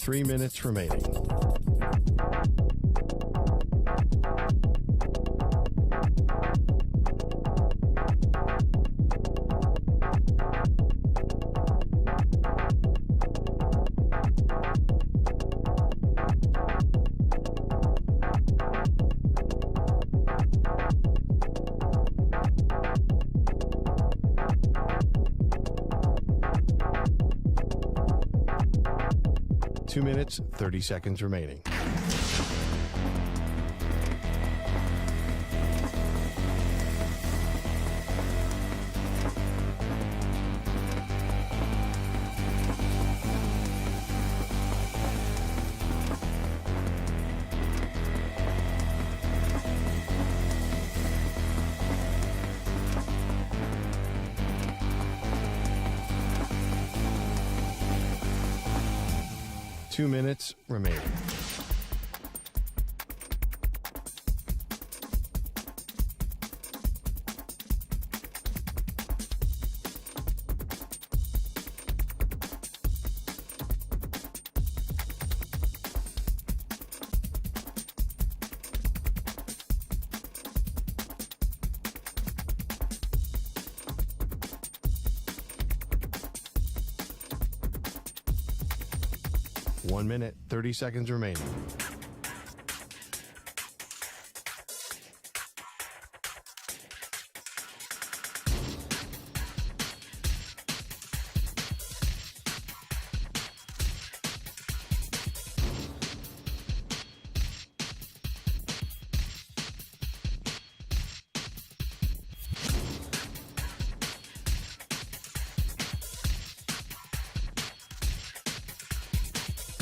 3 minutes remaining. Two minutes, 30 seconds remaining. Two minutes remaining. One minute, 30 seconds remaining.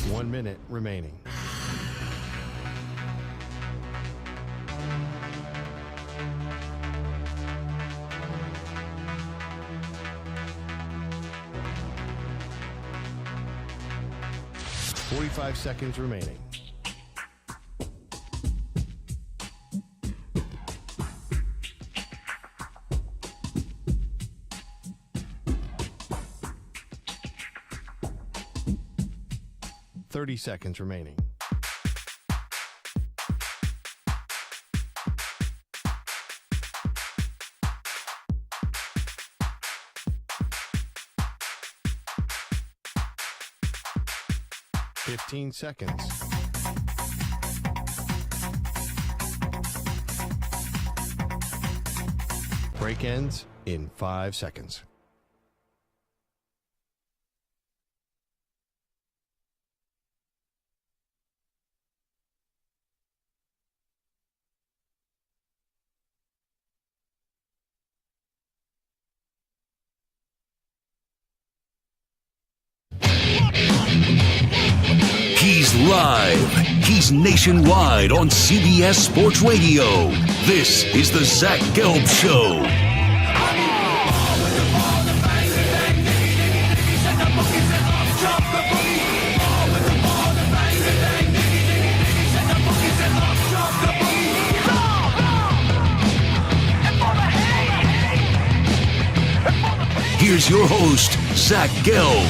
One minute remaining. Forty-five seconds remaining. Seconds remaining. Fifteen seconds. Break ends in 5 seconds. He's live. He's nationwide on CBS Sports Radio. This is the Zach Gelb Show. Here's your host, Zach Gelb.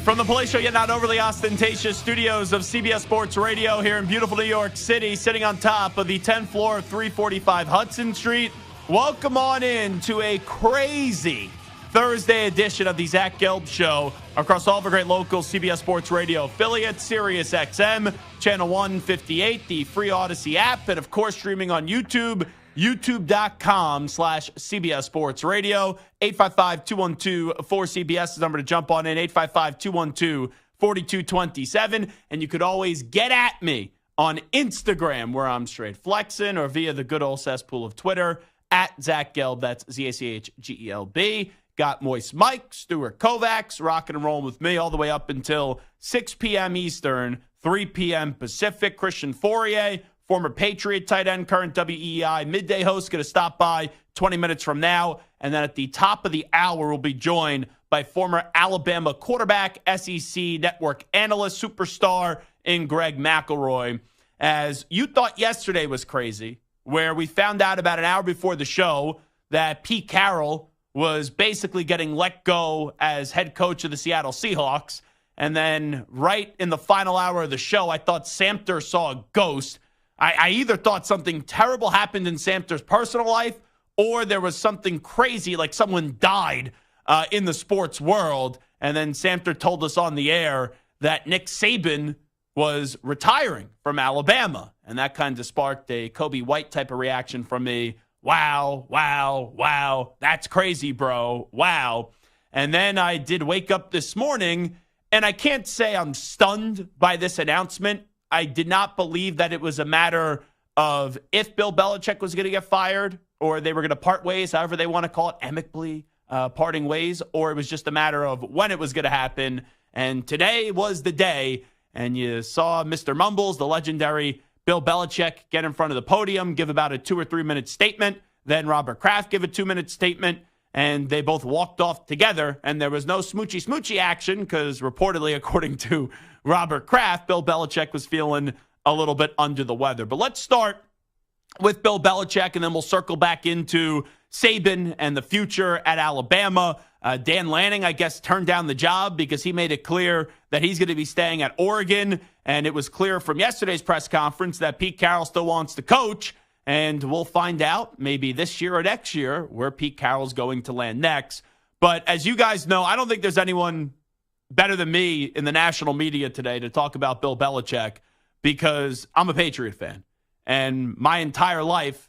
From the Police Show, yet not overly ostentatious studios of CBS Sports Radio here in beautiful New York City, sitting on top of the 10th floor of 345 Hudson Street. Welcome on in to a crazy Thursday edition of the Zach Gelb Show across all the great local CBS Sports Radio affiliates, Sirius XM, Channel 158, the free Odyssey app, and of course streaming on YouTube. YouTube.com/CBS Sports Radio. 855-212-4CBS is the number to jump on in. 855-212-4227. And you could always get at me on Instagram, where I'm straight flexing, or via the good old cesspool of Twitter, at Zach Gelb. That's ZACHGELB. Got Moist Mike, Stuart Kovacs, rocking and rolling with me all the way up until 6 p.m. Eastern, 3 p.m. Pacific. Christian Fauria, former Patriot tight end, current WEEI midday host, going to stop by 20 minutes from now. And then at the top of the hour, we'll be joined by former Alabama quarterback, SEC network analyst, superstar in Greg McElroy. As you thought yesterday was crazy, where we found out about an hour before the show that Pete Carroll was basically getting let go as head coach of the Seattle Seahawks. And then right in the final hour of the show, I thought Samter saw a ghost. I either thought something terrible happened in Samter's personal life, or there was something crazy, like someone died in the sports world. And then Samter told us on the air that Nick Saban was retiring from Alabama. And that kind of sparked a Kobe White type of reaction from me. Wow, wow, wow. That's crazy, bro. Wow. And then I did wake up this morning, and I can't say I'm stunned by this announcement. I did not believe that it was a matter of if Bill Belichick was going to get fired or they were going to part ways, however they want to call it, amicably parting ways, or it was just a matter of when it was going to happen. And today was the day, and you saw Mr. Mumbles, the legendary Bill Belichick, get in front of the podium, give about a 2 or 3 minute statement. Then Robert Kraft give a 2-minute statement, and they both walked off together. And there was no smoochy action because reportedly, according to Robert Kraft, Bill Belichick was feeling a little bit under the weather. But let's start with Bill Belichick, and then we'll circle back into Saban and the future at Alabama. Dan Lanning, I guess, turned down the job because he made it clear that he's going to be staying at Oregon. And it was clear from yesterday's press conference that Pete Carroll still wants to coach. And we'll find out maybe this year or next year where Pete Carroll's going to land next. But as you guys know, I don't think there's anyone better than me in the national media today to talk about Bill Belichick because I'm a Patriot fan. And my entire life,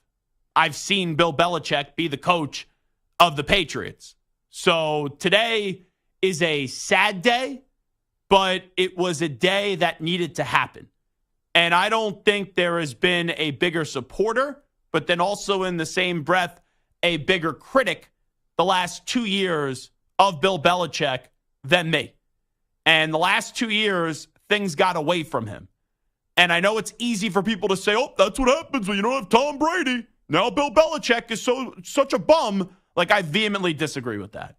I've seen Bill Belichick be the coach of the Patriots. So today is a sad day, but it was a day that needed to happen. And I don't think there has been a bigger supporter, but then also in the same breath, a bigger critic the last 2 years of Bill Belichick than me. And the last 2 years, things got away from him. And I know it's easy for people to say, oh, that's what happens when you don't have Tom Brady. Now Bill Belichick is such a bum. Like, I vehemently disagree with that.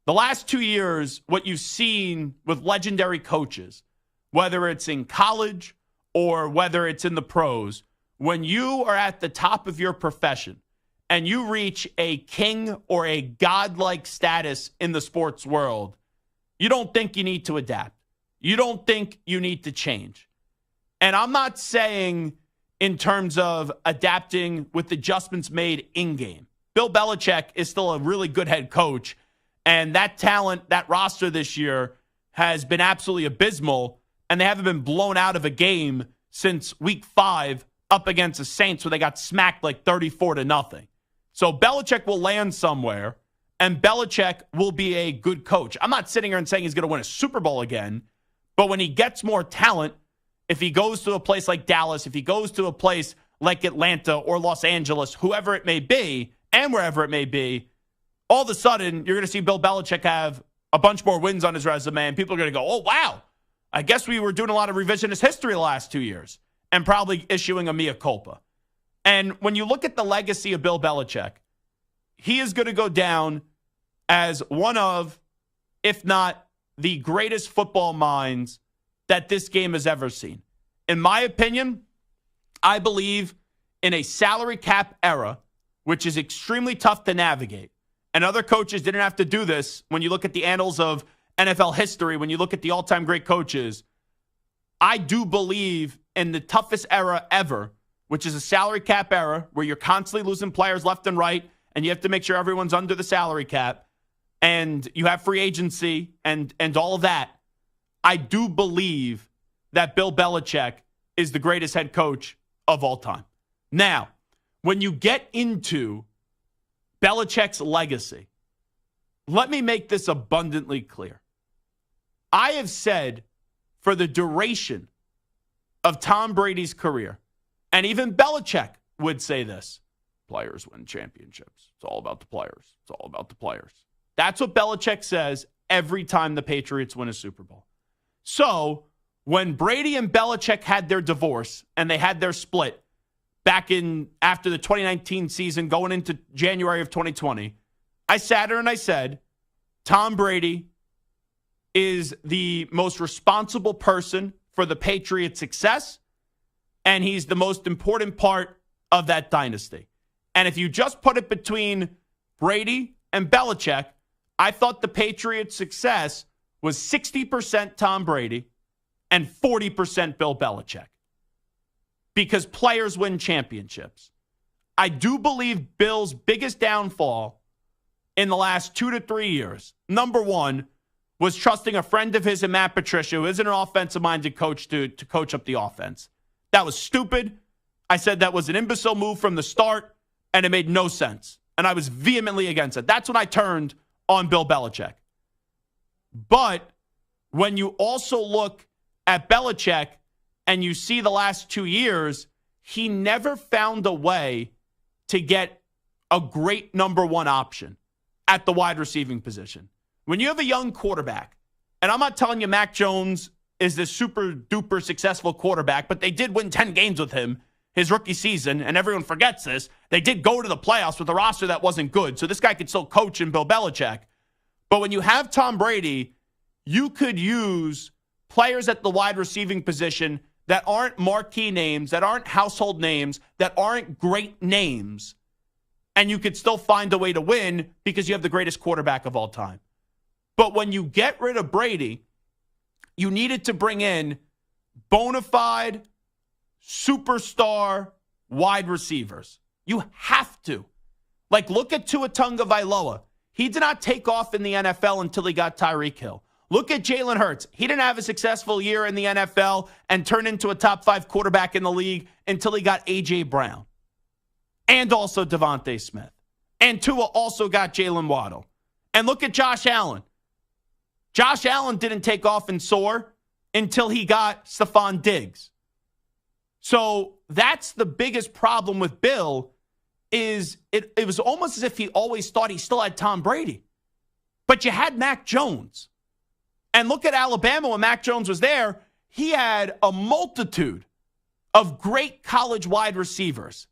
The last 2 years, what you've seen with legendary coaches, whether it's in college or whether it's in the pros, when you are at the top of your profession and you reach a king or a godlike status in the sports world, you don't think you need to adapt. You don't think you need to change. And I'm not saying in terms of adapting with adjustments made in-game. Bill Belichick is still a really good head coach, and that talent, that roster this year has been absolutely abysmal, and they haven't been blown out of a game since week 5 up against the Saints where they got smacked like 34-0. So Belichick will land somewhere, and Belichick will be a good coach. I'm not sitting here and saying he's going to win a Super Bowl again, but when he gets more talent, if he goes to a place like Dallas, if he goes to a place like Atlanta or Los Angeles, whoever it may be, and wherever it may be, all of a sudden, you're going to see Bill Belichick have a bunch more wins on his resume, and people are going to go, oh, wow, I guess we were doing a lot of revisionist history the last 2 years, and probably issuing a mea culpa. And when you look at the legacy of Bill Belichick, he is going to go down as one of, if not the greatest football minds that this game has ever seen. In my opinion, I believe in a salary cap era, which is extremely tough to navigate. And other coaches didn't have to do this. When you look at the annals of NFL history, when you look at the all-time great coaches, I do believe in the toughest era ever, which is a salary cap era where you're constantly losing players left and right, and you have to make sure everyone's under the salary cap, and you have free agency and all of that. I do believe that Bill Belichick is the greatest head coach of all time. Now, when you get into Belichick's legacy, let me make this abundantly clear. I have said for the duration of Tom Brady's career, and even Belichick would say this, players win championships. It's all about the players. It's all about the players. That's what Belichick says every time the Patriots win a Super Bowl. So when Brady and Belichick had their divorce and they had their split back in after the 2019 season going into January of 2020, I sat here and I said, Tom Brady is the most responsible person for the Patriots' success, and he's the most important part of that dynasty. And if you just put it between Brady and Belichick, I thought the Patriots' success was 60% Tom Brady and 40% Bill Belichick. Because players win championships. I do believe Bill's biggest downfall in the last 2 to 3 years, number one, was trusting a friend of his in Matt Patricia, who isn't an offensive-minded coach, to coach up the offense. That was stupid. I said that was an imbecile move from the start, and it made no sense. And I was vehemently against it. That's when I turned on Bill Belichick. But when you also look at Belichick and you see the last 2 years, he never found a way to get a great number one option at the wide receiving position. When you have a young quarterback, and I'm not telling you Mac Jones is this super duper successful quarterback, but they did win 10 games with him his rookie season, and everyone forgets this. They did go to the playoffs with a roster that wasn't good, so this guy could still coach in Bill Belichick. But when you have Tom Brady, you could use players at the wide receiving position that aren't marquee names, that aren't household names, that aren't great names, and you could still find a way to win because you have the greatest quarterback of all time. But when you get rid of Brady, you needed to bring in bona fide superstar wide receivers. You have to. Like, look at Tua Tagovailoa. He did not take off in the NFL until he got Tyreek Hill. Look at Jalen Hurts. He didn't have a successful year in the NFL and turn into a top 5 quarterback in the league until he got A.J. Brown. And also Devontae Smith. And Tua also got Jalen Waddle. And look at Josh Allen. Josh Allen didn't take off and soar until he got Stephon Diggs. So that's the biggest problem with Bill is it was almost as if he always thought he still had Tom Brady. But you had Mac Jones. And look at Alabama when Mac Jones was there. He had a multitude of great college wide receivers.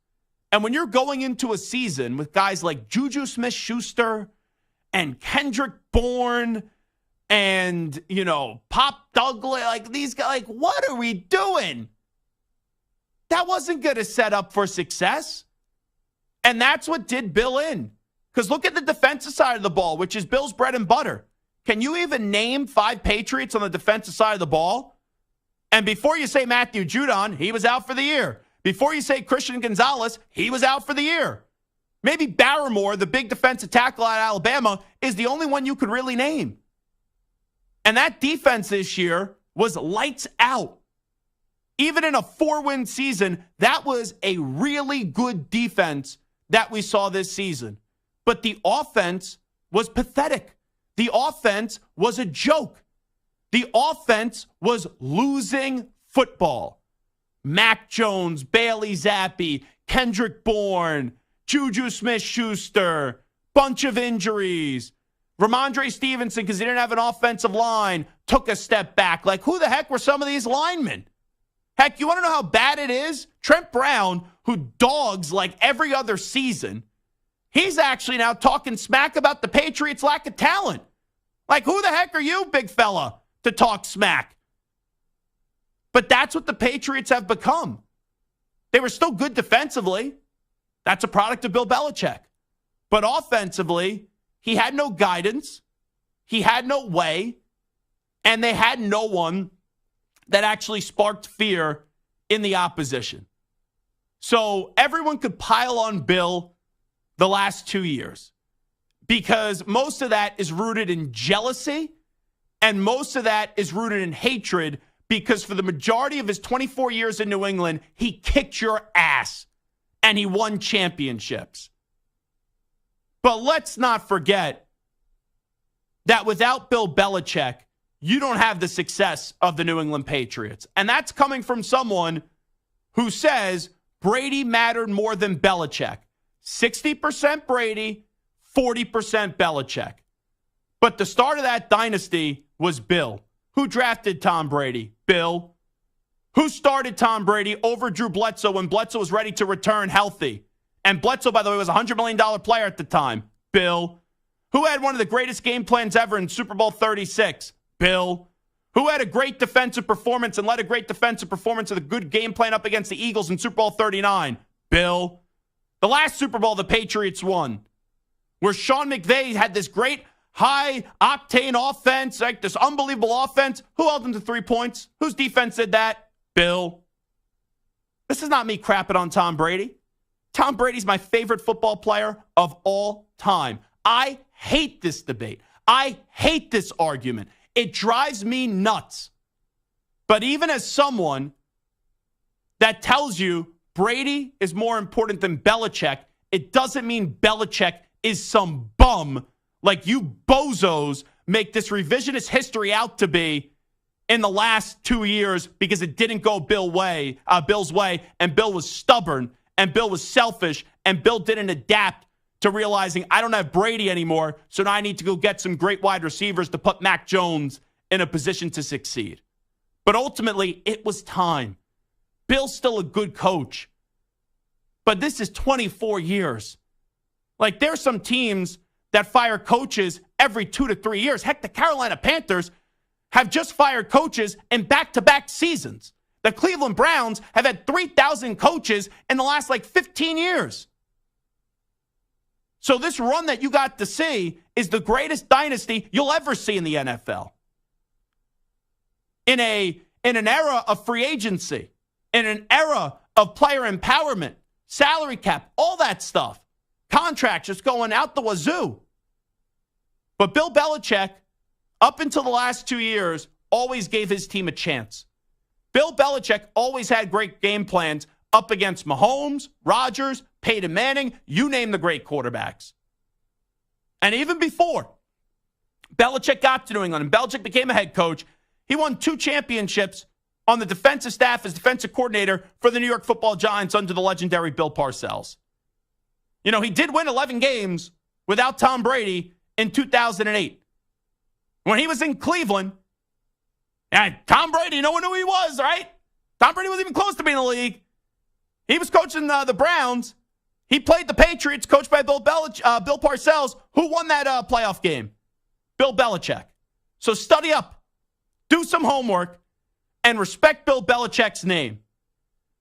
And when you're going into a season with guys like Juju Smith-Schuster and Kendrick Bourne and, Pop Douglas, like these guys, like, what are we doing? That wasn't going to set up for success. And that's what did Bill in. Because look at the defensive side of the ball, which is Bill's bread and butter. Can you even name 5 Patriots on the defensive side of the ball? And before you say Matthew Judon, he was out for the year. Before you say Christian Gonzalez, he was out for the year. Maybe Barrymore, the big defensive tackle out of Alabama, is the only one you could really name. And that defense this year was lights out. Even in a 4-win season, that was a really good defense that we saw this season. But the offense was pathetic. The offense was a joke. The offense was losing football. Mac Jones, Bailey Zappi, Kendrick Bourne, Juju Smith-Schuster, bunch of injuries. Ramondre Stevenson, because he didn't have an offensive line, took a step back. Like, who the heck were some of these linemen? Heck, you want to know how bad it is? Trent Brown, who dogs like every other season, he's actually now talking smack about the Patriots' lack of talent. Like, who the heck are you, big fella, to talk smack? But that's what the Patriots have become. They were still good defensively. That's a product of Bill Belichick. But offensively, he had no guidance. He had no way. And they had no one that actually sparked fear in the opposition. So everyone could pile on Bill the last 2 years because most of that is rooted in jealousy and most of that is rooted in hatred because for the majority of his 24 years in New England, he kicked your ass and he won championships. But let's not forget that without Bill Belichick, you don't have the success of the New England Patriots. And that's coming from someone who says Brady mattered more than Belichick. 60% Brady, 40% Belichick. But the start of that dynasty was Bill. Who drafted Tom Brady? Bill. Who started Tom Brady over Drew Bledsoe when Bledsoe was ready to return healthy? And Bledsoe, by the way, was a $100 million player at the time. Bill. Who had one of the greatest game plans ever in Super Bowl 36? Bill. Who had a great defensive performance and led a great defensive performance with a good game plan up against the Eagles in Super Bowl 39? Bill. The last Super Bowl the Patriots won where Sean McVay had this great high-octane offense, like this unbelievable offense. Who held them to 3 points? Whose defense did that? Bill. This is not me crapping on Tom Brady. Tom Brady's my favorite football player of all time. I hate this debate. I hate this argument. It drives me nuts. But even as someone that tells you Brady is more important than Belichick, it doesn't mean Belichick is some bum like you bozos make this revisionist history out to be in the last 2 years because it didn't go Bill's way, and Bill was stubborn, and Bill was selfish, and Bill didn't adapt to realizing I don't have Brady anymore, so now I need to go get some great wide receivers to put Mac Jones in a position to succeed. But ultimately, it was time. Bill's still a good coach, but this is 24 years. Like, there's some teams that fire coaches every 2 to 3 years. Heck, the Carolina Panthers have just fired coaches in back-to-back seasons. The Cleveland Browns have had 3,000 coaches in the last, 15 years. So this run that you got to see is the greatest dynasty you'll ever see in the NFL. In an era of free agency, in an era of player empowerment, salary cap, all that stuff. Contracts just going out the wazoo. But Bill Belichick, up until the last 2 years, always gave his team a chance. Bill Belichick always had great game plans up against Mahomes, Rodgers, Peyton Manning, you name the great quarterbacks. And even before Belichick got to New England and Belichick became a head coach, he won 2 championships on the defensive staff as defensive coordinator for the New York Football Giants under the legendary Bill Parcells. You know, he did win 11 games without Tom Brady in 2008. When he was in Cleveland, and Tom Brady, no one knew who he was, right? Tom Brady wasn't even close to being in the league. He was coaching the Browns. He played the Patriots, coached by Bill Parcells. Who won that playoff game? Bill Belichick. So study up, do some homework, and respect Bill Belichick's name.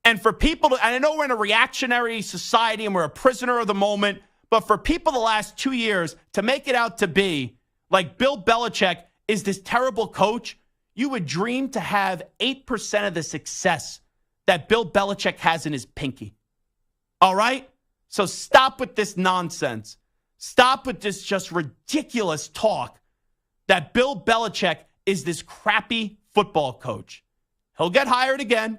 And for people to, and I know we're in a reactionary society and we're a prisoner of the moment, but for people the last 2 years to make it out to be like Bill Belichick is this terrible coach, you would dream to have 8% of the success that Bill Belichick has in his pinky. All right? So stop with this nonsense. Stop with this just ridiculous talk that Bill Belichick is this crappy football coach. He'll get hired again.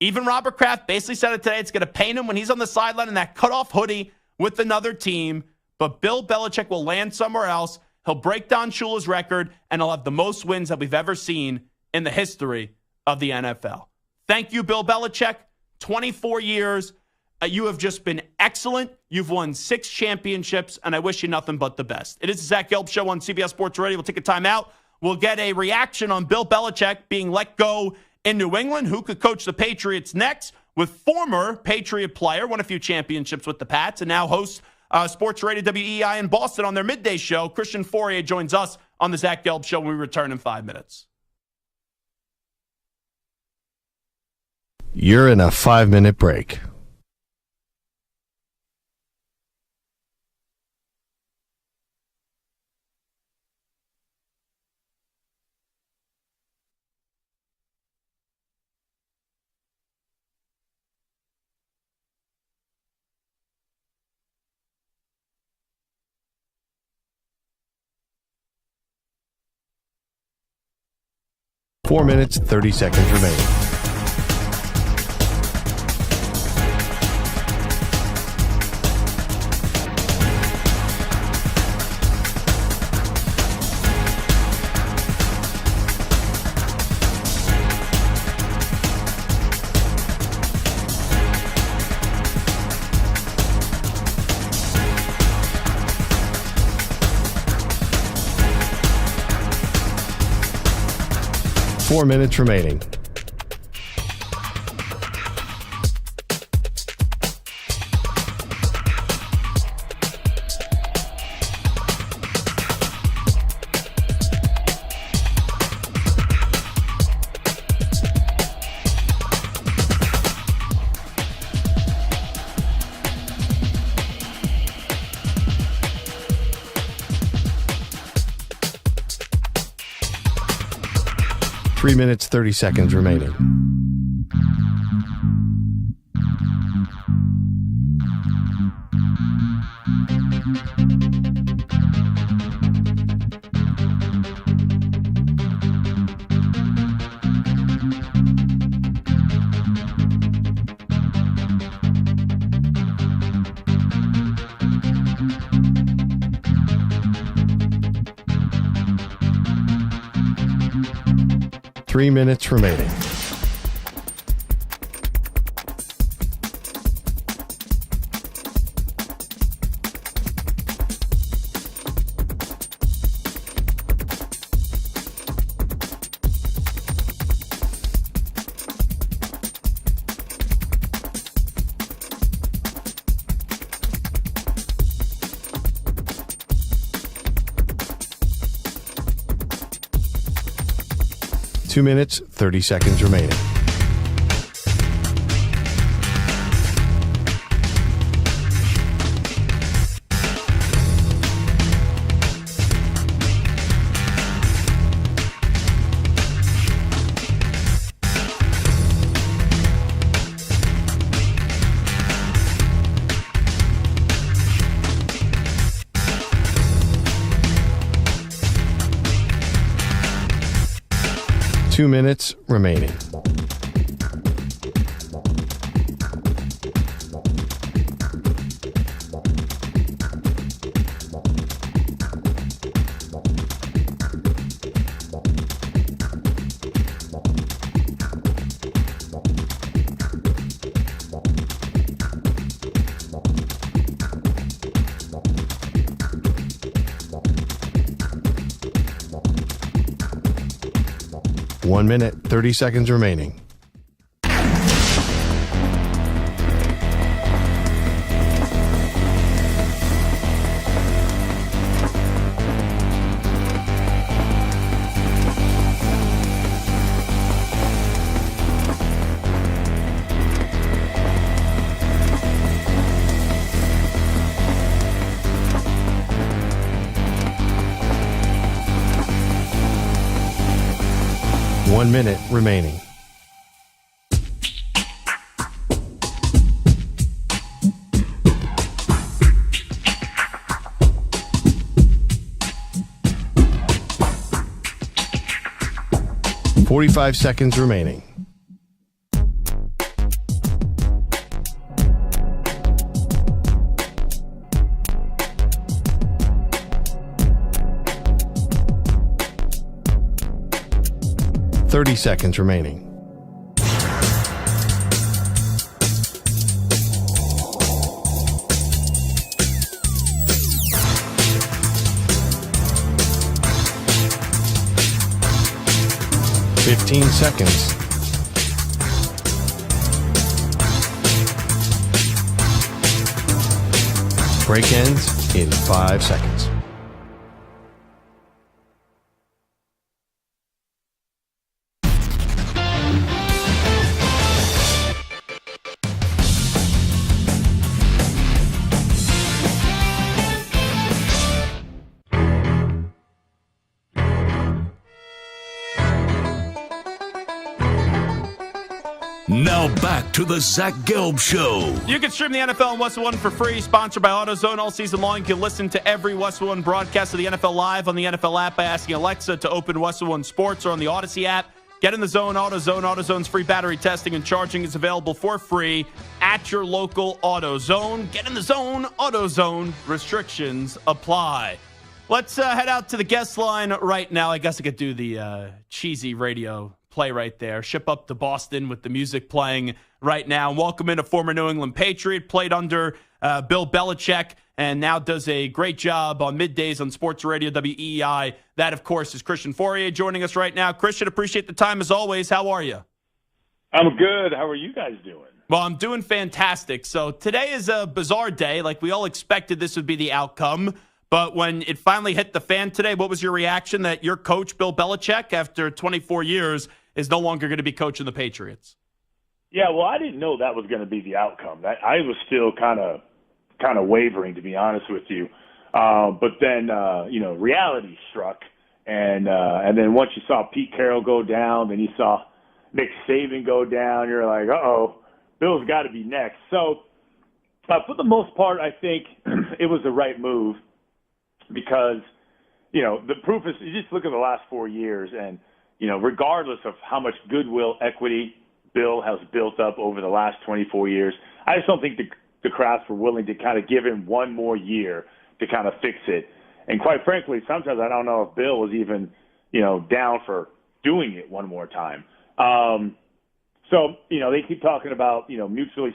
Even Robert Kraft basically said it today. It's going to pain him when he's on the sideline in that cutoff hoodie with another team. But Bill Belichick will land somewhere else. He'll break Don Shula's record, and he'll have the most wins that we've ever seen in the history of the NFL. Thank you, Bill Belichick. 24 years. You have just been excellent. You've won 6 championships, and I wish you nothing but the best. It is the Zach Gelb Show on CBS Sports Radio. We'll take a timeout. We'll get a reaction on Bill Belichick being let go in New England. Who could coach the Patriots next? With former Patriot player, won a few championships with the Pats, and now hosts Sports Radio WEI in Boston on their midday show. Christian Fauria joins us on the Zach Gelb Show when we return in 5 minutes. You're in a 5-minute break. Four minutes, 30 seconds remaining. Four minutes remaining. 3 minutes, 30 seconds remaining. Three minutes remaining. Two minutes, 30 seconds remaining. Two minutes remaining. One minute, 30 seconds remaining. One minute remaining. Forty-five seconds remaining. Thirty seconds remaining. Fifteen seconds. Break ends in 5 seconds. Now back to the Zach Gelb Show. You can stream the NFL on Westwood One for free, sponsored by AutoZone all season long. You can listen to every Westwood One broadcast of the NFL live on the NFL app by asking Alexa to open Westwood One Sports, or on the Odyssey app. Get in the zone, AutoZone. AutoZone's free battery testing and charging is available for free at your local AutoZone. Get in the zone, AutoZone. Restrictions apply. Let's head out to the guest line right now. I guess I could do the cheesy radio play right there. Ship up to Boston with the music playing right now. Welcome in a former New England Patriot, played under Bill Belichick, and now does a great job on middays on Sports Radio WEEI. That, of course, is Christian Fauria joining us right now. Christian, appreciate the time as always. How are you? I'm good. How are you guys doing? Well, I'm doing fantastic. So today is a bizarre day. Like, we all expected this would be the outcome. But when it finally hit the fan today, what was your reaction that your coach, Bill Belichick, after 24 years, is no longer going to be coaching the Patriots? Yeah, well, I didn't know that was going to be the outcome. I was still kind of wavering, to be honest with you. But then, reality struck, And then once you saw Pete Carroll go down, then you saw Nick Saban go down, you're like, uh-oh, Bill's got to be next. So for the most part, I think it was the right move because, the proof is you just look at the last 4 years and, regardless of how much goodwill equity Bill has built up over the last 24 years, I just don't think the Krafts were willing to kind of give him one more year to kind of fix it. And quite frankly, sometimes I don't know if Bill was even, down for doing it one more time. So, they keep talking about, mutually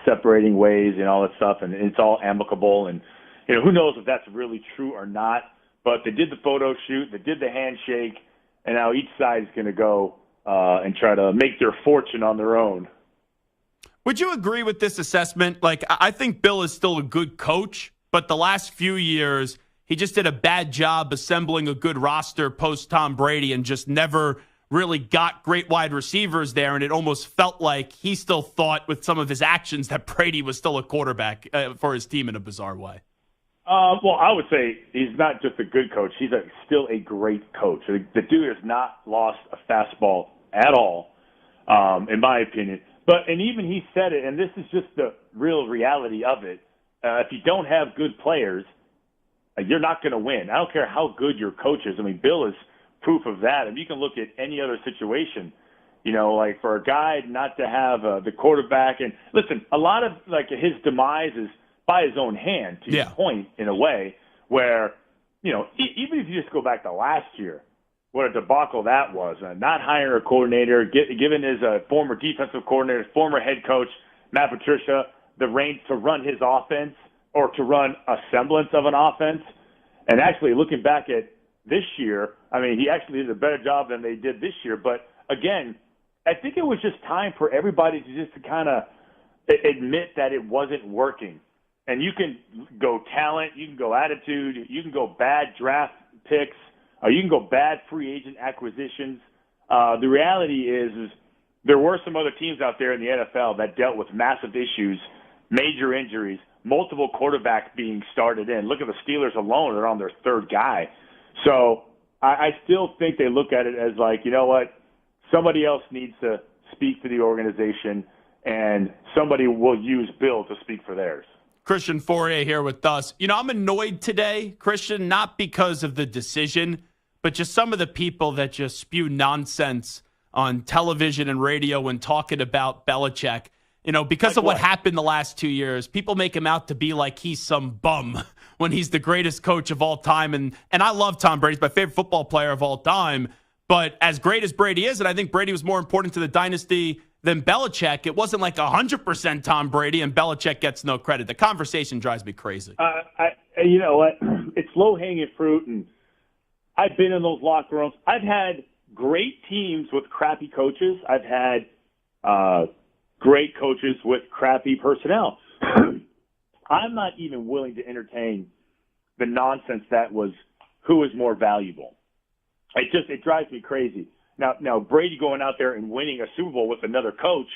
separating ways and all that stuff, and it's all amicable. And, who knows if that's really true or not. But they did the photo shoot, they did the handshake, and now each side is going to go and try to make their fortune on their own. Would you agree with this assessment? Like, I think Bill is still a good coach, but the last few years, he just did a bad job assembling a good roster post Tom Brady and just never really got great wide receivers there. And it almost felt like he still thought with some of his actions that Brady was still a quarterback for his team in a bizarre way. Well, I would say he's not just a good coach. He's still a great coach. The dude has not lost a fastball at all, in my opinion. And even he said it, and this is just the real reality of it. If you don't have good players, you're not going to win. I don't care how good your coach is. I mean, Bill is proof of that. And you can look at any other situation, like for a guy not to have the quarterback. And listen, a lot of his demise is by his own hand, to your point, in a way, where, even if you just go back to last year, what a debacle that was. Not hiring a coordinator, giving his former defensive coordinator, former head coach, Matt Patricia, the reins to run his offense or to run a semblance of an offense. And actually, looking back at this year, I mean, he actually did a better job than they did this year. But, again, I think it was just time for everybody to kind of admit that it wasn't working. And you can go talent, you can go attitude, you can go bad draft picks, you can go bad free agent acquisitions. The reality is there were some other teams out there in the NFL that dealt with massive issues, major injuries, multiple quarterbacks being started in. Look at the Steelers alone. They're on their third guy. So I still think they look at it as like, you know what, somebody else needs to speak for the organization, and somebody will use Bill to speak for theirs. Christian Fauria here with us. I'm annoyed today, Christian, not because of the decision, but just some of the people that just spew nonsense on television and radio when talking about Belichick. Because of what happened the last 2 years, people make him out to be like he's some bum when he's the greatest coach of all time. And I love Tom Brady. He's my favorite football player of all time. But as great as Brady is, and I think Brady was more important to the dynasty than Belichick, it wasn't like 100% Tom Brady and Belichick gets no credit. The conversation drives me crazy. You know what? It's low-hanging fruit, and I've been in those locker rooms. I've had great teams with crappy coaches. I've had great coaches with crappy personnel. I'm not even willing to entertain the nonsense that was who is more valuable. It drives me crazy. Now Brady going out there and winning a Super Bowl with another coach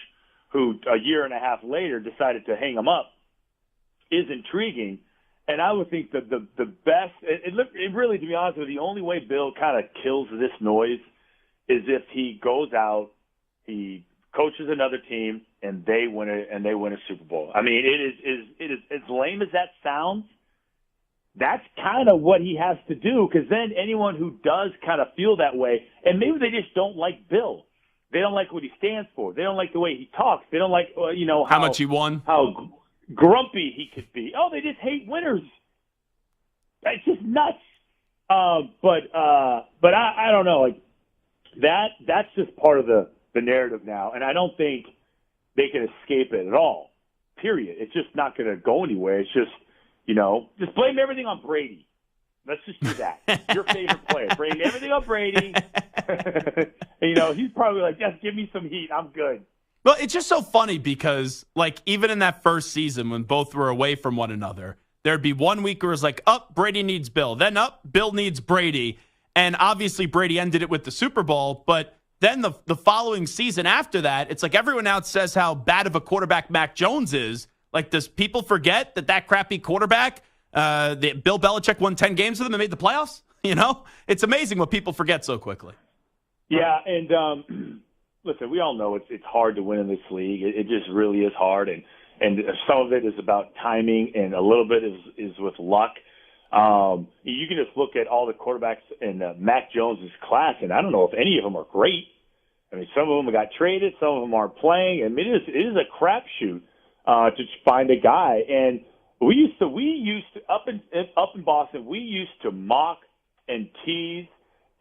who a year and a half later decided to hang him up is intriguing. And I would think that the best, it really, to be honest with you, the only way Bill kind of kills this noise is if he goes out, he coaches another team, and they win a Super Bowl. I mean, it is as lame as that sounds. That's kind of what he has to do, because then anyone who does kind of feel that way, and maybe they just don't like Bill. They don't like what he stands for. They don't like the way he talks. They don't like, how much he won, how grumpy he could be. Oh, they just hate winners. That's just nuts. But I don't know. Like that's just part of the narrative now, and I don't think they can escape it at all. Period. It's just not going to go anywhere. It's just. Just blame everything on Brady. Let's just do that. Your favorite player. Blame everything on Brady. He's probably like, just give me some heat. I'm good. Well, it's just so funny because, even in that first season when both were away from one another, there'd be 1 week where it was like, Brady needs Bill. Then Bill needs Brady. And obviously Brady ended it with the Super Bowl. But then the following season after that, it's like everyone else says how bad of a quarterback Mac Jones is. Like, does people forget that crappy quarterback, Bill Belichick won 10 games with him and made the playoffs? You know, it's amazing what people forget so quickly. Yeah, and listen, we all know it's hard to win in this league. It just really is hard, and some of it is about timing, and a little bit is with luck. You can just look at all the quarterbacks in Mac Jones' class, and I don't know if any of them are great. I mean, some of them got traded, some of them aren't playing. I mean, it is a crapshoot to find a guy. And we used to up in Boston, we used to mock and tease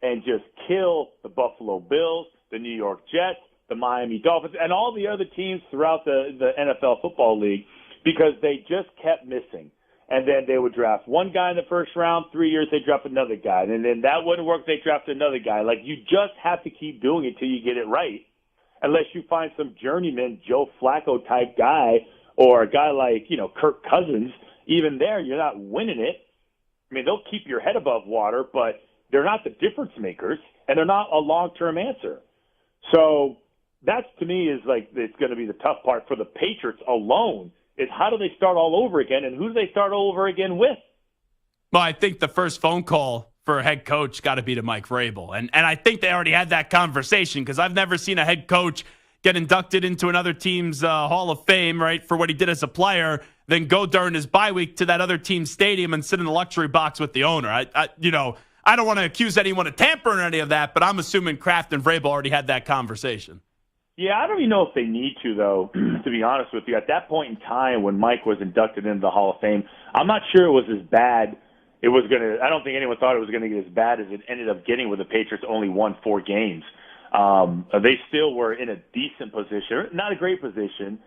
and just kill the Buffalo Bills, the New York Jets, the Miami Dolphins, and all the other teams throughout the NFL Football League because they just kept missing. And then they would draft one guy in the first round, 3 years they draft another guy. And then that wouldn't work, they draft another guy. Like, you just have to keep doing it till you get it right. Unless you find some journeyman Joe Flacco type guy or a guy like, Kirk Cousins, even there you're not winning it. I mean, they'll keep your head above water, but they're not the difference makers, and they're not a long-term answer. So that's, to me, is like it's going to be the tough part for the Patriots alone. Is how do they start all over again, and who do they start all over again with? Well, I think the first phone call for a head coach got to be to Mike Vrabel. And I think they already had that conversation because I've never seen a head coach get inducted into another team's Hall of Fame, right, for what he did as a player, then go during his bye week to that other team's stadium and sit in the luxury box with the owner. I don't want to accuse anyone of tampering or any of that, but I'm assuming Kraft and Vrabel already had that conversation. Yeah, I don't even know if they need to, though, to be honest with you. At that point in time when Mike was inducted into the Hall of Fame, I'm not sure it was as bad. I don't think anyone thought it was going to get as bad as it ended up getting, with the Patriots only won 4 games. They still were in a decent position, not a great position.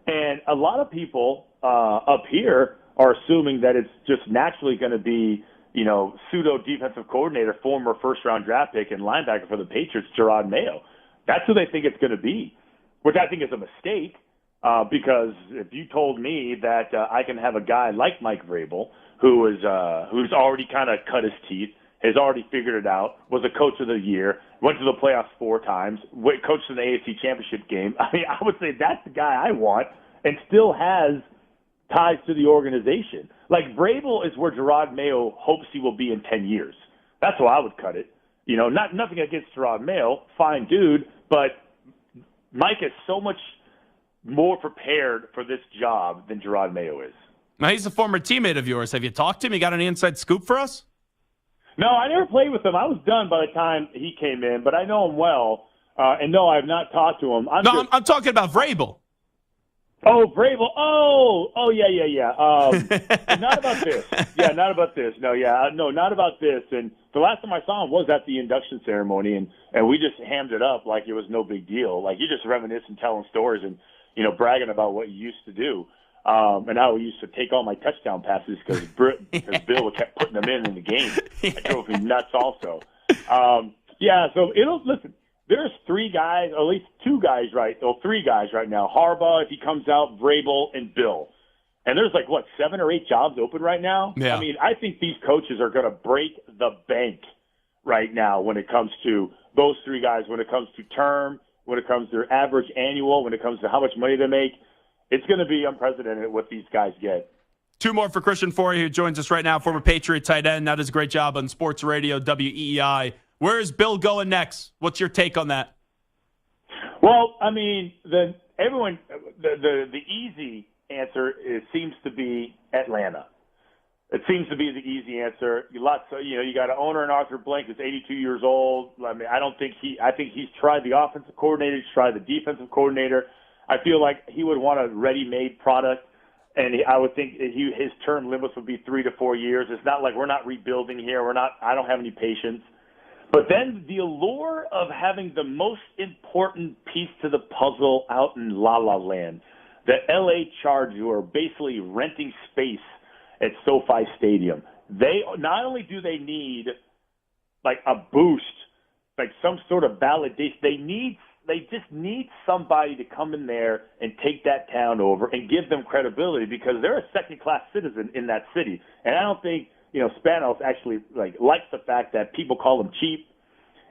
And a lot of people up here are assuming that it's just naturally going to be, pseudo defensive coordinator, former first-round draft pick and linebacker for the Patriots, Gerard Mayo. That's who they think it's going to be, which I think is a mistake because if you told me that I can have a guy like Mike Vrabel who's already kind of cut his teeth, has already figured it out, was a coach of the year, went to the playoffs 4 times, coached in the AFC Championship game, I mean, I would say that's the guy I want and still has ties to the organization. Like, Vrabel is where Gerard Mayo hopes he will be in 10 years. That's how I would cut it. Nothing against Gerard Mayo, fine dude, but Mike is so much more prepared for this job than Gerard Mayo is. Now, he's a former teammate of yours. Have you talked to him? You got any inside scoop for us? No, I never played with him. I was done by the time he came in, but I know him well. And no, I have not talked to him. I'm talking about Vrabel. Oh, Vrabel. Oh, yeah. Not about this. Yeah, not about this. No, not about this. And the last time I saw him was at the induction ceremony, and we just hammed it up like it was no big deal. Like, you just reminiscing, telling stories, and bragging about what you used to do, and how he used to take all my touchdown passes because Bill kept putting them in the game. It drove me nuts also. So listen. There's 3 guys, or at least 2 guys, right? Or 3 guys right now. Harbaugh, if he comes out, Vrabel, and Bill. And there's 7 or 8 jobs open right now? Yeah. I mean, I think these coaches are going to break the bank right now when it comes to those 3 guys, when it comes to term, when it comes to their average annual, when it comes to how much money they make. It's going to be unprecedented what these guys get. 2 more for Christian Fauria, who joins us right now, former Patriot tight end. That does a great job on Sports Radio, WEEI. Where is Bill going next? What's your take on that? Well, I mean, the easy answer seems to be Atlanta. It seems to be the easy answer. You got an owner in Arthur Blank who's 82 years old. I mean, I think he's tried the offensive coordinator, he's tried the defensive coordinator. I feel like he would want a ready-made product, and I would think his term limits would be 3 to 4 years. It's not like we're not rebuilding here. I don't have any patience. But then the allure of having the most important piece to the puzzle out in La La Land, the L.A. Chargers, who are basically renting space at SoFi Stadium. They not only do they need a boost, some sort of validation, they just need somebody to come in there and take that town over and give them credibility because they're a second-class citizen in that city. And I don't think Spanos actually likes the fact that people call them cheap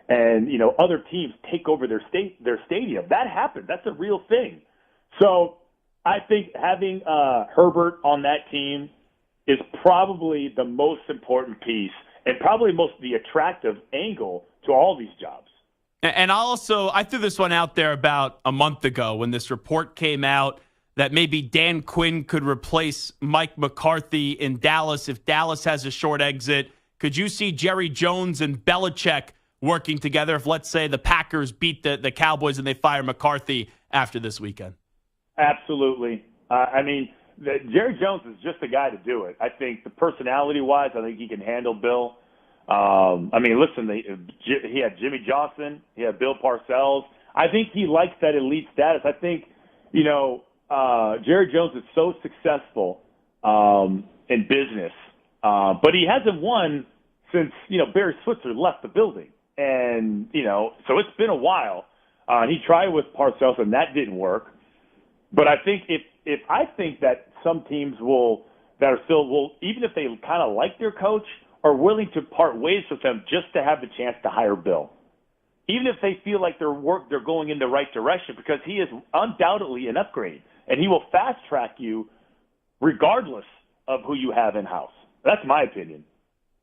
and, other teams take over their stadium. That happened. That's a real thing. So I think having Herbert on that team is probably the most important piece. and probably the attractive angle to all these jobs. And I threw this one out there about a month ago when this report came out that maybe Dan Quinn could replace Mike McCarthy in Dallas if Dallas has a short exit. Could you see Jerry Jones and Belichick working together if, let's say, the Packers beat the Cowboys and they fire McCarthy after this weekend? Absolutely. Jerry Jones is just the guy to do it. I think the personality-wise, I think he can handle Bill. Listen, he had Jimmy Johnson. He had Bill Parcells. I think he likes that elite status. I think, Jerry Jones is so successful in business, but he hasn't won since, Barry Switzer left the building. And, so it's been a while. He tried with Parcells, and that didn't work. But I think I think that some teams will, even if they kind of like their coach, are willing to part ways with them just to have the chance to hire Bill. Even if they feel like they're going in the right direction, because he is undoubtedly an upgrade, and he will fast track you regardless of who you have in-house. That's my opinion.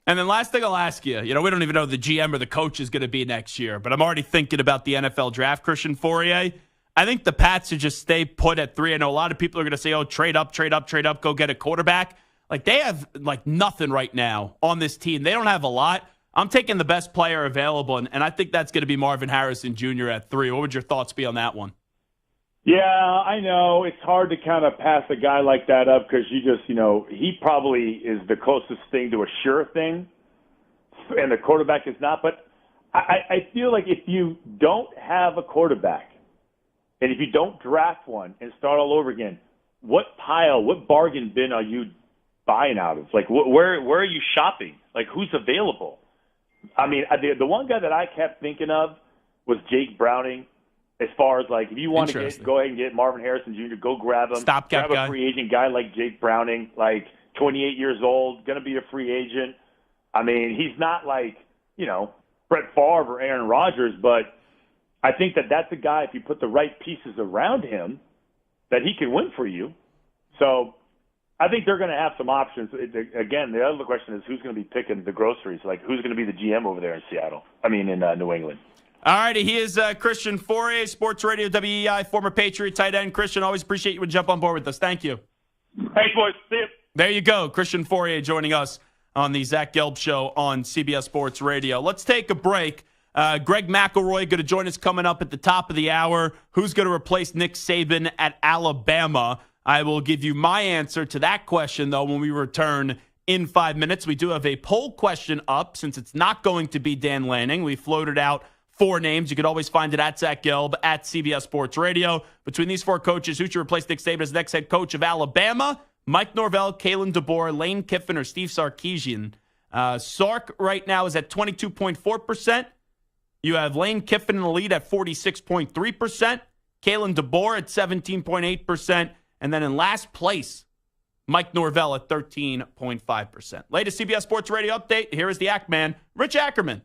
And then last thing I'll ask you, we don't even know who the GM or the coach is going to be next year, but I'm already thinking about the NFL draft, Christian Fauria. I think the Pats should just stay put at 3. I know a lot of people are going to say, trade up, go get a quarterback. They have, nothing right now on this team. They don't have a lot. I'm taking the best player available, and I think that's going to be Marvin Harrison Jr. at 3. What would your thoughts be on that one? Yeah, I know. It's hard to kind of pass a guy like that up because you just, he probably is the closest thing to a sure thing, and the quarterback is not. But I feel like if you don't have a quarterback, and if you don't draft one and start all over again, what bargain bin are you buying out of? Where are you shopping? Who's available? The one guy that I kept thinking of was Jake Browning. As far as if you want to go ahead and get Marvin Harrison Jr., go grab him. Stopgap grab a free agent guy like Jake Browning, 28 years old, going to be a free agent. He's not Brett Favre or Aaron Rodgers, but I think that's a guy, if you put the right pieces around him, that he can win for you. So I think they're going to have some options. Again, the other question is who's going to be picking the groceries? Who's going to be the GM over there in New England? All righty, he is Christian Fauria, Sports Radio WEI, former Patriot tight end. Christian, always appreciate you would jump on board with us. Thank you. Thanks, boys. See you. There you go. Christian Fauria joining us on the Zach Gelb Show on CBS Sports Radio. Let's take a break. Greg McElroy going to join us coming up at the top of the hour. Who's going to replace Nick Saban at Alabama? I will give you my answer to that question, though, when we return in 5 minutes. We do have a poll question up since it's not going to be Dan Lanning. We floated out 4 names. You could always find it at Zach Gelb, at CBS Sports Radio. Between these 4 coaches, who should replace Nick Saban as next head coach of Alabama? Mike Norvell, Kalen DeBoer, Lane Kiffin, or Steve Sarkisian. Sark right now is at 22.4%. You have Lane Kiffin in the lead at 46.3%. Kalen DeBoer at 17.8%. And then in last place, Mike Norvell at 13.5%. Latest CBS Sports Radio update. Here is the Act Man, Rich Ackerman.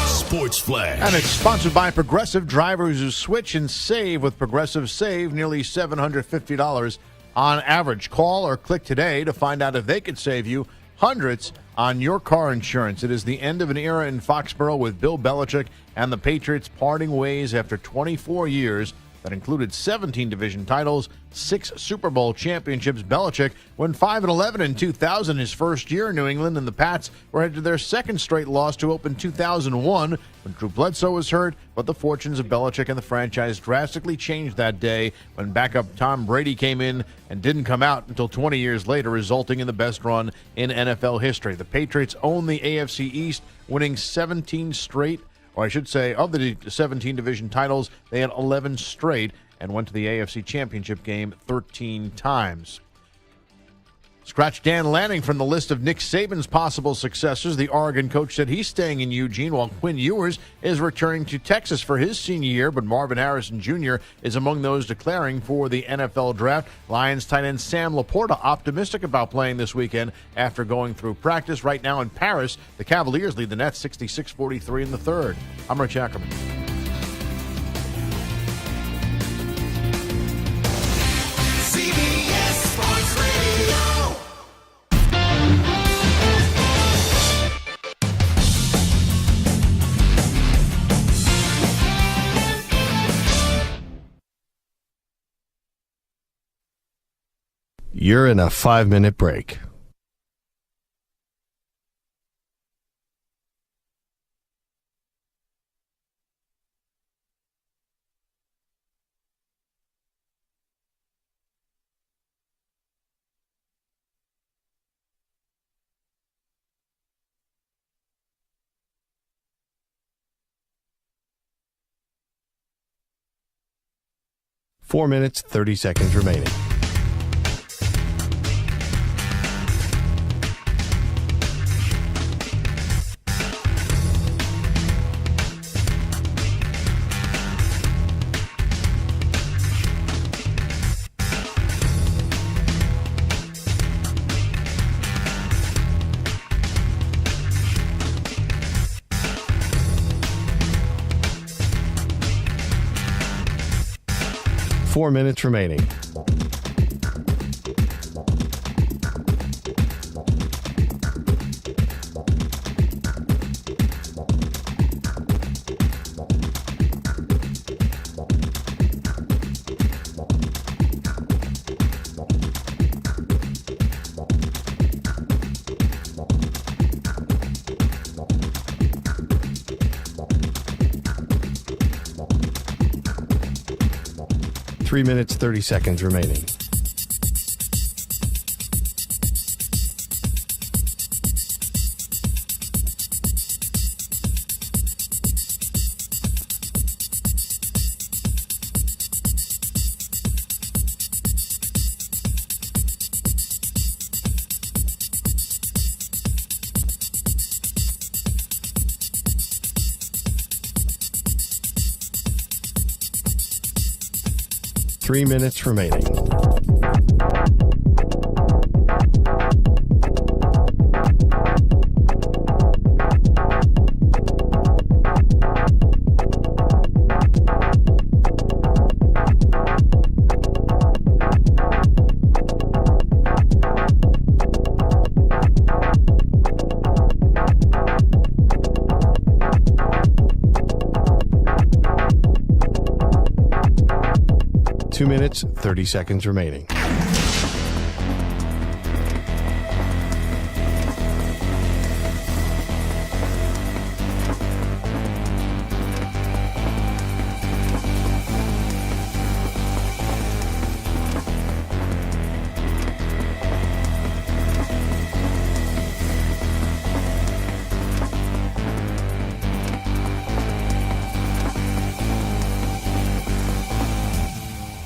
Sports Flash. And it's sponsored by Progressive. Drivers who switch and save with Progressive save nearly $750 on average. Call or click today to find out if they could save you hundreds on your car insurance. It is the end of an era in Foxborough with Bill Belichick and the Patriots parting ways after 24 years that included 17 division titles, 6 Super Bowl championships. Belichick went 5-11 in 2000, his first year in New England, and the Pats were headed to their second straight loss to open 2001 when Drew Bledsoe was hurt. But the fortunes of Belichick and the franchise drastically changed that day when backup Tom Brady came in and didn't come out until 20 years later, resulting in the best run in NFL history. The Patriots own the AFC East, winning 17 straight. Or I should say, of the 17 division titles, they had 11 straight and went to the AFC Championship game 13 times. Scratch Dan Lanning from the list of Nick Saban's possible successors. The Oregon coach said he's staying in Eugene, while Quinn Ewers is returning to Texas for his senior year, but Marvin Harrison Jr. is among those declaring for the NFL draft. Lions tight end Sam Laporta optimistic about playing this weekend after going through practice. Right now in Paris, the Cavaliers lead the Nets 66-43 in the third. I'm Rich Ackerman. CBS Sports Radio. You're in a 5-minute break. Four minutes, 30 seconds remaining. Four minutes remaining. Three minutes, 30 seconds remaining. Three minutes remaining. Two minutes, 30 seconds remaining.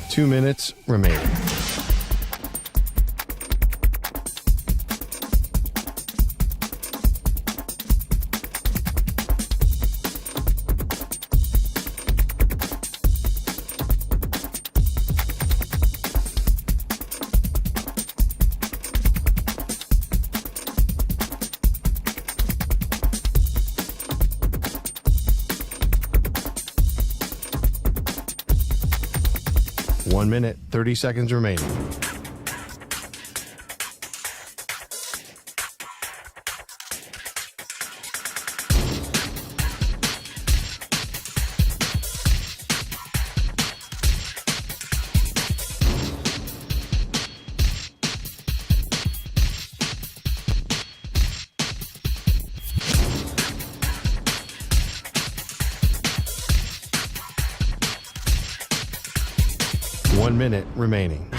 Two minutes remaining. One minute, 30 seconds remaining. One minute remaining.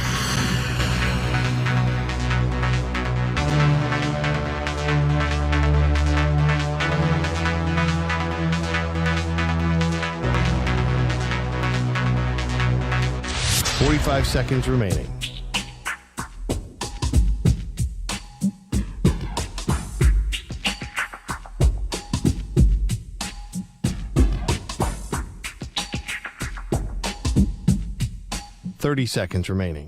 Five seconds remaining. Thirty seconds remaining.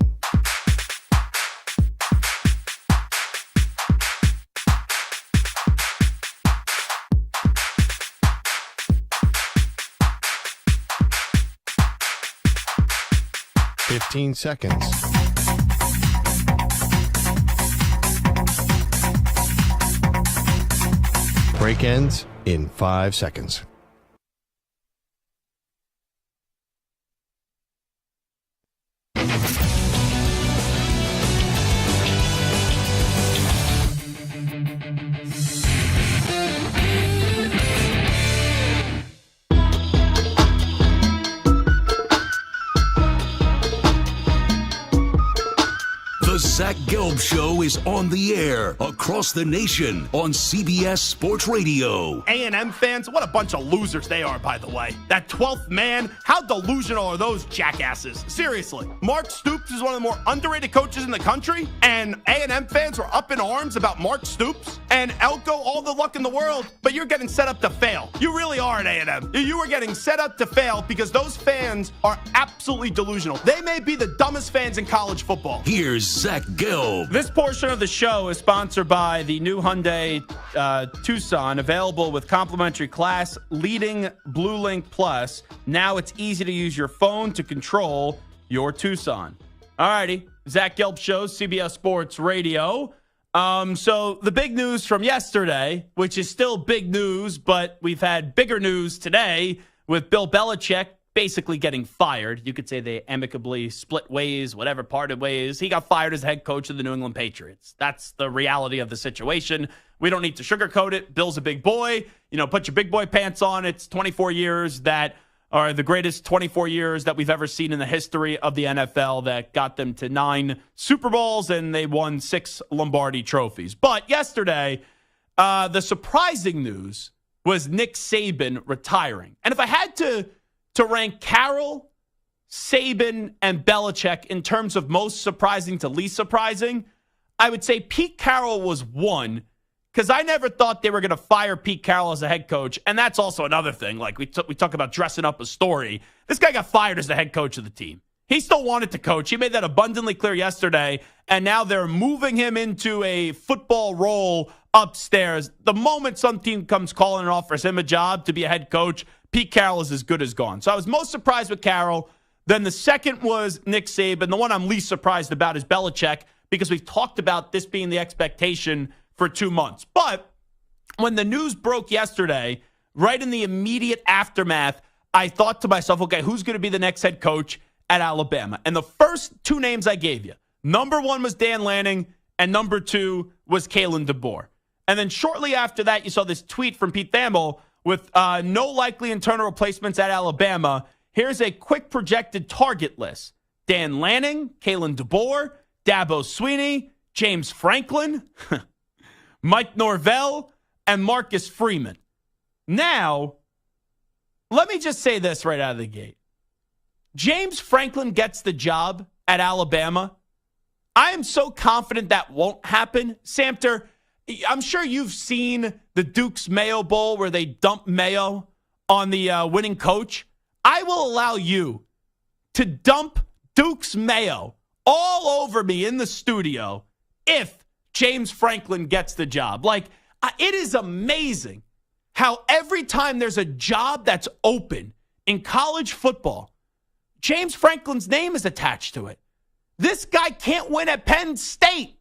Fifteen seconds. Break ends in 5 seconds. Zach Gelb Show is on the air across the nation on CBS Sports Radio. A&M fans, what a bunch of losers they are, by the way. That 12th man, how delusional are those jackasses? Seriously. Mark Stoops is one of the more underrated coaches in the country, and A&M fans were up in arms about Mark Stoops. And Elko, all the luck in the world, but you're getting set up to fail. You really are at A&M. You are getting set up to fail because those fans are absolutely delusional. They may be the dumbest fans in college football. Here's Zach Gelb. This portion of the show is sponsored by the new Hyundai Tucson, available with complimentary class leading Blue Link Plus. Now it's easy to use your phone to control your Tucson. Alrighty, Zach Gelb Show, CBS Sports Radio. So the big news from yesterday, which is still big news, but we've had bigger news today with Bill Belichick basically getting fired. You could say they amicably split ways, whatever, parted ways. He got fired as head coach of the New England Patriots. That's the reality of the situation. We don't need to sugarcoat it. Bill's a big boy. Put your big boy pants on. It's 24 years that are the greatest 24 years that we've ever seen in the history of the NFL that got them to 9 Super Bowls, and they won 6 Lombardi trophies. But yesterday, the surprising news was Nick Saban retiring. And if I had to rank Carroll, Saban, and Belichick in terms of most surprising to least surprising, I would say Pete Carroll was 1, because I never thought they were going to fire Pete Carroll as a head coach. And that's also another thing. Like we talk about dressing up a story. This guy got fired as the head coach of the team. He still wanted to coach. He made that abundantly clear yesterday. And now they're moving him into a football role upstairs. The moment some team comes calling and offers him a job to be a head coach, Pete Carroll is as good as gone. So I was most surprised with Carroll. Then the second was Nick Saban. The one I'm least surprised about is Belichick, because we've talked about this being the expectation for 2 months. But when the news broke yesterday, right in the immediate aftermath, I thought to myself, okay, who's going to be the next head coach at Alabama? And the first 2 names I gave you, number 1 was Dan Lanning, and number 2 was Kalen DeBoer. And then shortly after that, you saw this tweet from Pete Thamel with no likely internal replacements at Alabama. Here's a quick projected target list. Dan Lanning, Kalen DeBoer, Dabo Swinney, James Franklin, Mike Norvell, and Marcus Freeman. Now, let me just say this right out of the gate. James Franklin gets the job at Alabama. I am so confident that won't happen. Samter, I'm sure you've seen the Duke's Mayo Bowl where they dump mayo on the winning coach. I will allow you to dump Duke's mayo all over me in the studio if James Franklin gets the job. It is amazing how every time there's a job that's open in college football, James Franklin's name is attached to it. This guy can't win at Penn State.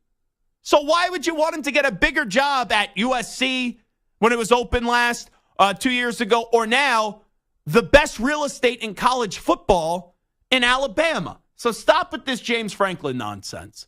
So why would you want him to get a bigger job at USC when it was open last 2 years ago, or now the best real estate in college football in Alabama? So stop with this James Franklin nonsense.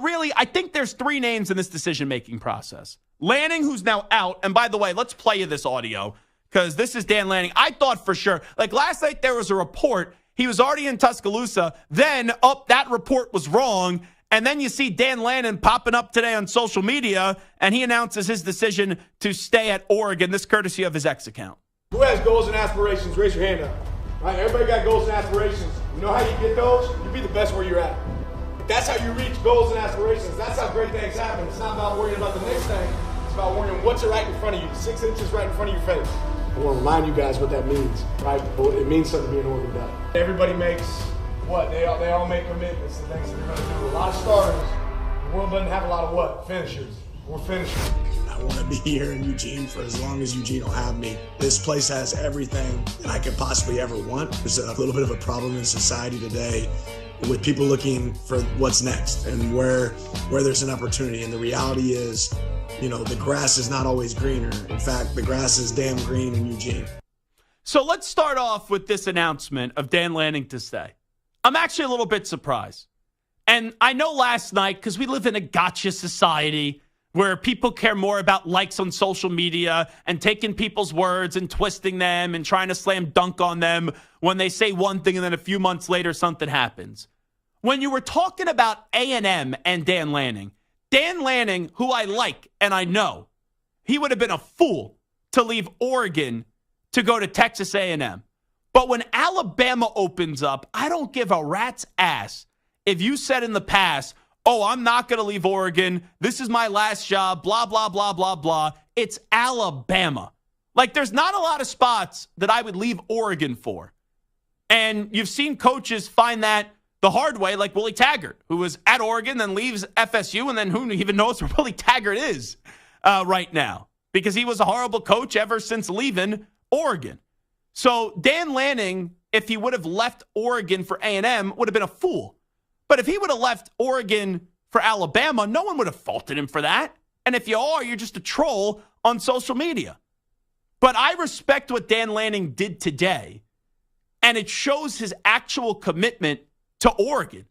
Really, I think there's 3 names in this decision-making process. Lanning, who's now out. And by the way, let's play you this audio because this is Dan Lanning. I thought for sure, last night there was a report. He was already in Tuscaloosa. Then, that report was wrong. And then you see Dan Lanning popping up today on social media, and he announces his decision to stay at Oregon, this courtesy of his X account. Who has goals and aspirations? Raise your hand up. All right, everybody got goals and aspirations. You know how you get those? You be the best where you're at. That's how you reach goals and aspirations. That's how great things happen. It's not about worrying about the next thing. It's about worrying what's right in front of you, 6 inches right in front of your face. I want to remind you guys what that means, right? It means something to be an Oregon Duck. Everybody makes what? They all make commitments to things that they're going to do. A lot of starters. The world doesn't have a lot of what? Finishers. We're finishers. I want to be here in Eugene for as long as Eugene will have me. This place has everything that I could possibly ever want. There's a little bit of a problem in society today with people looking for what's next and where there's an opportunity. And the reality is, the grass is not always greener. In fact, the grass is damn green in Eugene. So let's start off with this announcement of Dan Lanning to stay. I'm actually a little bit surprised. And I know last night, because we live in a gotcha society where people care more about likes on social media and taking people's words and twisting them and trying to slam dunk on them when they say one thing and then a few months later something happens. when you were talking about A&M and Dan Lanning, who I like and I know, he would have been a fool to leave Oregon to go to Texas A&M. But when Alabama opens up, I don't give a rat's ass if you said in the past, oh, I'm not going to leave Oregon. This is my last job, blah, blah, blah, blah, blah. It's Alabama. Like, there's not a lot of spots that I would leave Oregon for. And you've seen coaches find that the hard way, like Willie Taggart, who was at Oregon, then leaves FSU, and then who even knows where Willie Taggart is right now, because he was a horrible coach ever since leaving Oregon. So Dan Lanning, if he would have left Oregon for A&M, would have been a fool. But if he would have left Oregon for Alabama, no one would have faulted him for that. And if you are, you're just a troll on social media. But I respect what Dan Lanning did today, and it shows his actual commitment to Oregon.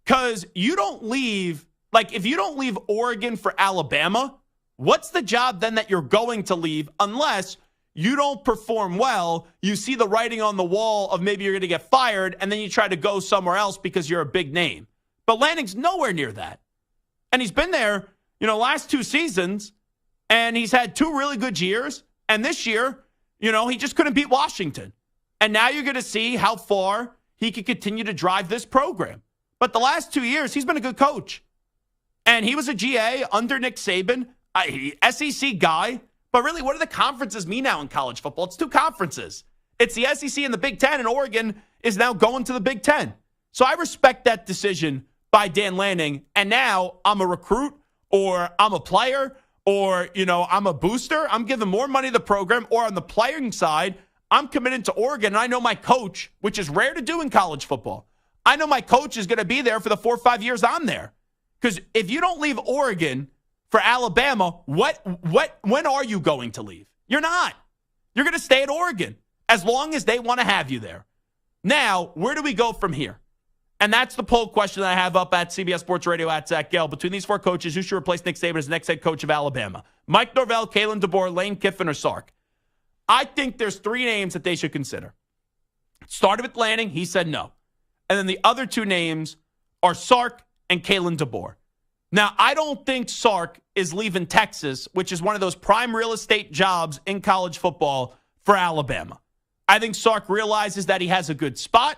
Because you don't leave, like, if you don't leave Oregon for Alabama, what's the job then that you're going to leave unless you don't perform well, you see the writing on the wall of maybe you're going to get fired, and then you try to go somewhere else because you're a big name. But Lanning's nowhere near that. And he's been there, last 2 seasons, and he's had 2 really good years. And this year, he just couldn't beat Washington. And now you're going to see how far he can continue to drive this program. But the last 2 years, he's been a good coach. And he was a GA under Nick Saban, SEC guy. But really, what do the conferences mean now in college football? It's 2 conferences. It's the SEC and the Big Ten, and Oregon is now going to the Big Ten. So I respect that decision by Dan Lanning. And now I'm a recruit, or I'm a player, or, I'm a booster. I'm giving more money to the program. Or on the playing side, I'm committed to Oregon, and I know my coach, which is rare to do in college football. I know my coach is going to be there for the 4 or 5 years I'm there. Because if you don't leave Oregon for Alabama, when are you going to leave? You're not. You're going to stay at Oregon as long as they want to have you there. Now, where do we go from here? And that's the poll question that I have up at CBS Sports Radio at Zach Gelb. Between these 4 coaches, who should replace Nick Saban as the next head coach of Alabama? Mike Norvell, Kalen DeBoer, Lane Kiffin, or Sark? I think there's 3 names that they should consider. It started with Lanning. He said no. And then the other 2 names are Sark and Kalen DeBoer. Now, I don't think Sark is leaving Texas, which is one of those prime real estate jobs in college football, for Alabama. I think Sark realizes that he has a good spot.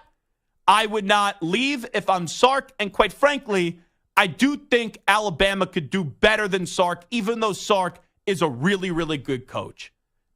I would not leave if I'm Sark. And quite frankly, I do think Alabama could do better than Sark, even though Sark is a really, really good coach.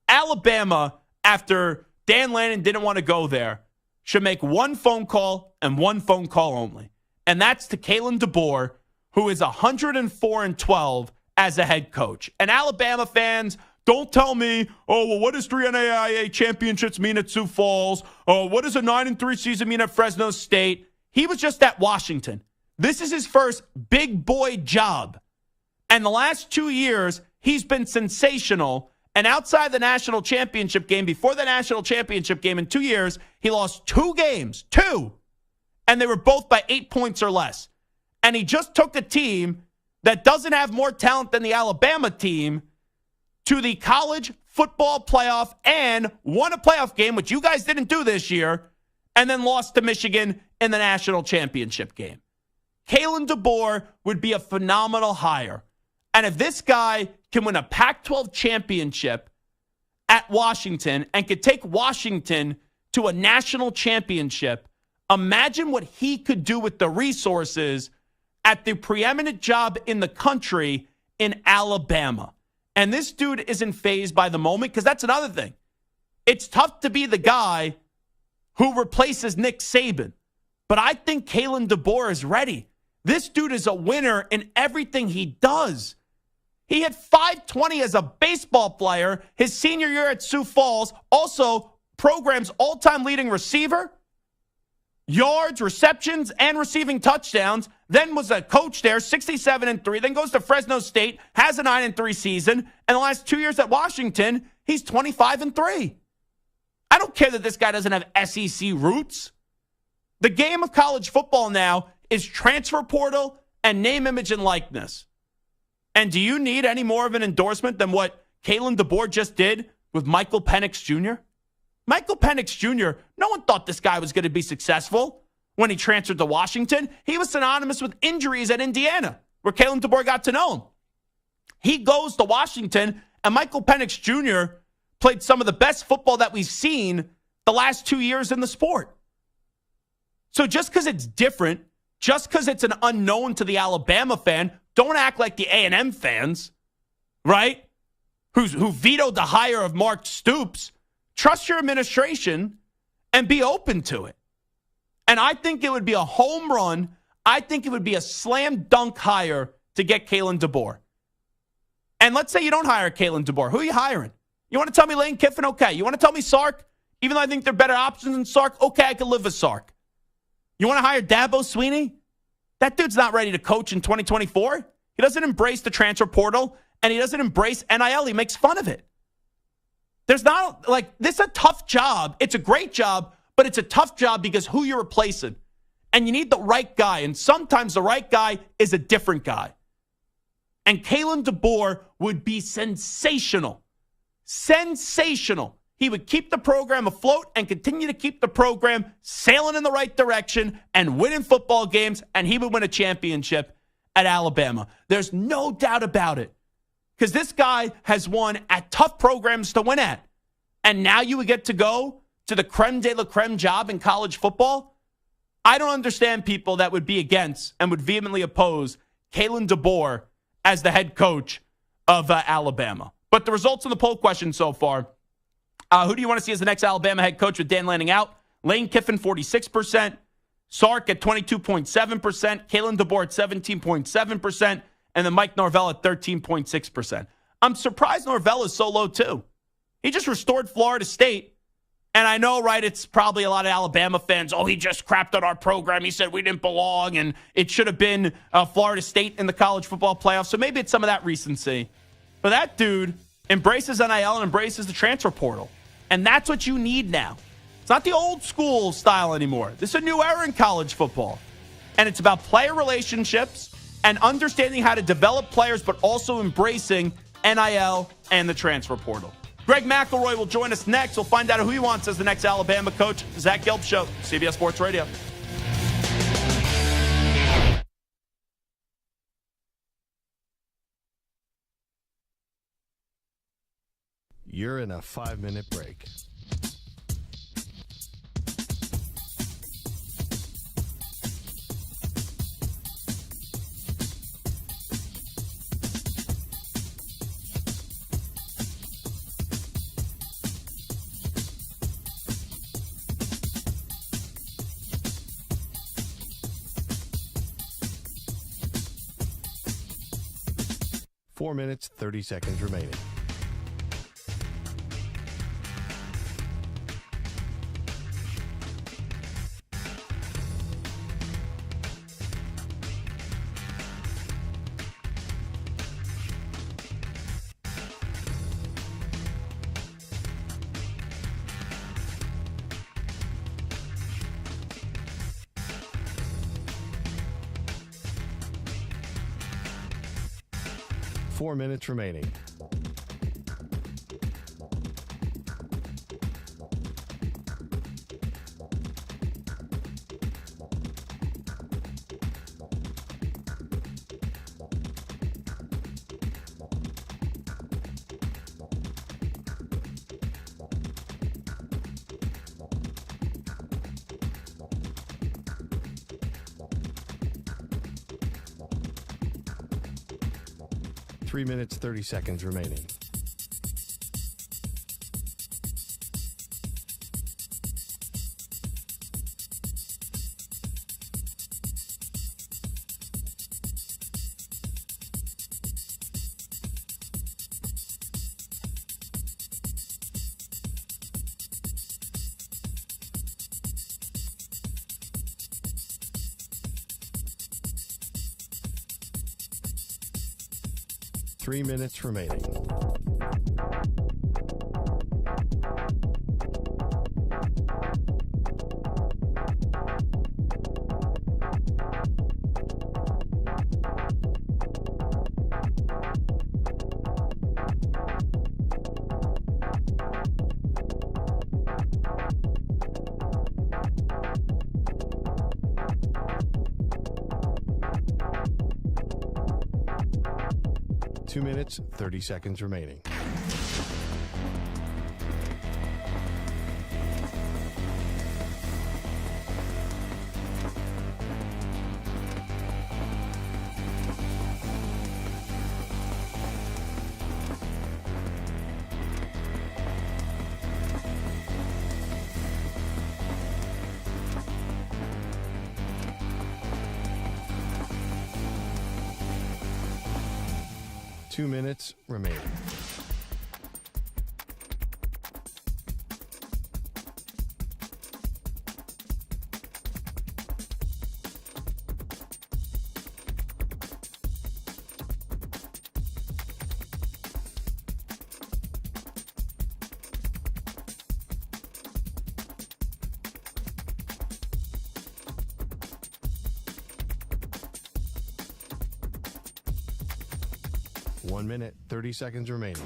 Alabama, after Dan Lanning didn't want to go there, should make 1 phone call and 1 phone call only. And that's to Kalen DeBoer, who is 104-12 as a head coach. And Alabama fans, don't tell me, what does 3 NAIA championships mean at Sioux Falls? What does a 9-3 season mean at Fresno State? He was just at Washington. This is his first big boy job. And the last 2 years, he's been sensational. And outside the national championship game, before the national championship game in 2 years, he lost 2 games. 2. And they were both by 8 points or less. And he just took a team that doesn't have more talent than the Alabama team to the college football playoff and won a playoff game, which you guys didn't do this year, and then lost to Michigan in the national championship game. Kalen DeBoer would be a phenomenal hire. And if this guy can win a Pac-12 championship at Washington and could take Washington to a national championship, imagine what he could do with the resources at the preeminent job in the country in Alabama. And this dude isn't fazed by the moment, because that's another thing. It's tough to be the guy who replaces Nick Saban. But I think Kalen DeBoer is ready. This dude is a winner in everything he does. He hit .520 as a baseball player his senior year at Sioux Falls. Also, program's all-time leading receiver, yards, receptions, and receiving touchdowns. Then was a coach there, 67-3. Then goes to Fresno State, has a 9-3 season. And the last 2 years at Washington, he's 25-3. I don't care that this guy doesn't have SEC roots. The game of college football now is transfer portal and name, image, and likeness. And do you need any more of an endorsement than what Kalen DeBoer just did with Michael Penix Jr.? Michael Penix Jr., no one thought this guy was going to be successful when he transferred to Washington. He was synonymous with injuries at Indiana, where Kalen DeBoer got to know him. He goes to Washington, and Michael Penix Jr. played some of the best football that we've seen the last 2 years in the sport. So just because it's different, just because it's an unknown to the Alabama fan, don't act like the A&M fans, right? Who vetoed the hire of Mark Stoops. Trust your administration and be open to it. And I think it would be a home run. I think it would be a slam dunk hire to get Kalen DeBoer. And let's say you don't hire Kalen DeBoer. Who are you hiring? You want to tell me Lane Kiffin? Okay. You want to tell me Sark? Even though I think they're better options than Sark, okay, I can live with Sark. You want to hire Dabo Swinney? That dude's not ready to coach in 2024. He doesn't embrace the transfer portal, and he doesn't embrace NIL. He makes fun of it. There's not, this is a tough job. It's a great job, but it's a tough job because who you're replacing. And you need the right guy, and sometimes the right guy is a different guy. And Kalen DeBoer would be sensational. Sensational. He would keep the program afloat and continue to keep the program sailing in the right direction and winning football games, and he would win a championship at Alabama. There's no doubt about it. Because this guy has won at tough programs to win at. And now you would get to go to the creme de la creme job in college football? I don't understand people that would be against and would vehemently oppose Kalen DeBoer as the head coach of Alabama. But the results in the poll question so far, who do you want to see as the next Alabama head coach with Dan Lanning out? Lane Kiffin, 46%. Sark at 22.7%. Kalen DeBoer at 17.7%. And then Mike Norvell at 13.6%. I'm surprised Norvell is so low, too. He just restored Florida State. And I know, right, it's probably a lot of Alabama fans. Oh, he just crapped on our program. He said we didn't belong, and it should have been Florida State in the college football playoffs. So maybe it's some of that recency. But that dude embraces NIL and embraces the transfer portal. And that's what you need now. It's not the old school style anymore. This is a new era in college football. And it's about player relationships and understanding how to develop players, but also embracing NIL and the transfer portal. Greg McElroy will join us next. We'll find out who he wants as the next Alabama coach. Zach Gelb Show, CBS Sports Radio. You're in a 5-minute break. Four minutes, 30 seconds remaining. Four minutes remaining. Three minutes, 30 seconds remaining. Three minutes remaining. 2 minutes, 30 seconds remaining. Two minutes remaining. One minute, 30 seconds remaining.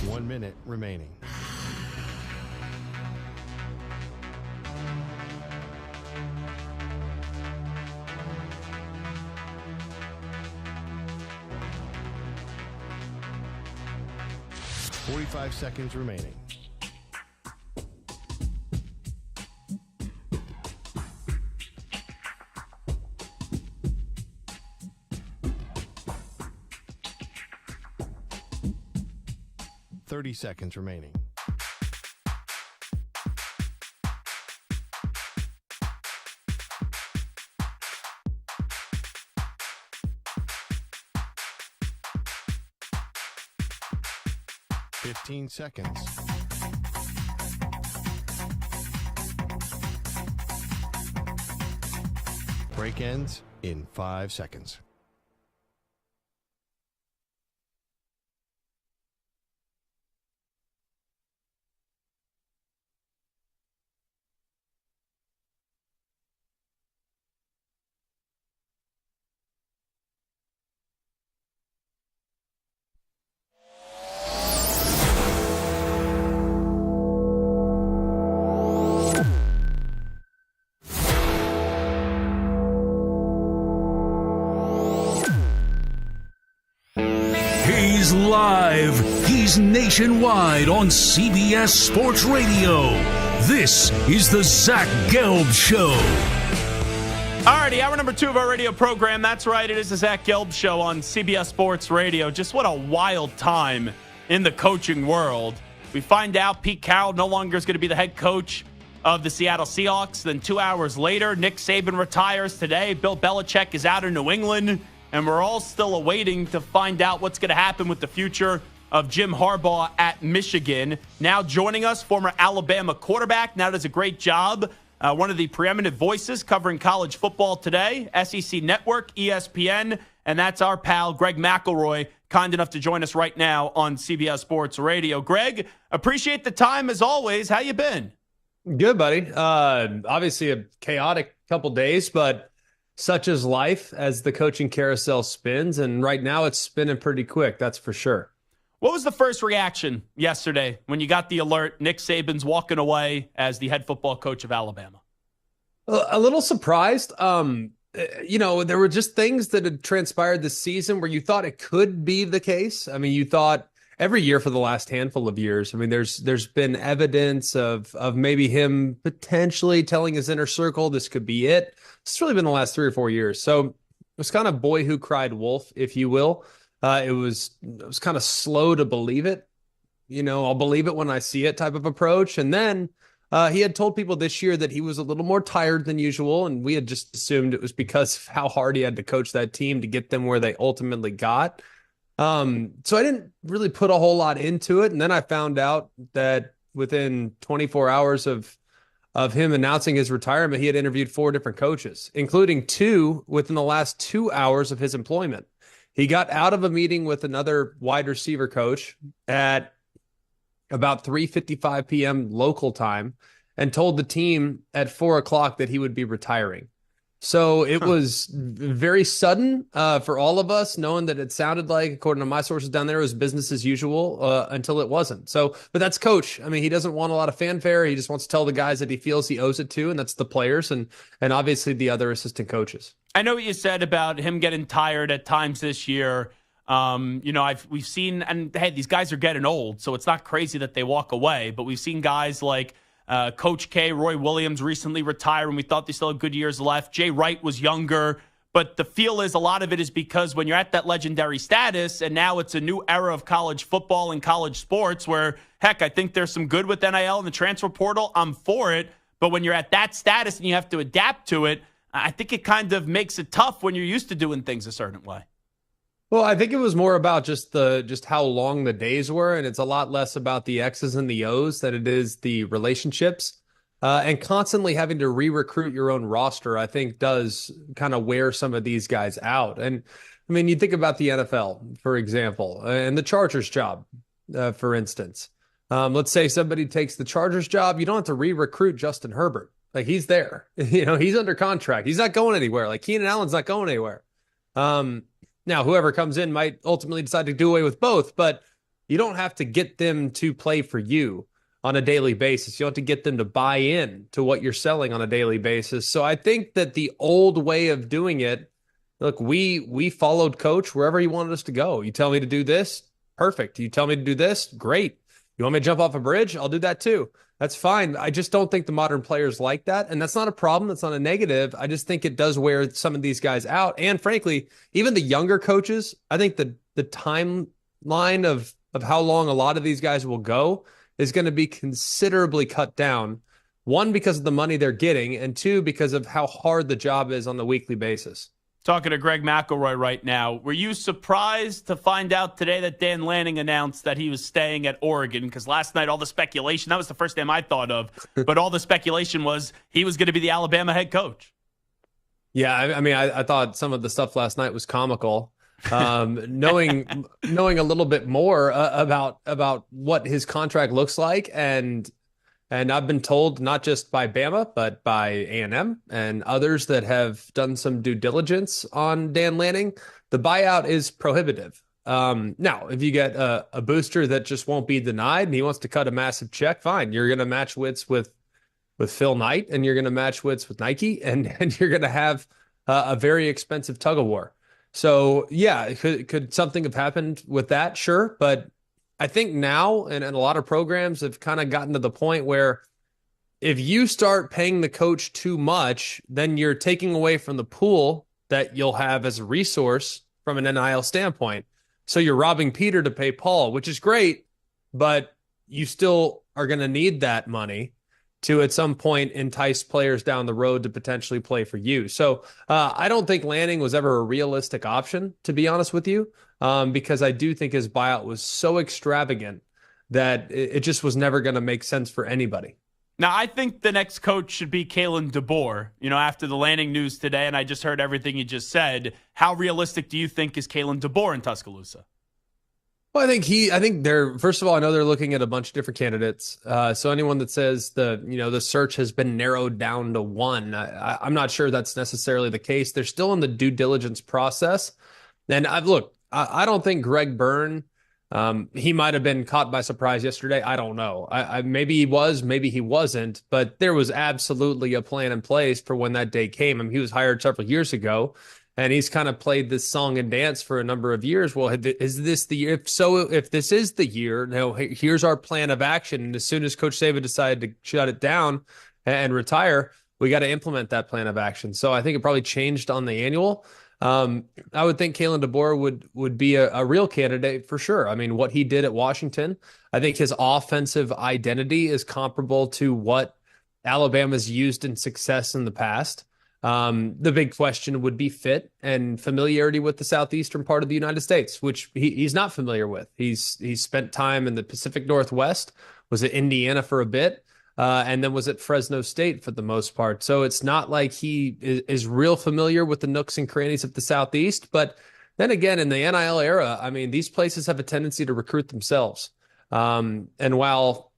One minute remaining. Forty-five seconds remaining. Thirty seconds remaining. Fifteen seconds. Break ends in 5 seconds. He's live. He's nationwide on CBS Sports Radio. This is the Zach Gelb Show. Alrighty, hour number 2 of our radio program. That's right, it is the Zach Gelb Show on CBS Sports Radio. Just what a wild time in the coaching world. We find out Pete Carroll no longer is going to be the head coach of the Seattle Seahawks. Then 2 hours later, Nick Saban retires today. Bill Belichick is out in New England. And we're all still awaiting to find out what's going to happen with the future of Jim Harbaugh at Michigan. Now joining us, former Alabama quarterback, now does a great job. One of the preeminent voices covering college football today, SEC Network, ESPN, and that's our pal Greg McElroy, kind enough to join us right now on CBS Sports Radio. Greg, appreciate the time as always. How you been? Good, buddy. Obviously a chaotic couple days, but such is life as the coaching carousel spins, and right now it's spinning pretty quick, that's for sure. What was the first reaction yesterday when you got the alert Nick Saban's walking away as the head football coach of Alabama? A little surprised. There were just things that had transpired this season where you thought it could be the case. I mean, you thought every year for the last handful of years, I mean, there's been evidence of maybe him potentially telling his inner circle this could be it. It's really been the last 3 or 4 years. So it was kind of boy who cried wolf, if you will. It was kind of slow to believe it. I'll believe it when I see it type of approach. And then he had told people this year that he was a little more tired than usual. And we had just assumed it was because of how hard he had to coach that team to get them where they ultimately got. So I didn't really put a whole lot into it. And then I found out that within 24 hours of him announcing his retirement, he had interviewed 4 different coaches, including 2 within the last 2 hours of his employment. He got out of a meeting with another wide receiver coach at about 3:55 p.m. local time and told the team at 4 o'clock that he would be retiring. So it was very sudden for all of us, knowing that it sounded like, according to my sources down there, it was business as usual until it wasn't. So, but that's coach. I mean, he doesn't want a lot of fanfare. He just wants to tell the guys that he feels he owes it to, and that's the players and obviously the other assistant coaches. I know what you said about him getting tired at times this year. We've seen, and hey, these guys are getting old, so it's not crazy that they walk away. But we've seen guys like Coach K, Roy Williams recently retired, and we thought they still had good years left. Jay Wright was younger, but the feel is a lot of it is because when you're at that legendary status, and now it's a new era of college football and college sports where, heck, I think there's some good with NIL and the transfer portal. I'm for it. But when you're at that status and you have to adapt to it, I think it kind of makes it tough when you're used to doing things a certain way. Well, I think it was more about just how long the days were, and it's a lot less about the X's and the O's than it is the relationships. And constantly having to re-recruit your own roster, I think, does kind of wear some of these guys out. And I mean, you think about the NFL, for example, and the Chargers job, for instance. Let's say somebody takes the Chargers job, you don't have to re-recruit Justin Herbert. Like, he's there. He's under contract. He's not going anywhere. Like, Keenan Allen's not going anywhere. Now, whoever comes in might ultimately decide to do away with both, but you don't have to get them to play for you on a daily basis. You have to get them to buy in to what you're selling on a daily basis. So I think that the old way of doing it, look, we followed coach wherever he wanted us to go. You tell me to do this, perfect. You tell me to do this, great. You want me to jump off a bridge? I'll do that too. That's fine. I just don't think the modern players like that. And that's not a problem. That's not a negative. I just think it does wear some of these guys out. And frankly, even the younger coaches, I think the timeline of how long a lot of these guys will go is going to be considerably cut down. One, because of the money they're getting, and two, because of how hard the job is on the weekly basis. Talking to Greg McElroy right now. Were you surprised to find out today that Dan Lanning announced that he was staying at Oregon? Because last night, all the speculation, that was the first name I thought of, but all the speculation was he was going to be the Alabama head coach. Yeah, I mean, I thought some of the stuff last night was comical. Knowing a little bit more about what his contract looks like, and I've been told, not just by Bama, but by A&M and others that have done some due diligence on Dan Lanning, the buyout is prohibitive. Now, if you get a booster that just won't be denied and he wants to cut a massive check, fine. You're going to match wits with Phil Knight, and you're going to match wits with Nike, and you're going to have a very expensive tug of war. So, yeah, could something have happened with that? Sure, but I think now, and a lot of programs have kind of gotten to the point where if you start paying the coach too much, then you're taking away from the pool that you'll have as a resource from an NIL standpoint. So you're robbing Peter to pay Paul, which is great, but you still are going to need that money to at some point entice players down the road to potentially play for you. So I don't think Lanning was ever a realistic option, to be honest with you, because I do think his buyout was so extravagant that it just was never going to make sense for anybody. Now, I think the next coach should be Kalen DeBoer, after the Lanning news today, and I just heard everything you just said. How realistic do you think is Kalen DeBoer in Tuscaloosa? Well, I think they're, first of all, I know they're looking at a bunch of different candidates. So anyone that says the search has been narrowed down to one, I'm not sure that's necessarily the case. They're still in the due diligence process. And I don't think Greg Byrne, he might have been caught by surprise yesterday. I don't know. Maybe he was, maybe he wasn't, but there was absolutely a plan in place for when that day came. I mean, he was hired several years ago. And he's kind of played this song and dance for a number of years. Well, is this the year? If this is the year, here's our plan of action. And as soon as Coach Saban decided to shut it down and retire, we got to implement that plan of action. So I think it probably changed on the annual. I would think Kalen DeBoer would be a real candidate for sure. I mean, what he did at Washington, I think his offensive identity is comparable to what Alabama's used in success in the past. The big question would be fit and familiarity with the southeastern part of the United States, which he's not familiar with. He's spent time in the Pacific Northwest, was at Indiana for a bit, and then was at Fresno State for the most part. So it's not like he is real familiar with the nooks and crannies of the Southeast. But then again, in the NIL era, I mean, these places have a tendency to recruit themselves. And while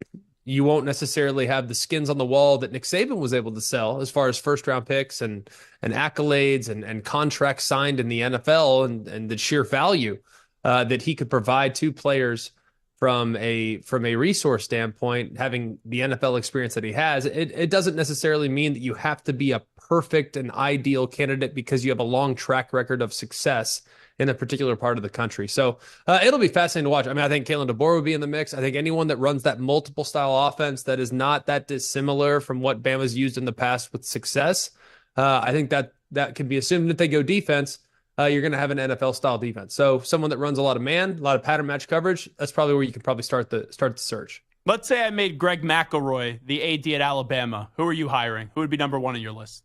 you won't necessarily have the skins on the wall that Nick Saban was able to sell as far as first round picks and accolades and contracts signed in the NFL and the sheer value that he could provide to players from a resource standpoint, having the NFL experience that he has, it doesn't necessarily mean that you have to be a perfect and ideal candidate because you have a long track record of success in a particular part of the country. So it'll be fascinating to watch. I mean, I think Kalen DeBoer would be in the mix. I think anyone that runs that multiple style offense that is not that dissimilar from what Bama's used in the past with success, I think that can be assumed. If they go defense, you're going to have an NFL style defense. So someone that runs a lot of man, a lot of pattern match coverage, that's probably where you can probably start the search. Let's say I made Greg McElroy the AD at Alabama. Who are you hiring? Who would be number one on your list?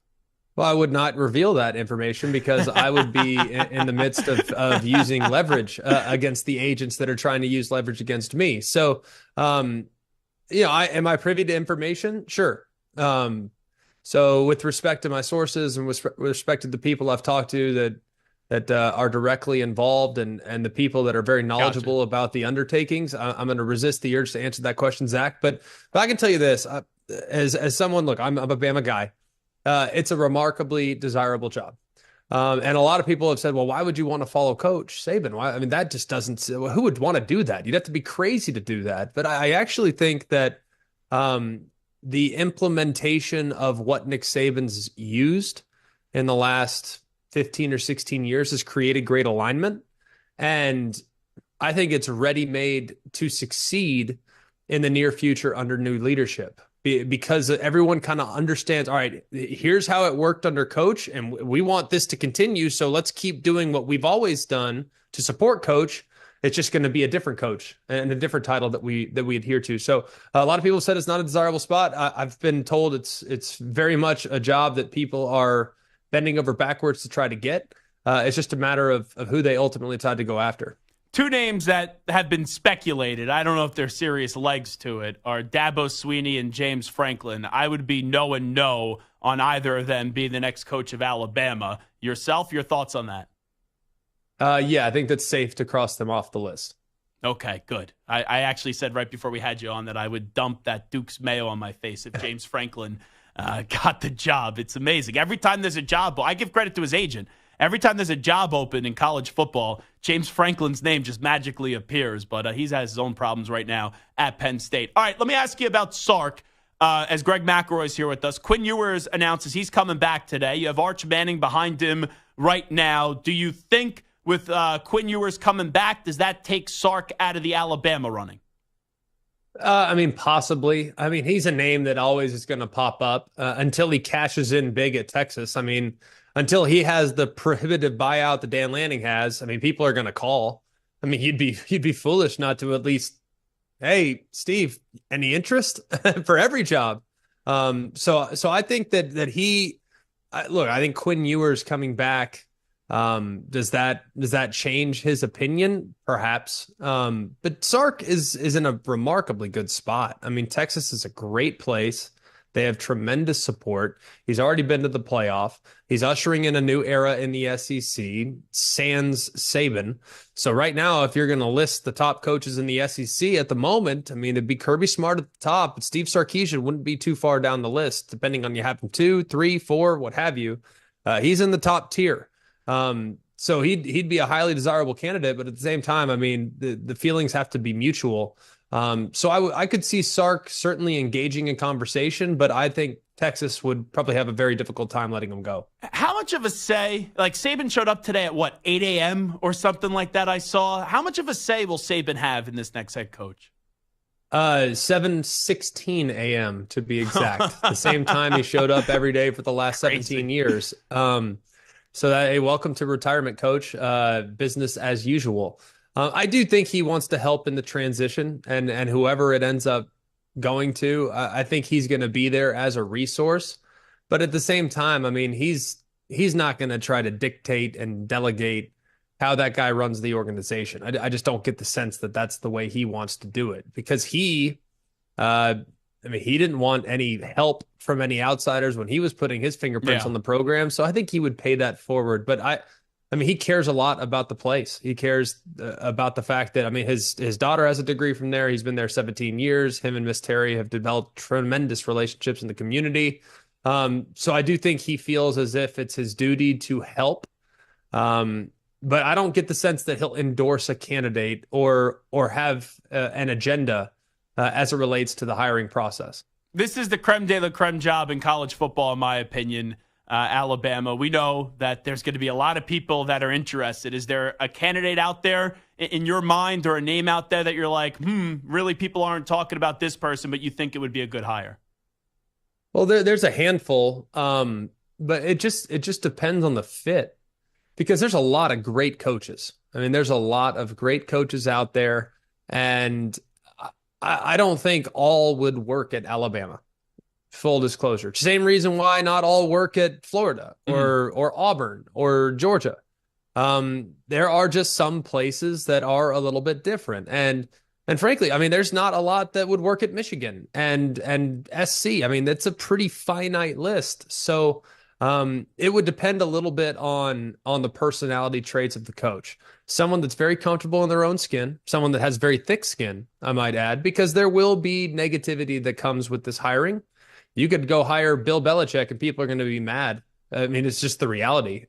Well, I would not reveal that information because I would be in the midst of using leverage against the agents that are trying to use leverage against me. So, am I privy to information? Sure. So with respect to my sources and with respect to the people I've talked to that are directly involved and the people that are very knowledgeable about the undertakings, I'm going to resist the urge to answer that question, Zach. But I can tell you this, as someone, look, I'm a Bama guy. It's a remarkably desirable job. And a lot of people have said, well, why would you want to follow Coach Saban? Why? I mean, that just doesn't, who would want to do that? You'd have to be crazy to do that. But I actually think that the implementation of what Nick Saban's used in the last 15 or 16 years has created great alignment. And I think it's ready-made to succeed in the near future under new leadership. Because everyone kind of understands, all right, here's how it worked under Coach, and we want this to continue, so let's keep doing what we've always done to support Coach. It's just going to be a different coach and a different title that we adhere to. So a lot of people said it's not a desirable spot. I've been told it's very much a job that people are bending over backwards to try to get. It's just a matter of who they ultimately decide to go after. Two names that have been speculated, I don't know if there's serious legs to it, are Dabo Swinney and James Franklin. I would be no and no on either of them being the next coach of Alabama. Yourself, your thoughts on that? Yeah, I think that's safe to cross them off the list. Okay, good. I actually said right before we had you on that I would dump that Duke's mayo on my face if James Franklin got the job. It's amazing. Every time there's a job, I give credit to his agent. Every time there's a job open in college football, James Franklin's name just magically appears, but he has his own problems right now at Penn State. All right, let me ask you about Sark. As Greg McElroy is here with us, Quinn Ewers announces he's coming back today. You have Arch Manning behind him right now. Do you think with Quinn Ewers coming back, does that take Sark out of the Alabama running? I mean, possibly. I mean, he's a name that always is going to pop up until he cashes in big at Texas. I mean, until he has the prohibitive buyout that Dan Lanning has, I mean, people are going to call. I mean, you'd be foolish not to at least, hey, Steve, any interest for every job? So I think that he, look, I think Quinn Ewers coming back. Does that change his opinion? Perhaps. But Sark is in a remarkably good spot. I mean, Texas is a great place. They have tremendous support. He's already been to the playoff. He's ushering in a new era in the SEC, sans Saban. So right now, if you're going to list the top coaches in the SEC at the moment, I mean, it'd be Kirby Smart at the top, but Steve Sarkisian wouldn't be too far down the list, depending on you have him 2, 3, 4, what have you. He's in the top tier. So he'd be a highly desirable candidate, but at the same time, I mean, the feelings have to be mutual. So I could see Sark certainly engaging in conversation, but I think Texas would probably have a very difficult time letting him go. How much of a say, like Saban showed up today at 8 a.m. or something like that I saw. How much of a say will Saban have in this next head coach? 7:16 a.m. to be exact. The same time he showed up every day for the last 17 years. So hey, welcome to retirement, coach. Business as usual. I do think he wants to help in the transition, and whoever it ends up going to, I think he's going to be there as a resource. But at the same time, I mean, he's not going to try to dictate and delegate how that guy runs the organization. I just don't get the sense that that's the way he wants to do it, because he didn't want any help from any outsiders when he was putting his fingerprints on the program. So I think he would pay that forward. But I mean, he cares a lot about the place. He cares about the fact that, I mean, his daughter has a degree from there. He's been there 17 years. Him and Miss Terry have developed tremendous relationships in the community. So I do think he feels as if it's his duty to help. But I don't get the sense that he'll endorse a candidate or have an agenda as it relates to the hiring process. This is the creme de la creme job in college football, in my opinion. Alabama. We know that there's going to be a lot of people that are interested. Is there a candidate out there in your mind or a name out there that you're like, really people aren't talking about this person, but you think it would be a good hire? Well, there's a handful, but it just depends on the fit, because there's a lot of great coaches. I mean, there's a lot of great coaches out there, and I don't think all would work at Alabama. Full disclosure. Same reason why not all work at Florida or Auburn or Georgia. There are just some places that are a little bit different. And frankly, I mean, there's not a lot that would work at Michigan and SC. I mean, that's a pretty finite list. So it would depend a little bit on the personality traits of the coach. Someone that's very comfortable in their own skin, someone that has very thick skin, I might add, because there will be negativity that comes with this hiring. You could go hire Bill Belichick and people are going to be mad. I mean, it's just the reality.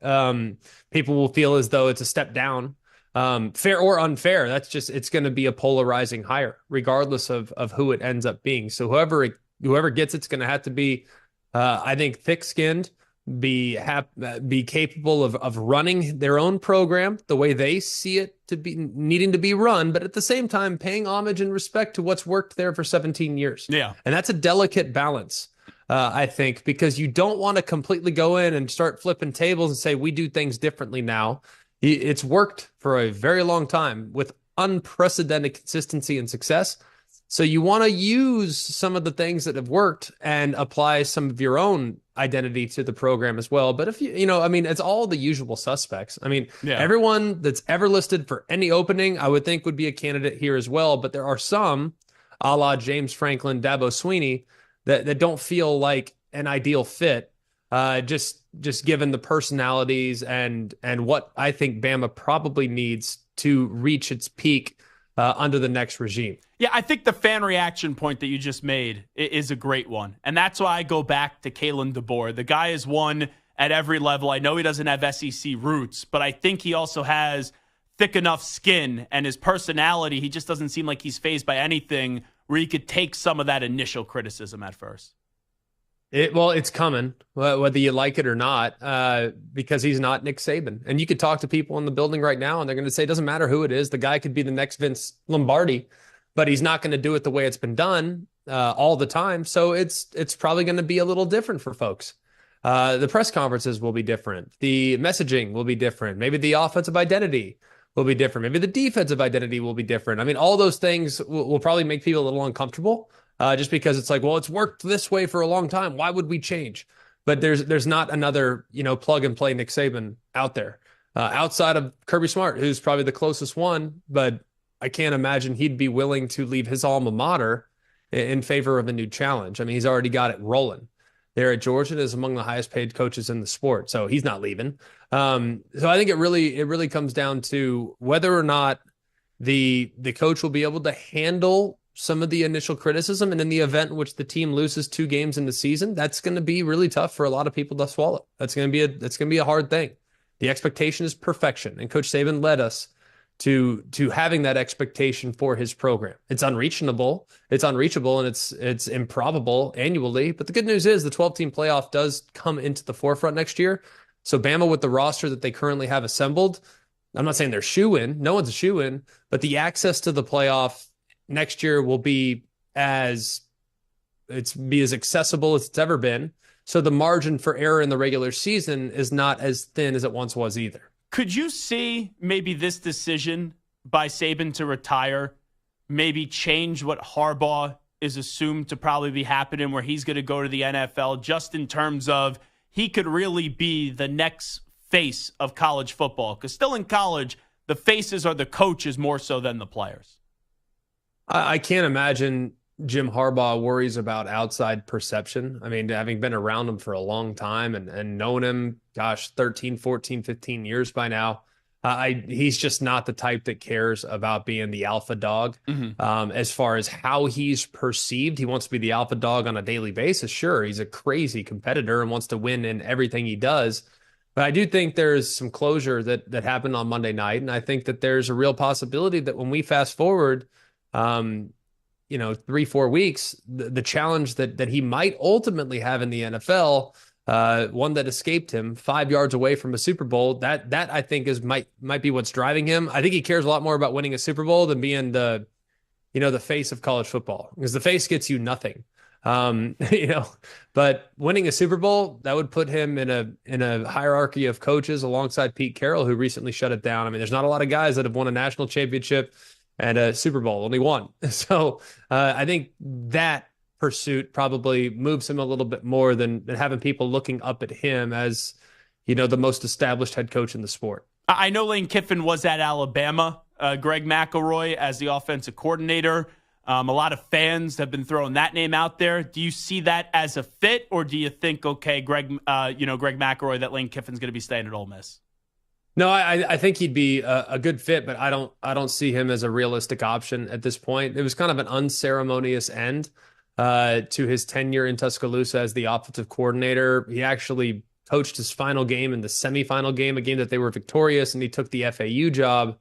People will feel as though it's a step down, fair or unfair. It's going to be a polarizing hire, regardless of who it ends up being. So whoever gets it's going to have to be, I think, thick-skinned, be capable of running their own program the way they see it to be needing to be run, but at the same time paying homage and respect to what's worked there for 17 years. Yeah. And that's a delicate balance, I think, because you don't want to completely go in and start flipping tables and say, we do things differently now. It's worked for a very long time with unprecedented consistency and success. So you want to use some of the things that have worked and apply some of your own identity to the program as well. But if I mean, it's all the usual suspects. I mean, Everyone that's ever listed for any opening, I would think would be a candidate here as well. But there are some, a la James Franklin, Dabo Swinney, that don't feel like an ideal fit, just given the personalities and what I think Bama probably needs to reach its peak under the next regime. Yeah, I think the fan reaction point that you just made is a great one. And that's why I go back to Kalen DeBoer. The guy has won at every level. I know he doesn't have SEC roots, but I think he also has thick enough skin, and his personality, he just doesn't seem like he's fazed by anything where he could take some of that initial criticism at first. It's coming, whether you like it or not, because he's not Nick Saban. And you could talk to people in the building right now, and they're going to say, it doesn't matter who it is. The guy could be the next Vince Lombardi, but he's not going to do it the way it's been done all the time. So it's probably going to be a little different for folks. The press conferences will be different. The messaging will be different. Maybe the offensive identity will be different. Maybe the defensive identity will be different. I mean, all those things will probably make people a little uncomfortable. Just because it's like, well, it's worked this way for a long time. Why would we change? But there's not another, plug and play Nick Saban out there outside of Kirby Smart, who's probably the closest one. But I can't imagine he'd be willing to leave his alma mater in favor of a new challenge. I mean, he's already got it rolling there at Georgia. Is among the highest paid coaches in the sport, so he's not leaving. So I think it really comes down to whether or not the coach will be able to handle some of the initial criticism. And in the event in which the team loses 2 games in the season, that's going to be really tough for a lot of people to swallow. That's going to be a hard thing. The expectation is perfection. And Coach Saban led us to having that expectation for his program. It's unreachable, and it's improbable annually. But the good news is the 12-team playoff does come into the forefront next year. So Bama, with the roster that they currently have assembled, I'm not saying they're shoo-in. No one's a shoo-in, but the access to the playoff next year will be as accessible as it's ever been. So the margin for error in the regular season is not as thin as it once was either. Could you see maybe this decision by Saban to retire maybe change what Harbaugh is assumed to probably be happening, where he's going to go to the NFL, just in terms of he could really be the next face of college football? Because still in college, the faces are the coaches more so than the players. I can't imagine Jim Harbaugh worries about outside perception. I mean, having been around him for a long time and known him, gosh, 13, 14, 15 years by now, he's just not the type that cares about being the alpha dog. As far as how he's perceived, he wants to be the alpha dog on a daily basis. Sure, he's a crazy competitor and wants to win in everything he does. But I do think there's some closure that happened on Monday night. And I think that there's a real possibility that when we fast forward, 3-4 weeks, the challenge that he might ultimately have in the NFL, one that escaped him 5 yards away from a Super Bowl, that I think might be what's driving him. I think he cares a lot more about winning a Super Bowl than being the face of college football, because the face gets you nothing. But winning a Super Bowl, that would put him in a hierarchy of coaches alongside Pete Carroll, who recently shut it down. I mean, there's not a lot of guys that have won a national championship and a Super Bowl, only one. So I think that pursuit probably moves him a little bit more than having people looking up at him as, the most established head coach in the sport. I know Lane Kiffin was at Alabama, Greg McElroy as the offensive coordinator. A lot of fans have been throwing that name out there. Do you see that as a fit, or do you think, okay, Greg McElroy, that Lane Kiffin's going to be staying at Ole Miss? No, I think he'd be a good fit, but I don't see him as a realistic option at this point. It was kind of an unceremonious end to his tenure in Tuscaloosa as the offensive coordinator. He actually coached his final game in the semifinal game, a game that they were victorious, and he took the FAU job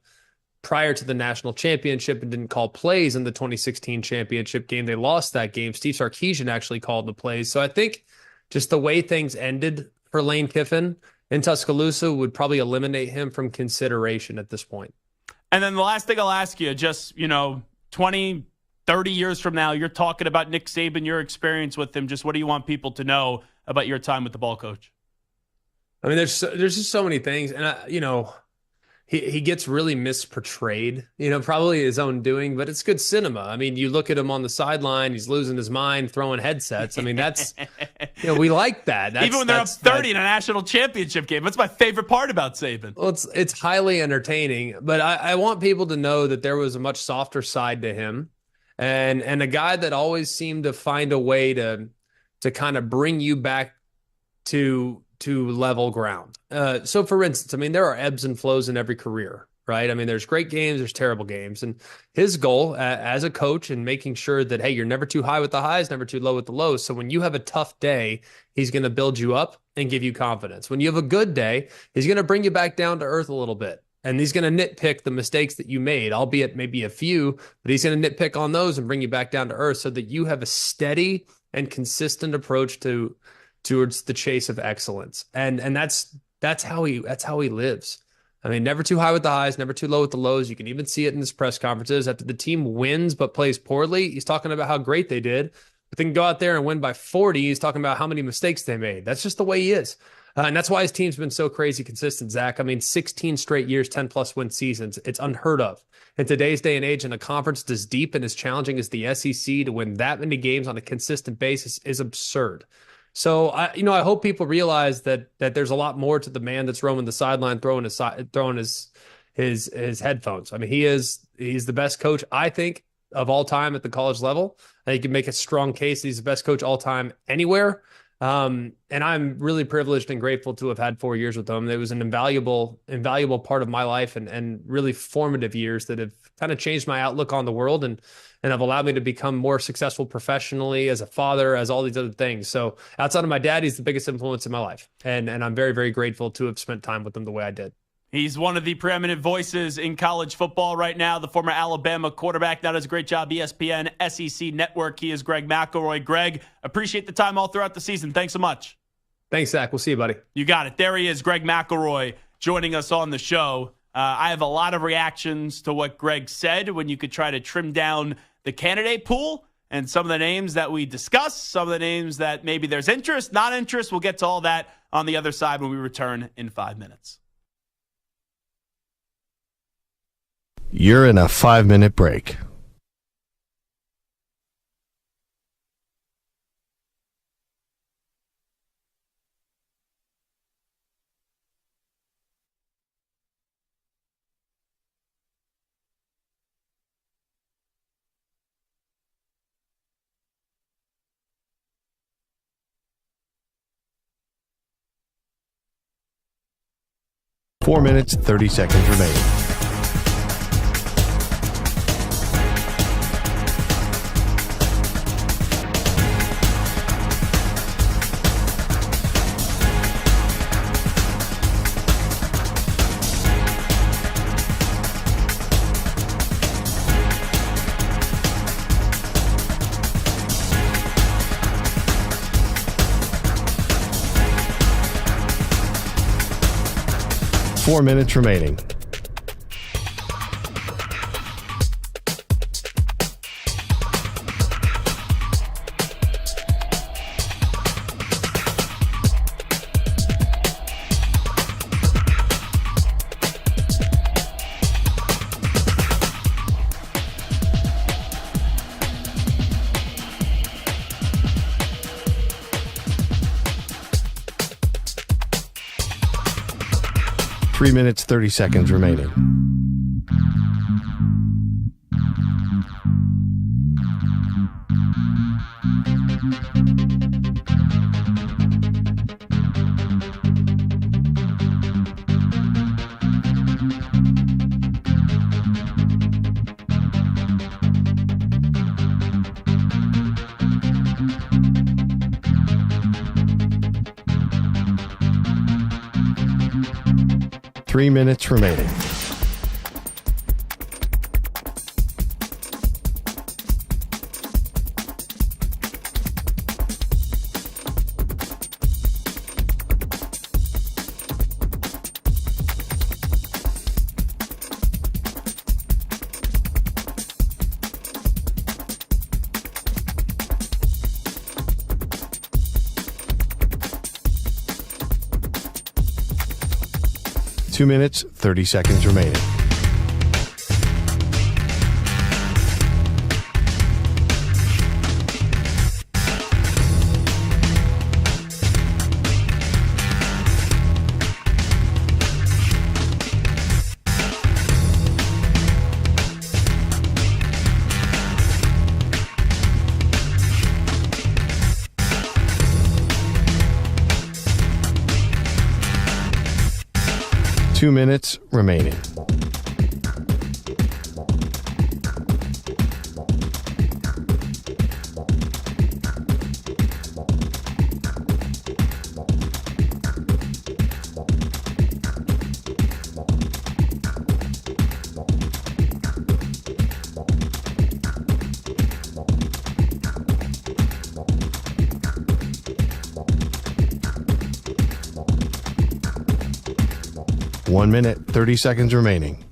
prior to the national championship and didn't call plays in the 2016 championship game. They lost that game. Steve Sarkisian actually called the plays. So I think just the way things ended for Lane Kiffin in Tuscaloosa would probably eliminate him from consideration at this point. And then the last thing I'll ask you, just, 20, 30 years from now, you're talking about Nick Saban, your experience with him. Just what do you want people to know about your time with the ball coach? I mean, there's just so many things. And, he gets really misportrayed, probably his own doing, but it's good cinema. I mean, you look at him on the sideline, he's losing his mind, throwing headsets. I mean, that's, we like that. Even when they're up 30 in a national championship game. That's my favorite part about Saban. Well, it's highly entertaining, but I want people to know that there was a much softer side to him, and a guy that always seemed to find a way to kind of bring you back to level ground. So for instance, I mean, there are ebbs and flows in every career, right? I mean, there's great games, there's terrible games. And his goal as a coach and making sure that, hey, you're never too high with the highs, never too low with the lows. So when you have a tough day, he's going to build you up and give you confidence. When you have a good day, he's going to bring you back down to earth a little bit. And he's going to nitpick the mistakes that you made, albeit maybe a few, but he's going to nitpick on those and bring you back down to earth so that you have a steady and consistent approach towards the chase of excellence. And that's how he lives. I mean, never too high with the highs, never too low with the lows. You can even see it in his press conferences. After the team wins but plays poorly, he's talking about how great they did. But they can go out there and win by 40. He's talking about how many mistakes they made. That's just the way he is. And that's why his team's been so crazy consistent, Zach. I mean, 16 straight years, 10-plus win seasons. It's unheard of. In today's day and age, in a conference as deep and as challenging as the SEC, to win that many games on a consistent basis is absurd. So I hope people realize that there's a lot more to the man that's roaming the sideline, throwing his headphones. I mean, he's the best coach, I think, of all time at the college level. And you can make a strong case that he's the best coach all time anywhere. And I'm really privileged and grateful to have had 4 years with him. It was an invaluable part of my life and really formative years that have kind of changed my outlook on the world and have allowed me to become more successful professionally as a father, as all these other things. So outside of my dad, he's the biggest influence in my life. And I'm very, very grateful to have spent time with him the way I did. He's one of the preeminent voices in college football right now, the former Alabama quarterback. Now does a great job, ESPN, SEC Network. He is Greg McElroy. Greg, appreciate the time all throughout the season. Thanks so much. Thanks, Zach. We'll see you, buddy. You got it. There he is, Greg McElroy, joining us on the show. I have a lot of reactions to what Greg said when you could try to trim down the candidate pool and some of the names that we discussed, some of the names that maybe there's interest, not interest. We'll get to all that on the other side when we return in 5 minutes. You're in a 5-minute break. 4 minutes, 30 seconds remaining. Four minutes remaining. Three minutes, 30 seconds remaining. Three minutes remaining. Two minutes, 30 seconds remaining. Two minutes remaining. One minute, 30 seconds remaining.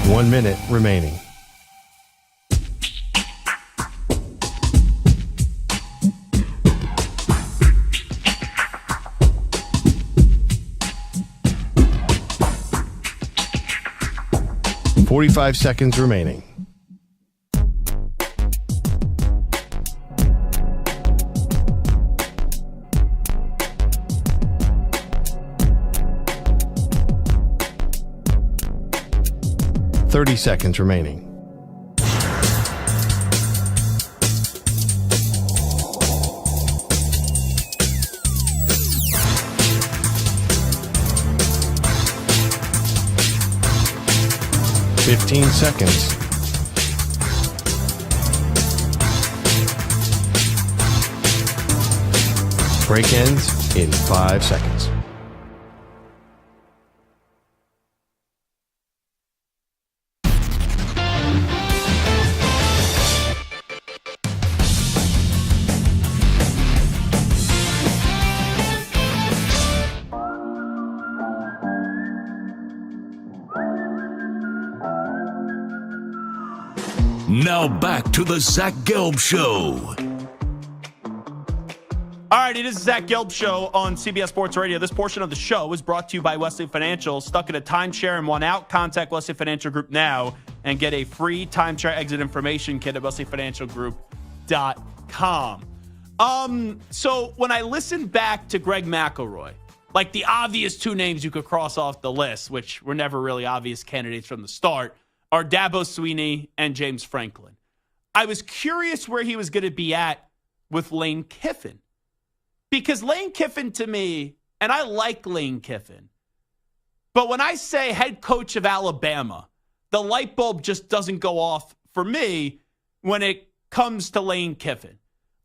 One minute remaining. Forty-five seconds remaining. Thirty seconds remaining. Fifteen seconds. Break ends in 5 seconds. Now back to the Zach Gelb Show. All righty, this is Zach Gelb Show on CBS Sports Radio. This portion of the show is brought to you by Wesley Financial. Stuck in a timeshare and want out? Contact Wesley Financial Group now and get a free timeshare exit information kit at wesleyfinancialgroup.com. So when I listened back to Greg McElroy, like the obvious two names you could cross off the list, which were never really obvious candidates from the start, are Dabo Swinney and James Franklin. I was curious where he was going to be at with Lane Kiffin. Because Lane Kiffin to me, and I like Lane Kiffin, but when I say head coach of Alabama, the light bulb just doesn't go off for me when it comes to Lane Kiffin.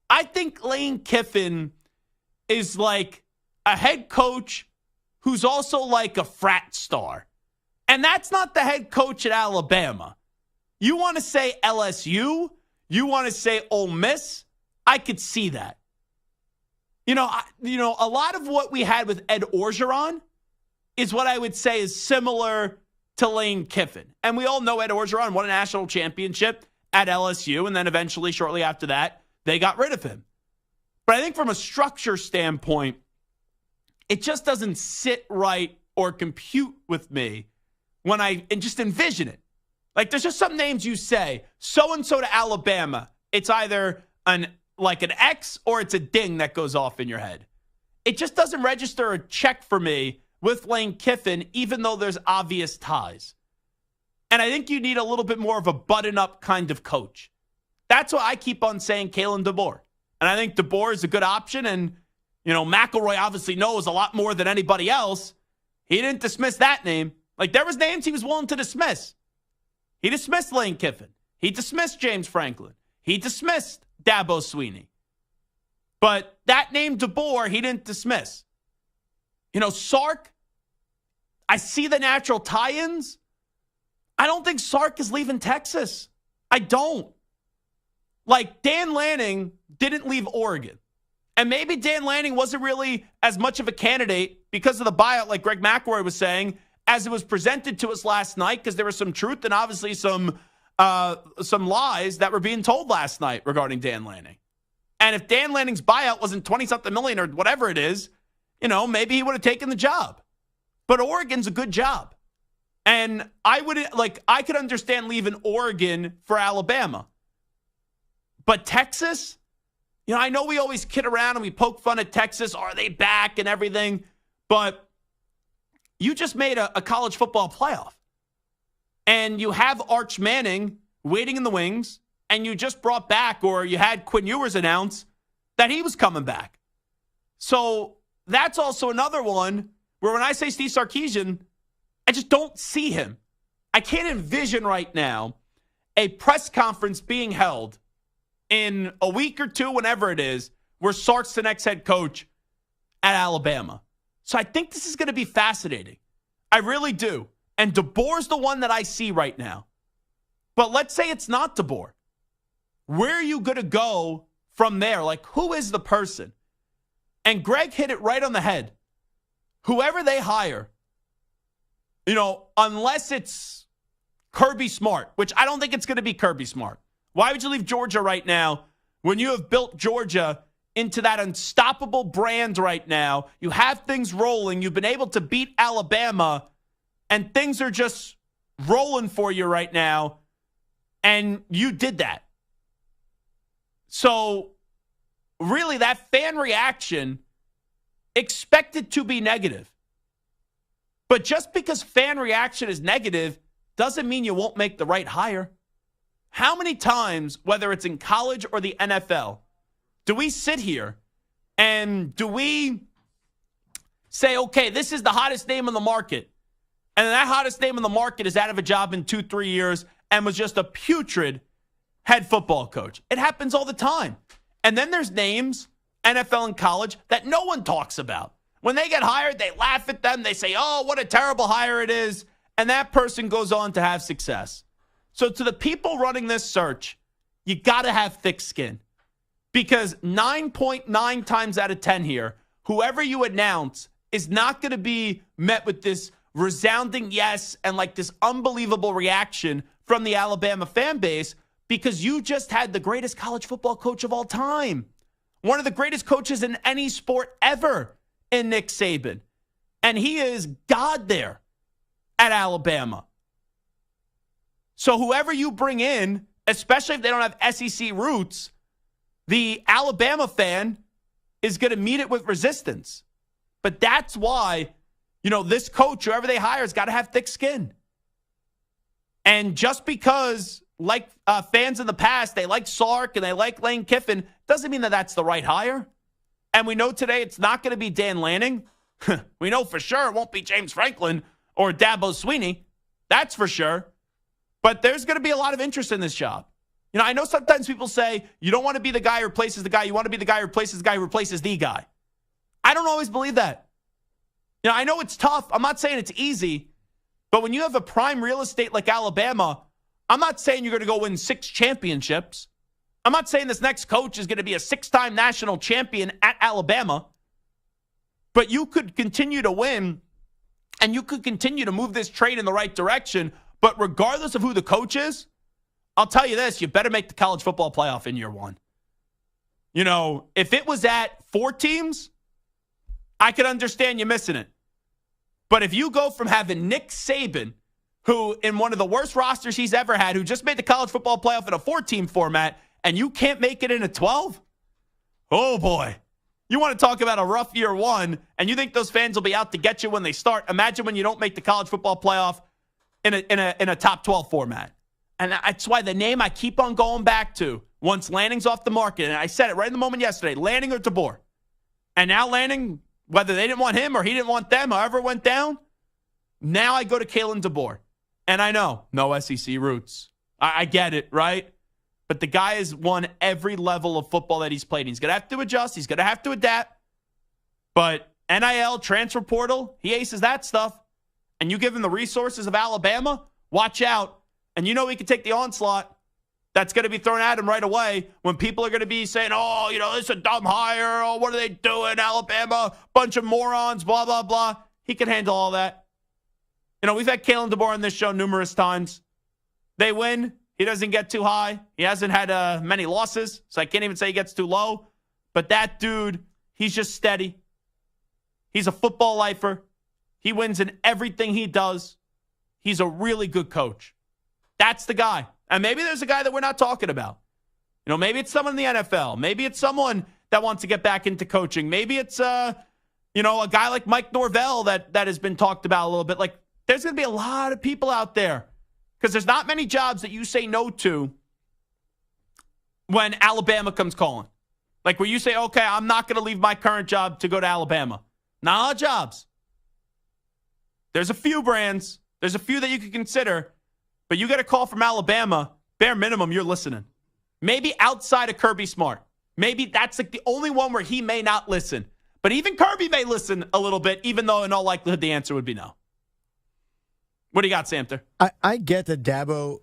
I think Lane Kiffin is like a head coach who's also like a frat star. And that's not the head coach at Alabama. You want to say LSU? You want to say Ole Miss? I could see that. A lot of what we had with Ed Orgeron is what I would say is similar to Lane Kiffin. And we all know Ed Orgeron won a national championship at LSU, and then eventually, shortly after that, they got rid of him. But I think from a structure standpoint, it just doesn't sit right or compute with me when I just envision it. Like, there's just some names you say, so-and-so to Alabama. It's either an X or it's a ding that goes off in your head. It just doesn't register a check for me with Lane Kiffin, even though there's obvious ties. And I think you need a little bit more of a button-up kind of coach. That's why I keep on saying Kalen DeBoer. And I think DeBoer is a good option. And, McElroy obviously knows a lot more than anybody else. He didn't dismiss that name. Like, there was names he was willing to dismiss. He dismissed Lane Kiffin. He dismissed James Franklin. He dismissed Dabo Swinney. But that name DeBoer, he didn't dismiss. Sark, I see the natural tie-ins. I don't think Sark is leaving Texas. I don't. Like, Dan Lanning didn't leave Oregon. And maybe Dan Lanning wasn't really as much of a candidate because of the buyout, like Greg McElroy was saying, as it was presented to us last night, because there was some truth and obviously some lies that were being told last night regarding Dan Lanning. And if Dan Lanning's buyout wasn't 20-something million or whatever it is, maybe he would have taken the job. But Oregon's a good job. And I could understand leaving Oregon for Alabama. But Texas, I know we always kid around and we poke fun at Texas. Are they back and everything? But you just made a college football playoff. And you have Arch Manning waiting in the wings. And you just brought back, or you had Quinn Ewers announce that he was coming back. So that's also another one where when I say Steve Sarkisian, I just don't see him. I can't envision right now a press conference being held in a week or two, whenever it is, where Sark's the next head coach at Alabama. So I think this is going to be fascinating. I really do. And DeBoer's the one that I see right now. But let's say it's not DeBoer. Where are you going to go from there? Like, who is the person? And Greg hit it right on the head. Whoever they hire, unless it's Kirby Smart, which I don't think it's going to be Kirby Smart. Why would you leave Georgia right now when you have built Georgia into that unstoppable brand right now? You have things rolling. You've been able to beat Alabama, and things are just rolling for you right now, and you did that. So, really, that fan reaction, expected to be negative. But just because fan reaction is negative doesn't mean you won't make the right hire. How many times, whether it's in college or the NFL, do we sit here and do we say, okay, this is the hottest name on the market, and that hottest name on the market is out of a job in 2-3 years and was just a putrid head football coach? It happens all the time. And then there's names, NFL and college, that no one talks about. When they get hired, they laugh at them. They say, oh, what a terrible hire it is. And that person goes on to have success. So to the people running this search, you got to have thick skin. Because 9.9 times out of 10 here, whoever you announce is not going to be met with this resounding yes and like this unbelievable reaction from the Alabama fan base, because you just had the greatest college football coach of all time. one of the greatest coaches in any sport ever in Nick Saban. And he is God there at Alabama. So whoever you bring in, especially if they don't have SEC roots, the Alabama fan is going to meet it with resistance. But that's why, this coach, whoever they hire, has got to have thick skin. And just because, like fans in the past, they like Sark and they like Lane Kiffin, doesn't mean that that's the right hire. And we know today it's not going to be Dan Lanning. We know for sure it won't be James Franklin or Dabo Sweeney. That's for sure. But there's going to be a lot of interest in this job. I know sometimes people say you don't want to be the guy who replaces the guy. You want to be the guy who replaces the guy who replaces the guy. I don't always believe that. I know it's tough. I'm not saying it's easy. But when you have a prime real estate like Alabama, I'm not saying you're going to go win 6 championships. I'm not saying this next coach is going to be a 6-time national champion at Alabama. But you could continue to win, and you could continue to move this trade in the right direction. But regardless of who the coach is, I'll tell you this, you better make the college football playoff in year 1. If it was at 4 teams, I could understand you missing it. But if you go from having Nick Saban, who in one of the worst rosters he's ever had, who just made the college football playoff in a 4-team format, and you can't make it in a 12? Oh, boy. You want to talk about a rough year 1, and you think those fans will be out to get you when they start. Imagine when you don't make the college football playoff in a top 12 format. And that's why the name I keep on going back to, once Lanning's off the market, and I said it right in the moment yesterday, Lanning or DeBoer. And now Lanning, whether they didn't want him or he didn't want them, however it went down, now I go to Kalen DeBoer. And I know, no SEC roots. I get it, right? But the guy has won every level of football that he's played. He's going to have to adjust. He's going to have to adapt. But NIL, transfer portal, he aces that stuff. And you give him the resources of Alabama, watch out. And he can take the onslaught that's going to be thrown at him right away when people are going to be saying, this is a dumb hire. Oh, what are they doing, Alabama? Bunch of morons, blah, blah, blah. He can handle all that. We've had Kalen DeBoer on this show numerous times. They win. He doesn't get too high. He hasn't had many losses, so I can't even say he gets too low. But that dude, he's just steady. He's a football lifer. He wins in everything he does. He's a really good coach. That's the guy. And maybe there's a guy that we're not talking about. Maybe it's someone in the NFL. Maybe it's someone that wants to get back into coaching. Maybe it's, a guy like Mike Norvell that has been talked about a little bit. Like, there's going to be a lot of people out there because there's not many jobs that you say no to when Alabama comes calling. Like where you say, okay, I'm not going to leave my current job to go to Alabama. Not a lot of jobs. There's a few brands. There's a few that you could consider. But you get a call from Alabama, bare minimum, you're listening. Maybe outside of Kirby Smart. Maybe that's like the only one where he may not listen. But even Kirby may listen a little bit, even though in all likelihood the answer would be no. What do you got, Samter? I get that Dabo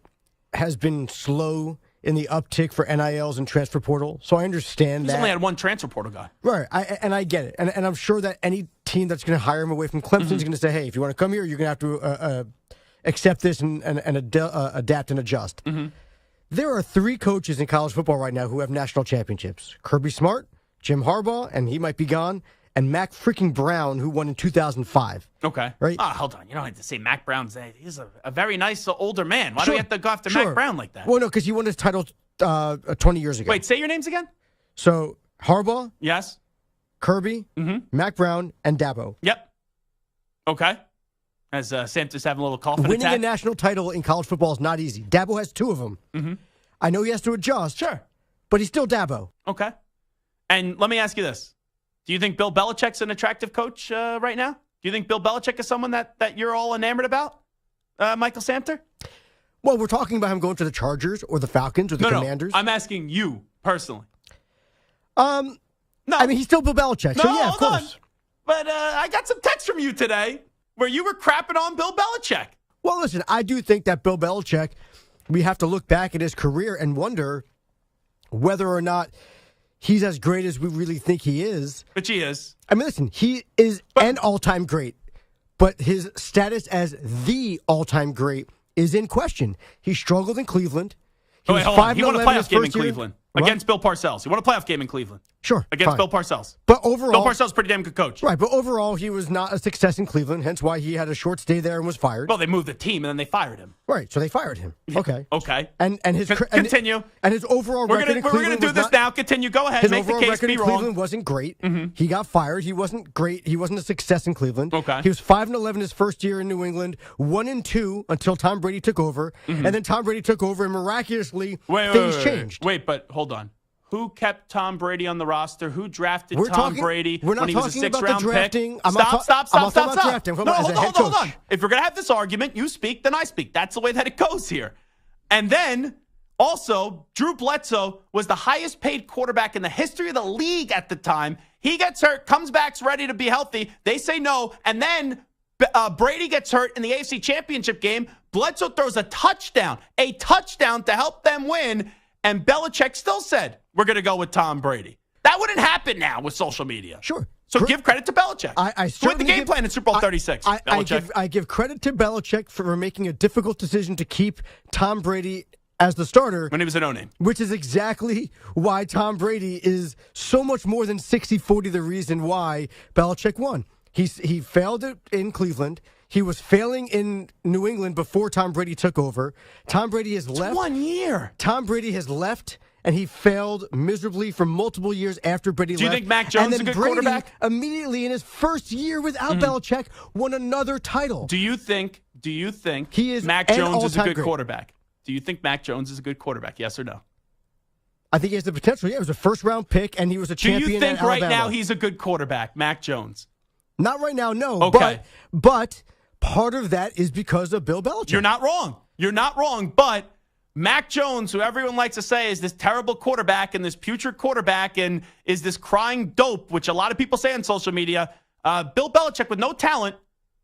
has been slow in the uptick for NILs and transfer portal, so I understand that. He's only had one transfer portal guy. Right, I get it. And I'm sure that any team that's going to hire him away from Clemson is going to say, hey, if you want to come here, you're going to have to accept this and adapt and adjust. Mm-hmm. There are 3 coaches in college football right now who have national championships. Kirby Smart, Jim Harbaugh, and he might be gone, and Mac freaking Brown, who won in 2005. Okay. Right? Oh, hold on. You don't have to say Mac Brown's he's a very nice older man. Why do we have to go after Mac Brown like that? Well, no, because he won his title 20 years ago. Wait, say your names again? So, Harbaugh. Yes. Kirby, Mac Brown, and Dabo. Yep. Okay. As Sam just having a little cough. Winning a national title in college football is not easy. Dabo has 2 of them. Mm-hmm. I know he has to adjust. Sure. But he's still Dabo. Okay. And let me ask you this. Do you think Bill Belichick's an attractive coach right now? Do you think Bill Belichick is someone that you're all enamored about, Michael Samter? Well, we're talking about him going to the Chargers or the Falcons or the Commanders. No, I'm asking you personally. No. I mean, he's still Bill Belichick. No, so yeah, of hold course. on. But I got some text from you today where you were crapping on Bill Belichick. Well, listen, I do think that Bill Belichick, we have to look back at his career and wonder whether or not he's as great as we really think he is. But he is. I mean, listen, he is an all-time great, but his status as the all-time great is in question. He struggled in Cleveland. He won a playoff game in Cleveland against Bill Parcells. He won a playoff game in Cleveland. Sure. Against fine. Bill Parcells. But overall, Bill Parcells is a pretty damn good coach. Right, but overall, he was not a success in Cleveland, hence why he had a short stay there and was fired. Well, they moved the team and then they fired him. Right, so they fired him. Okay. Okay. And his continue. And his overall record in Cleveland We're going to do this now. Continue. Go ahead. His Make the overall case. record Be in wrong. Cleveland wasn't great. He got fired. He wasn't great. He wasn't a success in Cleveland. Okay. He was 5-11 his first year in New England, 1-2 until Tom Brady took over, and then Tom Brady took over, and miraculously things changed. Wait, but hold on. Who kept Tom Brady on the roster? Who drafted We're Tom talking- Brady we're not when he was a talking about the six-round drafting. pick? I'm not Stop. talking about drafting. I'm No, talking about as a hold head on. If we're going to have this argument, you speak, then I speak. That's the way that it goes here. And then, also, Drew Bledsoe was the highest paid quarterback in the history of the league at the time. He gets hurt, comes back, ready to be healthy. They say no. And then Brady gets hurt in the AFC Championship game. Bledsoe throws a touchdown to help them win. And Belichick still said, we're going to go with Tom Brady. That wouldn't happen now with social media. Sure. So give credit to Belichick. I Who had the certainly game give- plan in Super Bowl 36? I give credit to Belichick for making a difficult decision to keep Tom Brady as the starter. When he was a no-name. Which is exactly why Tom Brady is so much more than 60-40 the reason why Belichick won. He failed it in Cleveland. He was failing in New England before Tom Brady took over. Tom Brady has left. 1 year. Tom Brady has left, and he failed miserably for multiple years after Brady left. Do you think Mac Jones is a good Brady, quarterback? Immediately in his first year without Belichick, won another title. Do you think he is Mac an Jones is a all-time good great. quarterback? Do you think Mac Jones is a good quarterback? Yes or no? I think he has the potential. Yeah, he was a first-round pick, and he was a champion. Do you think at right Alabama. now he's a good quarterback, Mac Jones? Not right now, no. Okay. But part of that is because of Bill Belichick. You're not wrong. But Mac Jones, who everyone likes to say is this terrible quarterback and this putrid quarterback and is this crying dope, which a lot of people say on social media, Bill Belichick with no talent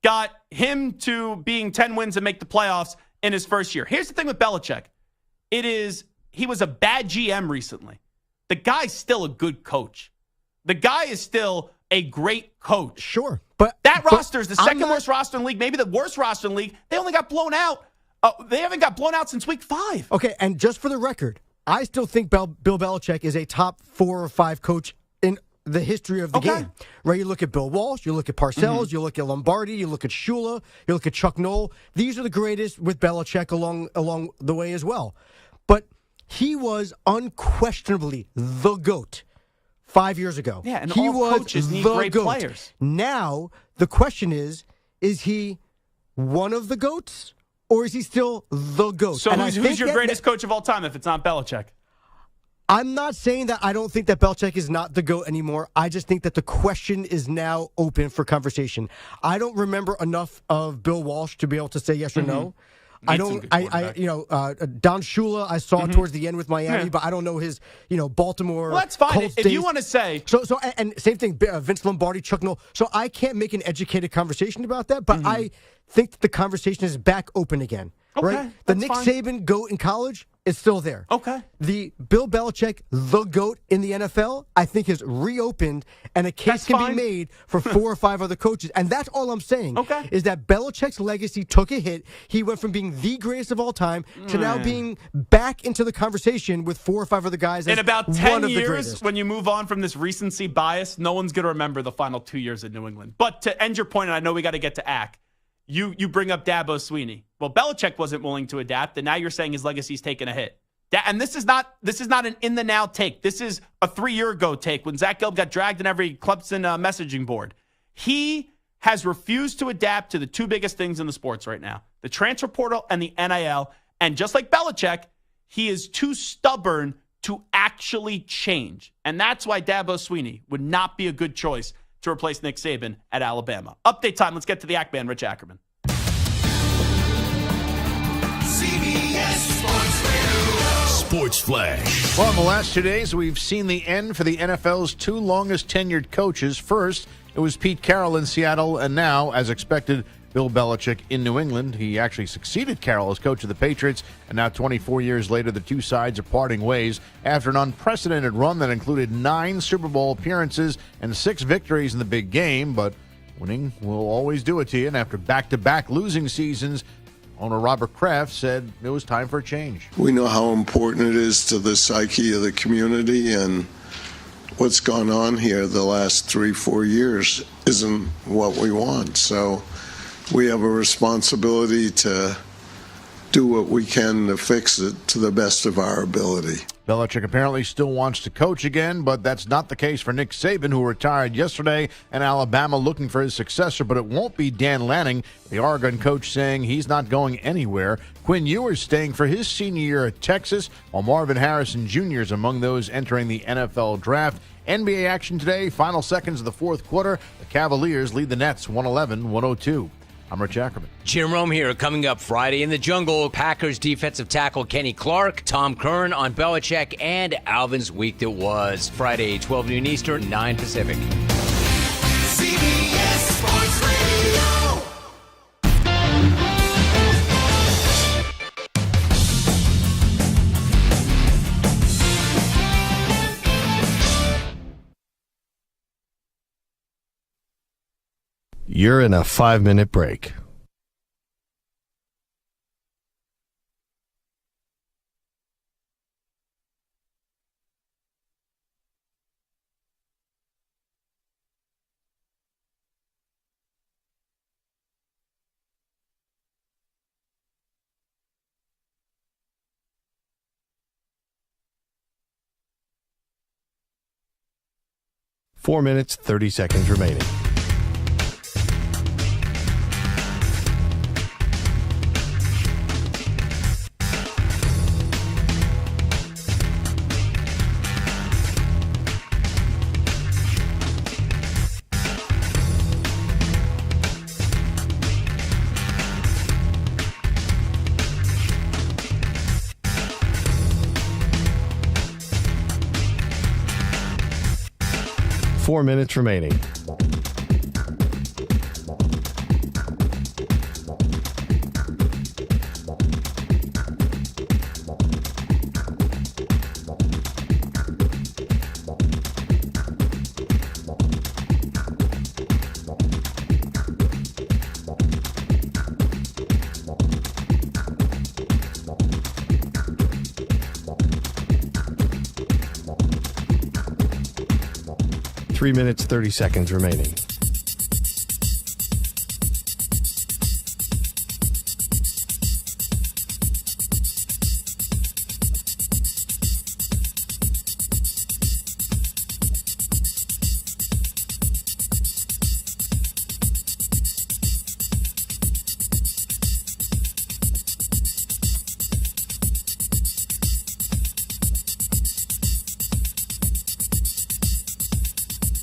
got him to being 10 wins and make the playoffs in his first year. Here's the thing with Belichick. He was a bad GM recently. The guy's still a good coach. The guy is still a great coach. Sure. But that roster is the I'm second not- worst roster in the league, maybe the worst roster in the league. They only got blown out. They haven't got blown out since week 5. Okay, and just for the record, I still think Bill Belichick is a top 4 or 5 coach in the history of the game. Right? You look at Bill Walsh, you look at Parcells, you look at Lombardi, you look at Shula, you look at Chuck Noll. These are the greatest with Belichick along the way as well. But he was unquestionably the GOAT 5 years ago. Yeah, and he all was coaches need the great GOAT. players. Now, the question is he one of the GOATs or is he still the GOAT? So And I who's think your that- greatest coach of all time if it's not Belichick? I'm not saying that I don't think that Belichick is not the GOAT anymore. I just think that the question is now open for conversation. I don't remember enough of Bill Walsh to be able to say yes or no. I don't. Don Shula I saw towards the end with Miami, but I don't know his, Baltimore. Well, that's fine. Colts If days. you want to say, So and same thing, Vince Lombardi, Chuck Noll. So I can't make an educated conversation about that, but I think that the conversation is back open again. Okay, Right? The that's Nick fine. Saban GOAT in college is still there. Okay. The Bill Belichick, the GOAT in the NFL, I think is reopened, and a case That's can fine. be made for 4 or 5 other coaches. And that's all I'm saying. Okay. Is that Belichick's legacy took a hit. He went from being the greatest of all time to now being back into the conversation with 4 or 5 other guys as in about one 10 of the years, greatest. when you move on from this recency bias, no one's going to remember the final 2 years in New England. But to end your point, and I know we got to get to Ack, you bring up Dabo Swinney. Well, Belichick wasn't willing to adapt, and now you're saying his legacy's taken a hit. And this is not an in the now take. This is a 3-year ago take when Zach Gelb got dragged in every Clemson messaging board. He has refused to adapt to the 2 biggest things in the sports right now, the transfer portal and the NIL. And just like Belichick, he is too stubborn to actually change. And that's why Dabo Swinney would not be a good choice to replace Nick Saban at Alabama. Update time. Let's get to the Ack Man, Rich Ackerman. CBS Sports Radio. Sports Flash. Well, in the last 2 days, we've seen the end for the NFL's 2 longest tenured coaches. First, it was Pete Carroll in Seattle, and now, as expected, Bill Belichick in New England. He actually succeeded Carroll as coach of the Patriots, and now 24 years later, the 2 sides are parting ways after an unprecedented run that included 9 Super Bowl appearances and 6 victories in the big game. But winning will always do it to you, and after back-to-back losing seasons, owner Robert Kraft said it was time for a change. We know how important it is to the psyche of the community, and what's gone on here the last 3-4 years isn't what we want. So we have a responsibility to do what we can to fix it to the best of our ability. Belichick apparently still wants to coach again, but that's not the case for Nick Saban, who retired yesterday, and Alabama looking for his successor, but it won't be Dan Lanning, the Oregon coach, saying he's not going anywhere. Quinn Ewers staying for his senior year at Texas, while Marvin Harrison Jr. is among those entering the NFL draft. NBA action today, final seconds of the fourth quarter. The Cavaliers lead the Nets 111-102. I'm Rich Ackerman. Jim Rome here. Coming up Friday in the Jungle, Packers defensive tackle Kenny Clark, Tom Curran on Belichick, and Alvin's week that was. Friday, 12 noon Eastern, 9 Pacific. CBS Sports Radio. You're in a 5-minute break. Four minutes, 30 seconds remaining. Four minutes remaining. Three minutes, 30 seconds remaining.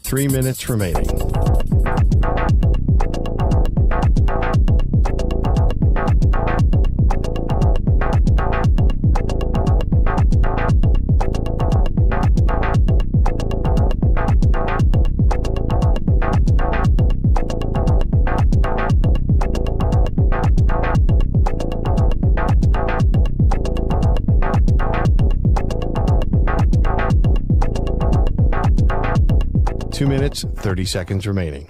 Three minutes remaining. Two minutes, 30 seconds remaining.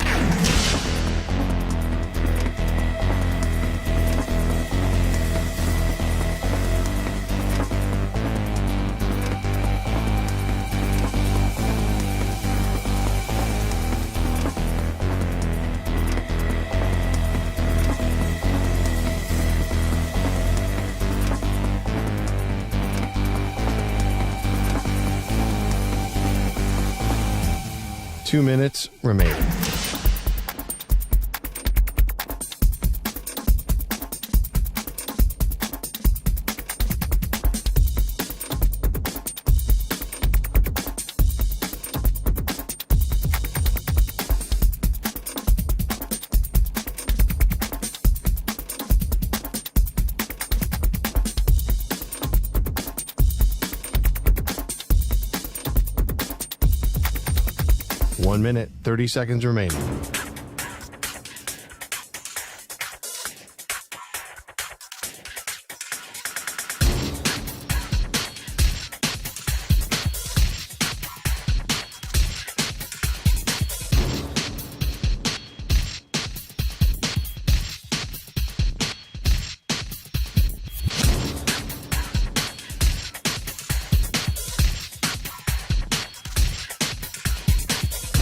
Two minutes remaining. One minute, 30 seconds remaining.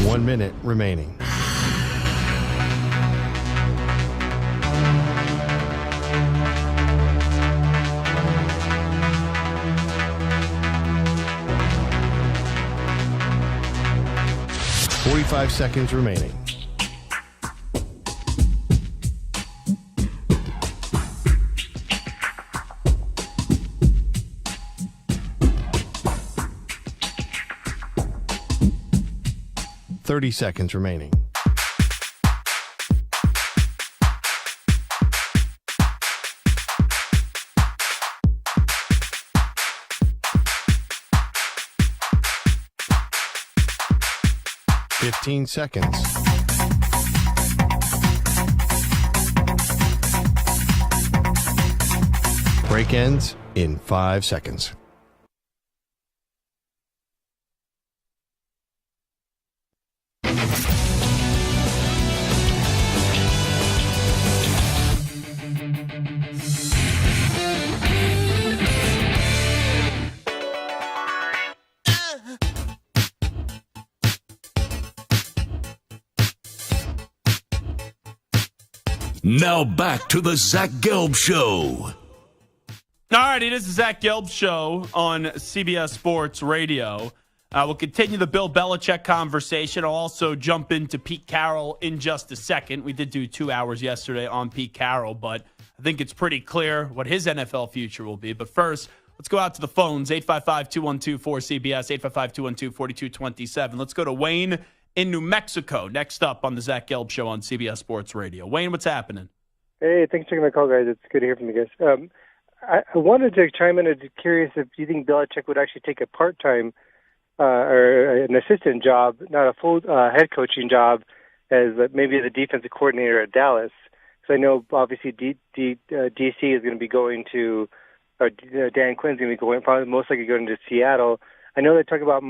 1 minute remaining. Five seconds remaining. Seconds remaining. Seconds. Break ends in 5 seconds. Now back to the Zach Gelb Show. All righty, this is Zach Gelb Show on CBS Sports Radio. We'll continue the Bill Belichick conversation. I'll also jump into Pete Carroll in just a second. We did do 2 hours yesterday on Pete Carroll, but I think it's pretty clear what his NFL future will be. But first, let's go out to the phones, 855-212-4CBS, 855-212-4227. Let's go to Wayne in New Mexico. Next up on the Zach Gelb Show on CBS Sports Radio. Wayne, what's happening? Hey, thanks for taking my call, guys. It's good to hear from you guys. I wanted to chime in. I'm curious if you think Belichick would actually take a part-time or an assistant job, not a full head coaching job, as maybe the defensive coordinator at Dallas. Because I know, obviously, DC is going to be going to, or Dan Quinn's going to be going, probably most likely going to Seattle. I know they talk about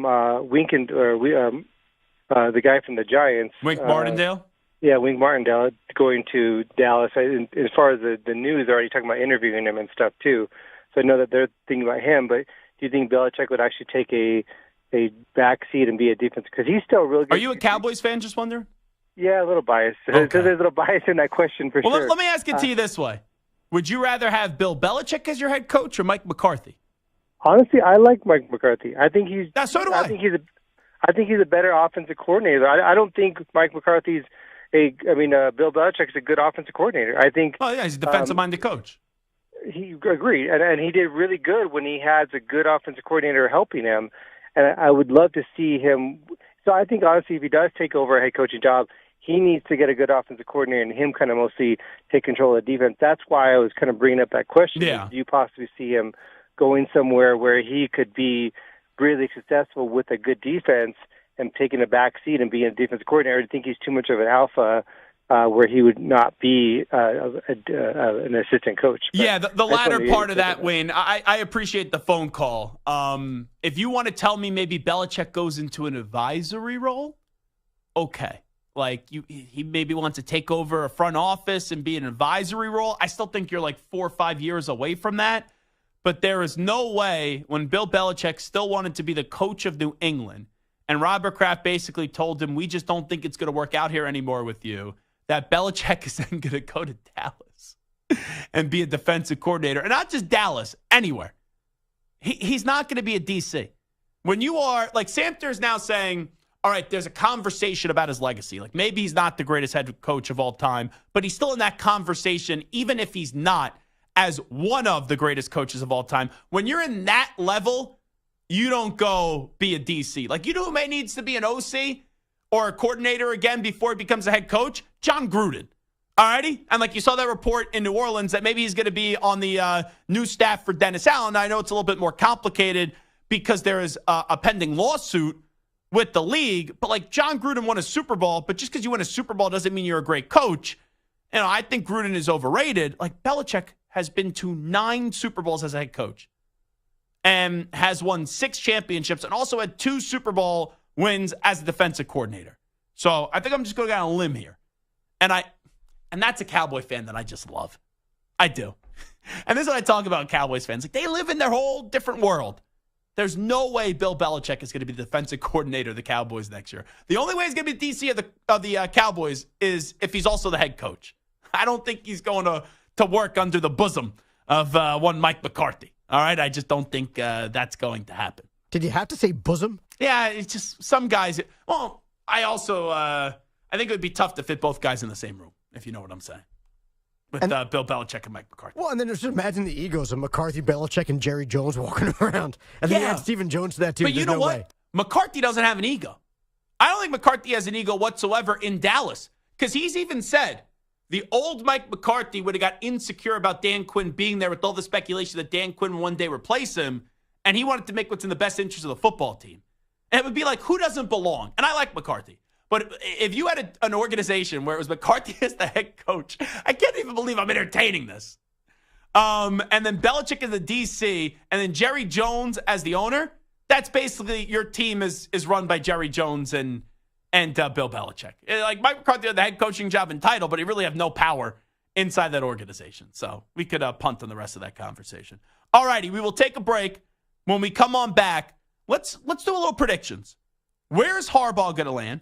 the guy from the Giants. Wink Martindale? Yeah, Wink Martindale going to Dallas. As far as the news, they're already talking about interviewing him and stuff, too. So I know that they're thinking about him. But do you think Belichick would actually take a back seat and be a defense? Because he's still really good. Are you a Cowboys fan, just wondering? Yeah, a little biased. Okay. There's a little bias in that question for sure. Let me ask it to you this way. Would you rather have Bill Belichick as your head coach or Mike McCarthy? Honestly, I like Mike McCarthy. I think he's. So do I. I think he's a better offensive coordinator. I don't think Mike McCarthy's Bill Belichick's a good offensive coordinator. I think. Oh yeah, he's a defensive-minded coach. He agreed, and he did really good when he has a good offensive coordinator helping him. And I would love to see him. So I think honestly, if he does take over a head coaching job, he needs to get a good offensive coordinator and him kind of mostly take control of the defense. That's why I was kind of bringing up that question. Yeah. Do you possibly see him going somewhere where he could be really successful with a good defense and taking a back seat and being a defensive coordinator? I think he's too much of an alpha where he would not be an assistant coach. But yeah, the latter part of that, Wayne, I appreciate the phone call. If you want to tell me maybe Belichick goes into an advisory role, okay. Like he maybe wants to take over a front office and be an advisory role. I still think you're like 4 or 5 years away from that. But there is no way when Bill Belichick still wanted to be the coach of New England and Robert Kraft basically told him, we just don't think it's going to work out here anymore with you, that Belichick is then going to go to Dallas and be a defensive coordinator. And not just Dallas, anywhere. He's not going to be a DC. When you are, like Samter is now saying, all right, there's a conversation about his legacy. Like maybe he's not the greatest head coach of all time, but he's still in that conversation, even if he's not as one of the greatest coaches of all time. When you're in that level, you don't go be a DC. Like, you know who may needs to be an OC or a coordinator again before he becomes a head coach? John Gruden. All righty? And like you saw that report in New Orleans that maybe he's going to be on the new staff for Dennis Allen. I know it's a little bit more complicated because there is a pending lawsuit with the league. But like John Gruden won a Super Bowl, but just because you win a Super Bowl doesn't mean you're a great coach. You know, I think Gruden is overrated. Like Belichick has been to 9 Super Bowls as a head coach and has won 6 championships and also had 2 Super Bowl wins as a defensive coordinator. So I think I'm just going down a limb here. And that's a Cowboy fan that I just love. I do. And this is what I talk about Cowboys fans. Like they live in their whole different world. There's no way Bill Belichick is going to be the defensive coordinator of the Cowboys next year. The only way he's going to be DC of the Cowboys is if he's also the head coach. I don't think he's going to work under the bosom of one Mike McCarthy. All right? I just don't think that's going to happen. Did you have to say bosom? Yeah, it's just some guys. Well, I also I think it would be tough to fit both guys in the same room, if you know what I'm saying. With Bill Belichick and Mike McCarthy. Well, and then just imagine the egos of McCarthy, Belichick, and Jerry Jones walking around. And then you add Stephen Jones to that, too. But you know what? Way. McCarthy doesn't have an ego. I don't think McCarthy has an ego whatsoever in Dallas. Because he's even said the old Mike McCarthy would have got insecure about Dan Quinn being there with all the speculation that Dan Quinn would one day replace him. And he wanted to make what's in the best interest of the football team. And it would be like, who doesn't belong? And I like McCarthy. But if you had an organization where it was McCarthy as the head coach, I can't even believe I'm entertaining this. And then Belichick as the DC, and then Jerry Jones as the owner, that's basically your team is run by Jerry Jones and Bill Belichick. Like Mike McCarthy had the head coaching job and title, but he really have no power inside that organization. So we could punt on the rest of that conversation. All righty, we will take a break. When we come on back, let's do a little predictions. Where is Harbaugh going to land?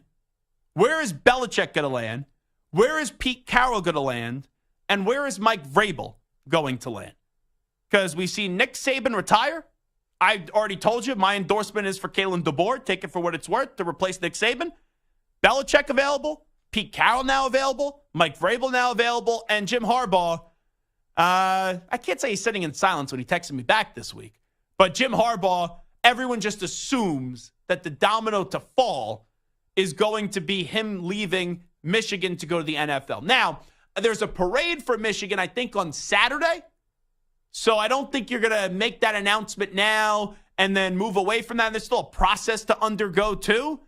Where is Belichick going to land? Where is Pete Carroll going to land? And where is Mike Vrabel going to land? Because we see Nick Saban retire. I already told you my endorsement is for Kalen DeBoer. Take it for what it's worth to replace Nick Saban. Belichick available. Pete Carroll now available. Mike Vrabel now available. And Jim Harbaugh. I can't say he's sitting in silence when he texted me back this week. But Jim Harbaugh, everyone just assumes that the domino to fall is going to be him leaving Michigan to go to the NFL. Now, there's a parade for Michigan, I think, on Saturday. So I don't think you're going to make that announcement now and then move away from that. There's still a process to undergo, too.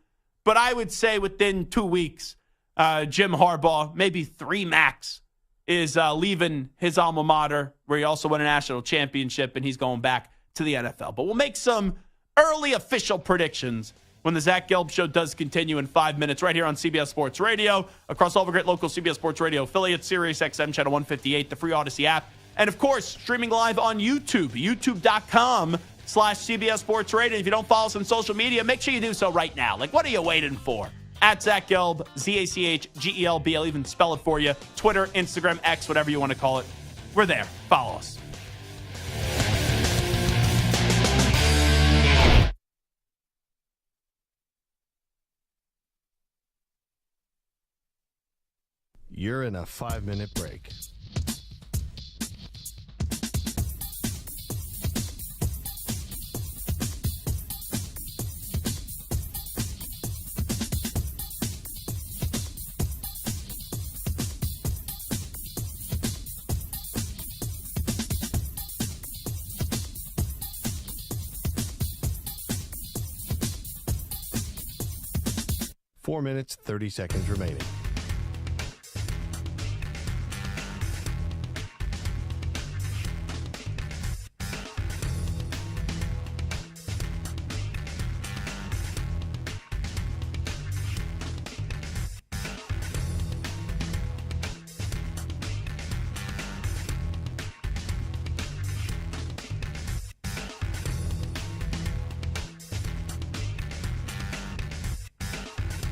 But I would say within 2 weeks, Jim Harbaugh, maybe 3 max, is leaving his alma mater, where he also won a national championship, and he's going back to the NFL. But we'll make some early official predictions when the Zach Gelb Show does continue in 5 minutes right here on CBS Sports Radio, across all the great local CBS Sports Radio affiliates, Sirius XM Channel 158, the free Odyssey app, and, of course, streaming live on YouTube, youtube.com/CBS Sports Radio. If you don't follow us on social media, make sure you do so right now. Like, what are you waiting for? At Zach Gelb, ZachGelb. I'll even spell it for you. Twitter, Instagram, X, whatever you want to call it. We're there. Follow us. You're in a 5-minute break. Four minutes, 30 seconds remaining.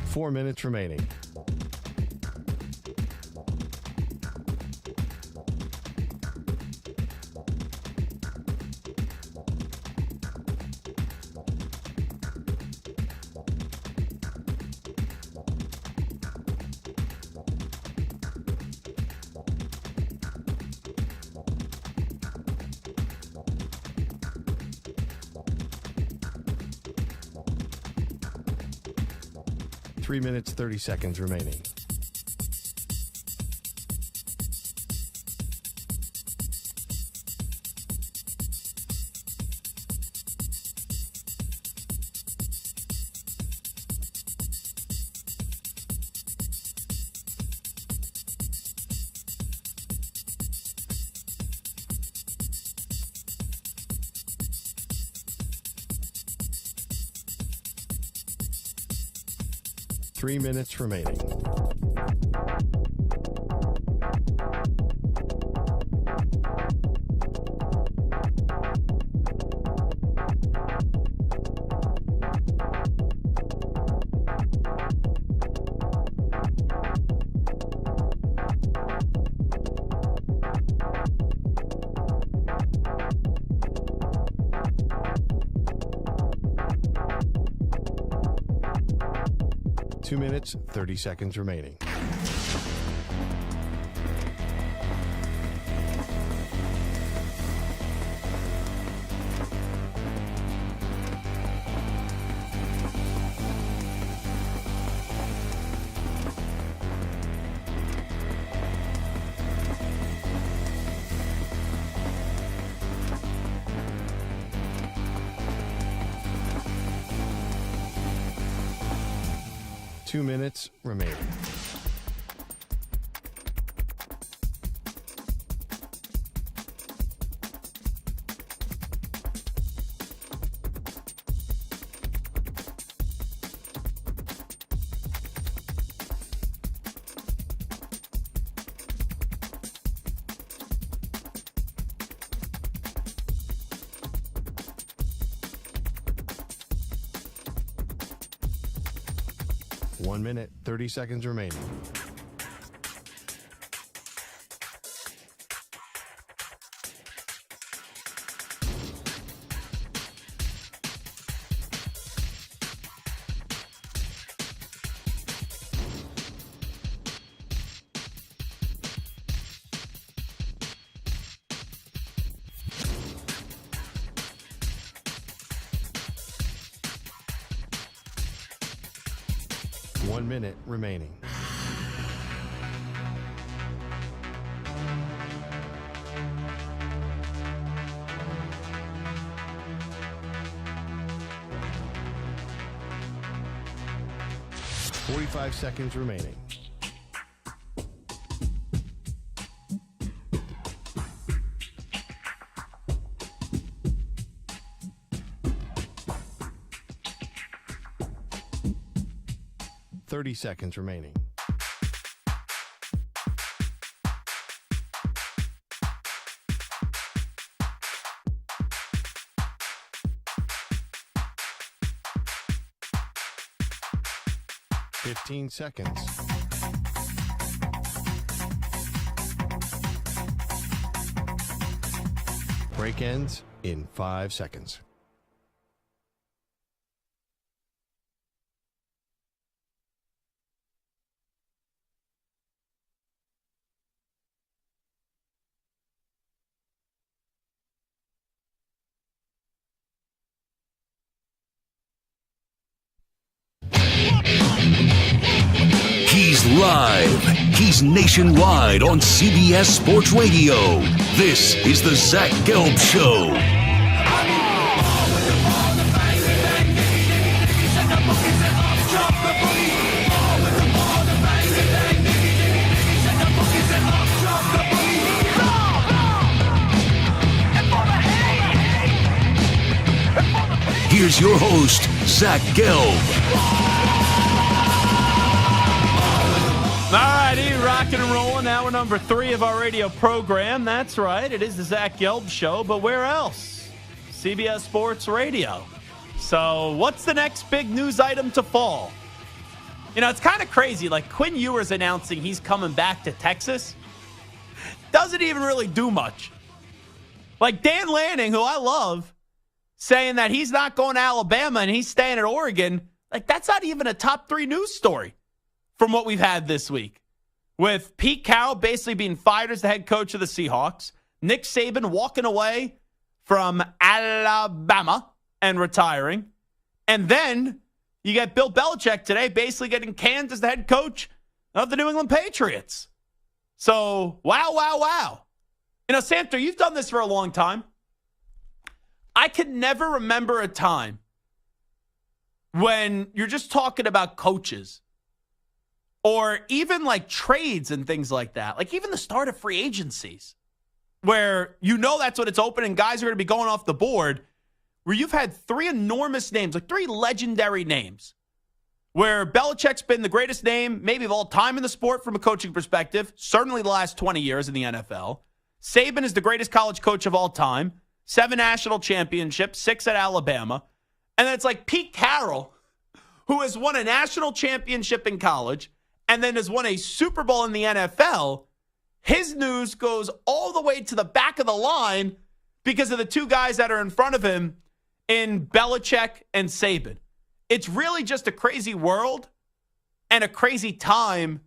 Four minutes remaining. Three minutes, 30 seconds remaining. Three minutes remaining. 2 minutes, 30 seconds remaining. Two minutes remaining. One minute, 30 seconds remaining. One minute remaining. Forty-five seconds remaining. Seconds remaining. Fifteen seconds. Break ends in 5 seconds. He's live. He's nationwide on CBS Sports Radio. This is the Zach Gelb Show. Here's your host, Zach Gelb. Alrighty, rocking and rolling. Hour number 3 of our radio program. That's right, it is the Zach Gelb Show, but where else? CBS Sports Radio. So what's the next big news item to fall? You know, it's kind of crazy. Like, Quinn Ewers announcing he's coming back to Texas doesn't even really do much. Like Dan Lanning, who I love, saying that he's not going to Alabama and he's staying at Oregon. Like, that's not even a top 3 news story from what we've had this week. With Pete Carroll basically being fired as the head coach of the Seahawks, Nick Saban walking away from Alabama and retiring, and then you get Bill Belichick today basically getting canned as the head coach of the New England Patriots. So, wow, wow, wow. You know, Santer, you've done this for a long time. I can never remember a time when you're just talking about coaches or even like trades and things like that, like even the start of free agencies, where you know that's when it's open and guys are going to be going off the board, where you've had 3 enormous names, like 3 legendary names, where Belichick's been the greatest name maybe of all time in the sport from a coaching perspective, certainly the last 20 years in the NFL. Saban is the greatest college coach of all time, 7 national championships, 6 at Alabama. And then it's like Pete Carroll, who has won a national championship in college and then has won a Super Bowl in the NFL. His news goes all the way to the back of the line because of the 2 guys that are in front of him in Belichick and Saban. It's really just a crazy world and a crazy time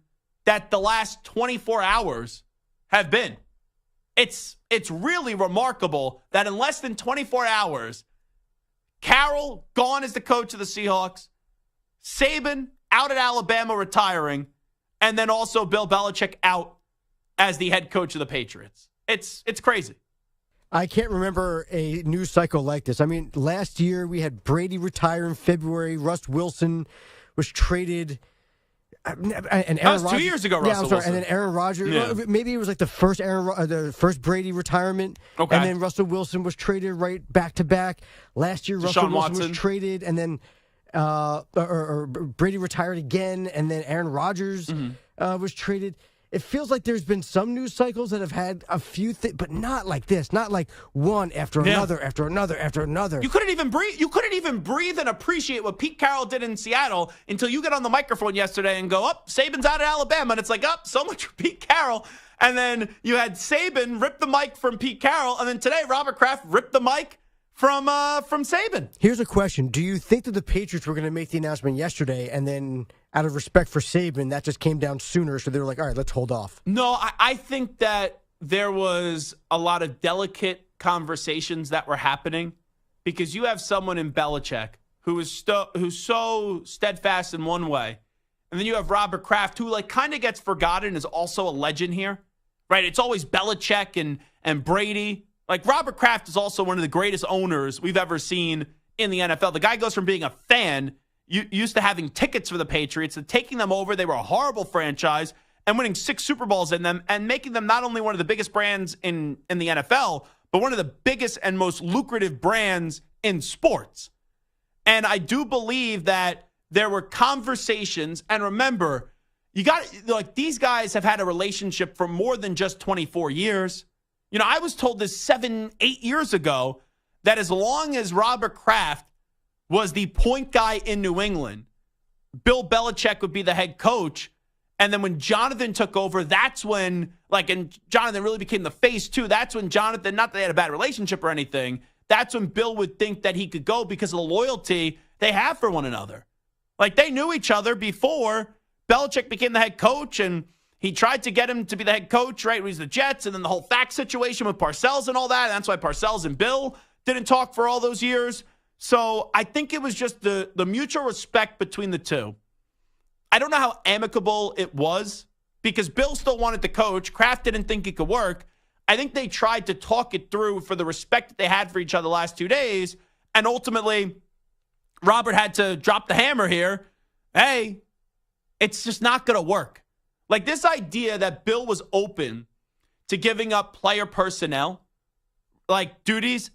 that the last 24 hours have been. It's really remarkable that in less than 24 hours, Carroll gone as the coach of the Seahawks, Saban out at Alabama retiring, and then also Bill Belichick out as the head coach of the Patriots. It's crazy. I can't remember a news cycle like this. I mean, last year we had Brady retire in February. Russ Wilson was traded. And Aaron that was 2 Rodgers, years ago, yeah, Russell I'm sorry. Wilson. And then Aaron Rodgers. Yeah. Maybe it was like the first Brady retirement. Okay. And then Russell Wilson was traded right back to back. Last year, Russell Wilson was traded, and then or Brady retired again, and then Aaron Rodgers was traded. It feels like there's been some news cycles that have had a few things, but not like this. Not like one after another, after another, after another. You couldn't even breathe. You couldn't even breathe and appreciate what Pete Carroll did in Seattle until you get on the microphone yesterday and go, Saban's out of Alabama. And it's like, so much for Pete Carroll. And then you had Saban rip the mic from Pete Carroll. And then today, Robert Kraft ripped the mic from Saban. Here's a question. Do you think that the Patriots were going to make the announcement yesterday, and then out of respect for Saban, that just came down sooner, so they were like, all right, let's hold off? No, I think that there was a lot of delicate conversations that were happening because you have someone in Belichick who's so steadfast in one way, and then you have Robert Kraft, who kind of gets forgotten, is also a legend here, right? It's always Belichick and Brady. Robert Kraft is also one of the greatest owners we've ever seen in the NFL. The guy goes from being a fan, used to having tickets for the Patriots, and taking them over. They were a horrible franchise and winning 6 Super Bowls in them and making them not only one of the biggest brands in the NFL, but one of the biggest and most lucrative brands in sports. And I do believe that there were conversations. And remember, these guys have had a relationship for more than just 24 years. I was told this 7-8 years ago that as long as Robert Kraft was the point guy in New England, Bill Belichick would be the head coach. And then when Jonathan took over, that's when, and Jonathan really became the face too. That's when Jonathan, not that they had a bad relationship or anything, that's when Bill would think that he could go because of the loyalty they have for one another. They knew each other before Belichick became the head coach, and he tried to get him to be the head coach, right? When he's the Jets, and then the whole fax situation with Parcells and all that. And that's why Parcells and Bill didn't talk for all those years. So I think it was just the mutual respect between the two. I don't know how amicable it was because Bill still wanted to coach. Kraft didn't think it could work. I think they tried to talk it through for the respect that they had for each other the last 2 days. And ultimately, Robert had to drop the hammer here. Hey, it's just not going to work. This idea that Bill was open to giving up player personnel, duties,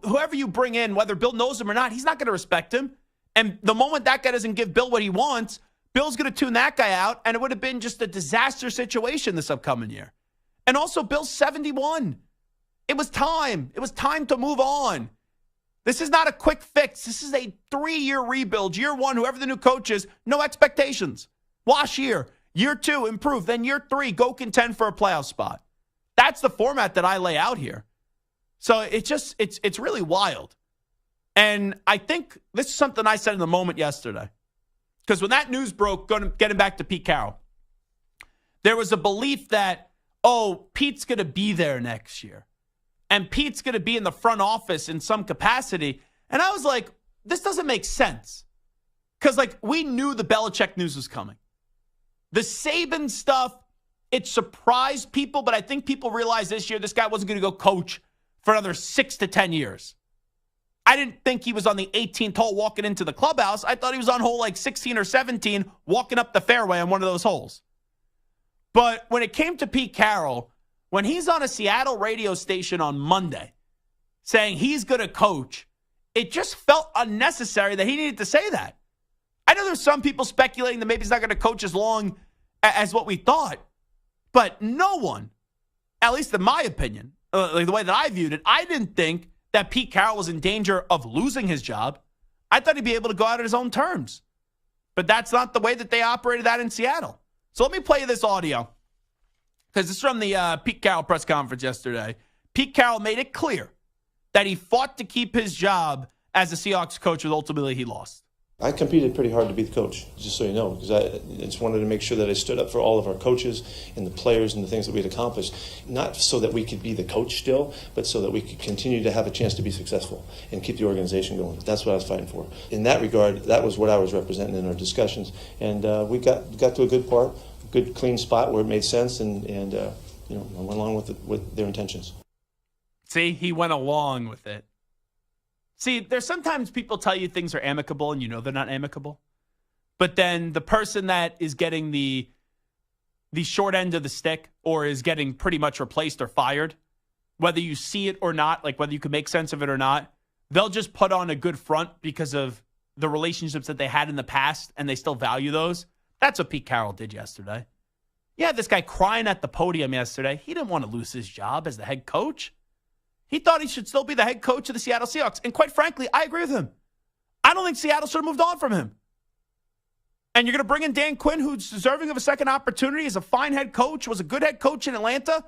whoever you bring in, whether Bill knows him or not, he's not going to respect him. And the moment that guy doesn't give Bill what he wants, Bill's going to tune that guy out, and it would have been just a disaster situation this upcoming year. And also, Bill's 71. It was time. It was time to move on. This is not a quick fix. This is a 3-year rebuild. Year 1, whoever the new coach is, no expectations. Wash year. Year 2, improve. Then year 3, go contend for a playoff spot. That's the format that I lay out here. So it's really wild. And I think this is something I said in the moment yesterday. Because when that news broke, getting back to Pete Carroll, there was a belief that, Pete's going to be there next year. And Pete's going to be in the front office in some capacity. And I was like, this doesn't make sense. Because, we knew the Belichick news was coming. The Saban stuff, it surprised people, but I think people realized this year this guy wasn't going to go coach for another 6 to 10 years. I didn't think he was on the 18th hole walking into the clubhouse. I thought he was on hole 16 or 17 walking up the fairway on one of those holes. But when it came to Pete Carroll, when he's on a Seattle radio station on Monday saying he's going to coach, it just felt unnecessary that he needed to say that. I know there's some people speculating that maybe he's not going to coach as long as what we thought. But no one, at least in my opinion, the way that I viewed it, I didn't think that Pete Carroll was in danger of losing his job. I thought he'd be able to go out on his own terms. But that's not the way that they operated that in Seattle. So let me play you this audio. Because it's from the Pete Carroll press conference yesterday. Pete Carroll made it clear that he fought to keep his job as the Seahawks coach, and ultimately he lost. I competed pretty hard to be the coach, just so you know, because I just wanted to make sure that I stood up for all of our coaches and the players and the things that we had accomplished, not so that we could be the coach still, but so that we could continue to have a chance to be successful and keep the organization going. That's what I was fighting for. In that regard, that was what I was representing in our discussions, and we got to a good part, good clean spot where it made sense, and I went along with their intentions. See, he went along with it. See, there's sometimes people tell you things are amicable and you know they're not amicable. But then the person that is getting the short end of the stick or is getting pretty much replaced or fired, whether you see it or not, like whether you can make sense of it or not, they'll just put on a good front because of the relationships that they had in the past and they still value those. That's what Pete Carroll did yesterday. Yeah, this guy crying at the podium yesterday. He didn't want to lose his job as the head coach. He thought he should still be the head coach of the Seattle Seahawks. And quite frankly, I agree with him. I don't think Seattle should have moved on from him. And you're going to bring in Dan Quinn, who's deserving of a second opportunity, is a fine head coach, was a good head coach in Atlanta,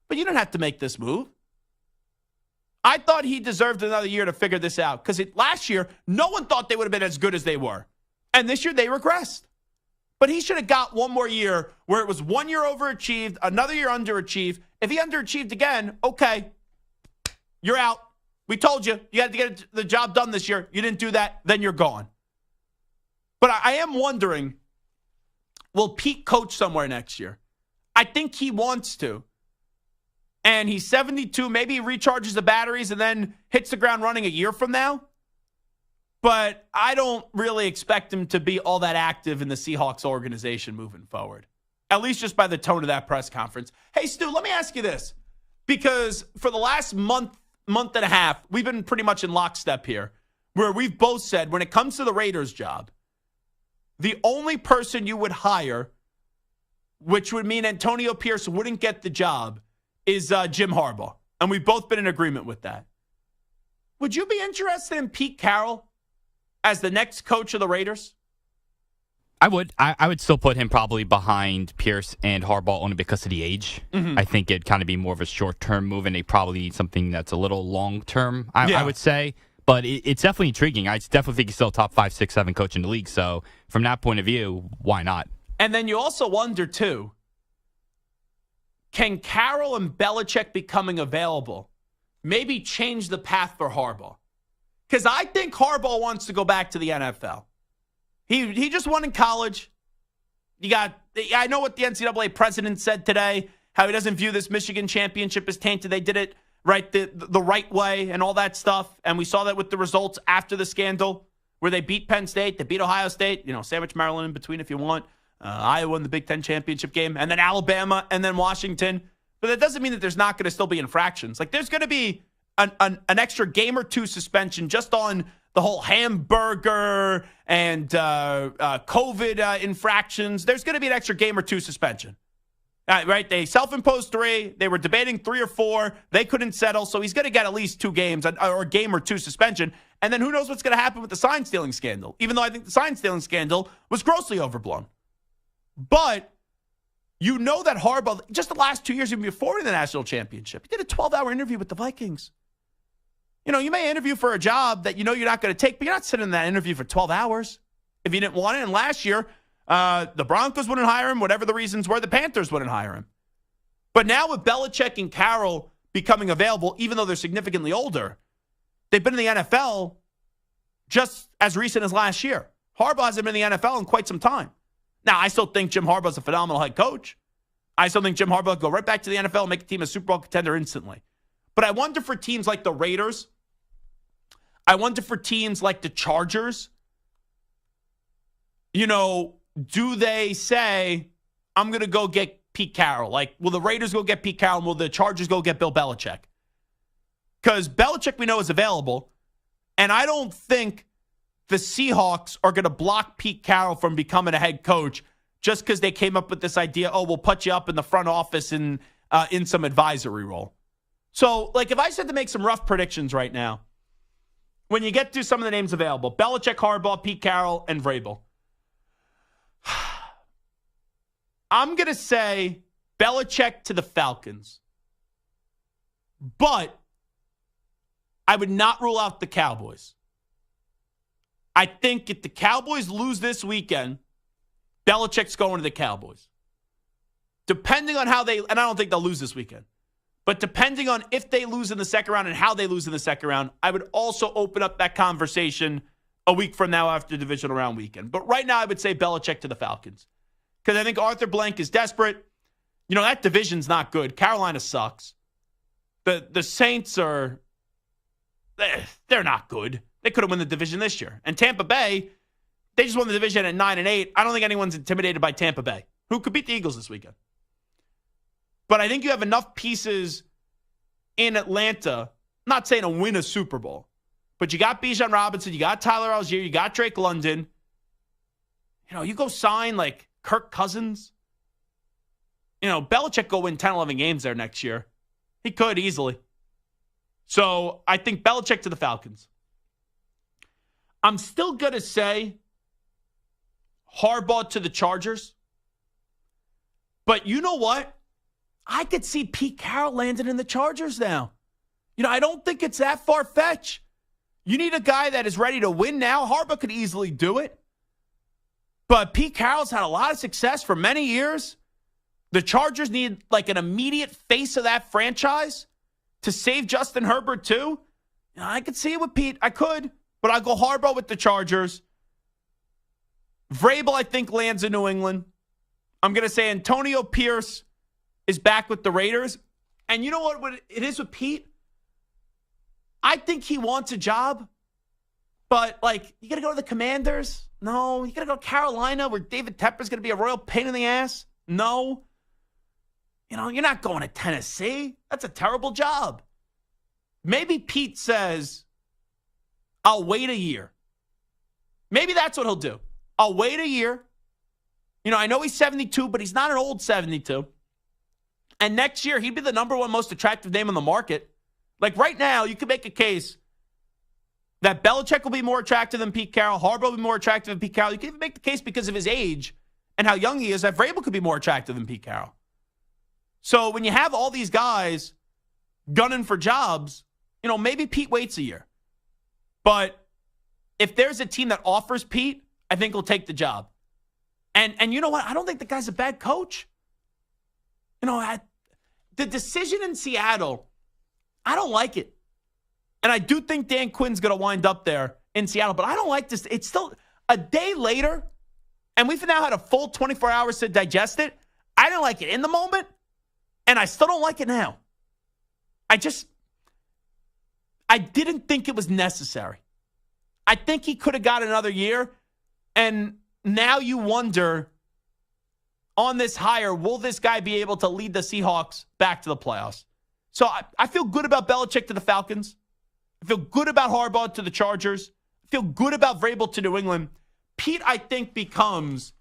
but you don't have to make this move. I thought he deserved another year to figure this out because last year, no one thought they would have been as good as they were. And this year, they regressed. But he should have got one more year where it was 1 year overachieved, another year underachieved. If he underachieved again, okay. You're out. We told you. You had to get the job done this year. You didn't do that. Then you're gone. But I am wondering, will Pete coach somewhere next year? I think he wants to. And he's 72. Maybe he recharges the batteries and then hits the ground running a year from now. But I don't really expect him to be all that active in the Seahawks organization moving forward. At least just by the tone of that press conference. Hey, Stu, let me ask you this. Because for the last month and a half, we've been pretty much in lockstep here, where we've both said when it comes to the Raiders job, the only person you would hire, which would mean Antonio Pierce wouldn't get the job, is Jim Harbaugh. And we've both been in agreement with that. Would you be interested in Pete Carroll as the next coach of the Raiders? I would. I would still put him probably behind Pierce and Harbaugh only because of the age. Mm-hmm. I think it'd kind of be more of a short-term move, and they probably need something that's a little long-term, I would say. But it's definitely intriguing. I definitely think he's still a top 5, 6, 7 coach in the league. So from that point of view, why not? And then you also wonder, too, can Carroll and Belichick becoming available maybe change the path for Harbaugh? Because I think Harbaugh wants to go back to the NFL. He just won in college. I know what the NCAA president said today, how he doesn't view this Michigan championship as tainted. They did it right the right way and all that stuff. And we saw that with the results after the scandal where they beat Penn State, they beat Ohio State, sandwich Maryland in between if you want. Iowa won the Big Ten championship game, and then Alabama, and then Washington. But that doesn't mean that there's not going to still be infractions. Like there's going to be an extra game or two suspension just on the whole hamburger and COVID infractions. There's going to be an extra game or two suspension. Right? They self-imposed 3. They were debating 3 or 4. They couldn't settle, so he's going to get at least 2 games or a game or 2 suspension. And then who knows what's going to happen with the sign-stealing scandal, even though I think the sign-stealing scandal was grossly overblown. But you know that Harbaugh, just the last 2 years, even before the national championship, he did a 12-hour interview with the Vikings. You may interview for a job that you're not going to take, but you're not sitting in that interview for 12 hours if you didn't want it. And last year, the Broncos wouldn't hire him, whatever the reasons were, the Panthers wouldn't hire him. But now with Belichick and Carroll becoming available, even though they're significantly older, they've been in the NFL just as recent as last year. Harbaugh hasn't been in the NFL in quite some time. Now, I still think Jim Harbaugh's a phenomenal head coach. I still think Jim Harbaugh will go right back to the NFL and make a team a Super Bowl contender instantly. But I wonder for teams like the Raiders, I wonder for teams like the Chargers, do they say, I'm going to go get Pete Carroll? Like, will the Raiders go get Pete Carroll and will the Chargers go get Bill Belichick? Because Belichick we know is available, and I don't think the Seahawks are going to block Pete Carroll from becoming a head coach just because they came up with this idea, we'll put you up in the front office in some advisory role. So, if I said to make some rough predictions right now, when you get to some of the names available, Belichick, Harbaugh, Pete Carroll, and Vrabel, I'm going to say Belichick to the Falcons. But I would not rule out the Cowboys. I think if the Cowboys lose this weekend, Belichick's going to the Cowboys. Depending on how and I don't think they'll lose this weekend, but depending on if they lose in the second round and how they lose in the second round, I would also open up that conversation a week from now after the divisional round weekend. But right now, I would say Belichick to the Falcons. Because I think Arthur Blank is desperate. You know, that division's not good. Carolina sucks. The Saints they're not good. They could have won the division this year. And Tampa Bay, they just won the division at 9-8. I don't think anyone's intimidated by Tampa Bay, who could beat the Eagles this weekend. But I think you have enough pieces in Atlanta, not saying to win a Super Bowl, but you got Bijan Robinson, you got Tyler Algier, you got Drake London. You know, you go sign like Kirk Cousins. You know, Belichick go win 10, 11 games there next year. He could easily. So I think Belichick to the Falcons. I'm still going to say Harbaugh to the Chargers. But you know what? I could see Pete Carroll landing in the Chargers now. You know, I don't think it's that far-fetched. You need a guy that is ready to win now. Harbaugh could easily do it. But Pete Carroll's had a lot of success for many years. The Chargers need like an immediate face of that franchise to save Justin Herbert too. You know, I could see it with Pete. I could. But I'll go Harbaugh with the Chargers. Vrabel, I think, lands in New England. I'm going to say Antonio Pierce is back with the Raiders. And you know what it is with Pete? I think he wants a job. But, like, you got to go to the Commanders? No. You got to go to Carolina where David Tepper's going to be a royal pain in the ass? No. You know, you're not going to Tennessee. That's a terrible job. Maybe Pete says, I'll wait a year. Maybe that's what he'll do. I'll wait a year. You know, I know he's 72, but he's not an old 72. And next year, he'd be the number one most attractive name on the market. Like right now, you could make a case that Belichick will be more attractive than Pete Carroll. Harbaugh will be more attractive than Pete Carroll. You can even make the case because of his age and how young he is that Vrabel could be more attractive than Pete Carroll. So when you have all these guys gunning for jobs, you know, maybe Pete waits a year. But if there's a team that offers Pete, I think he'll take the job. And you know what? I don't think the guy's a bad coach. You know, the decision in Seattle, I don't like it. And I do think Dan Quinn's going to wind up there in Seattle, but I don't like this. It's still a day later, and we've now had a full 24 hours to digest it. I didn't like it in the moment, and I still don't like it now. I didn't think it was necessary. I think he could have got another year, and now you wonder on this hire, will this guy be able to lead the Seahawks back to the playoffs? So I feel good about Belichick to the Falcons. I feel good about Harbaugh to the Chargers. I feel good about Vrabel to New England. Pete, I think, becomes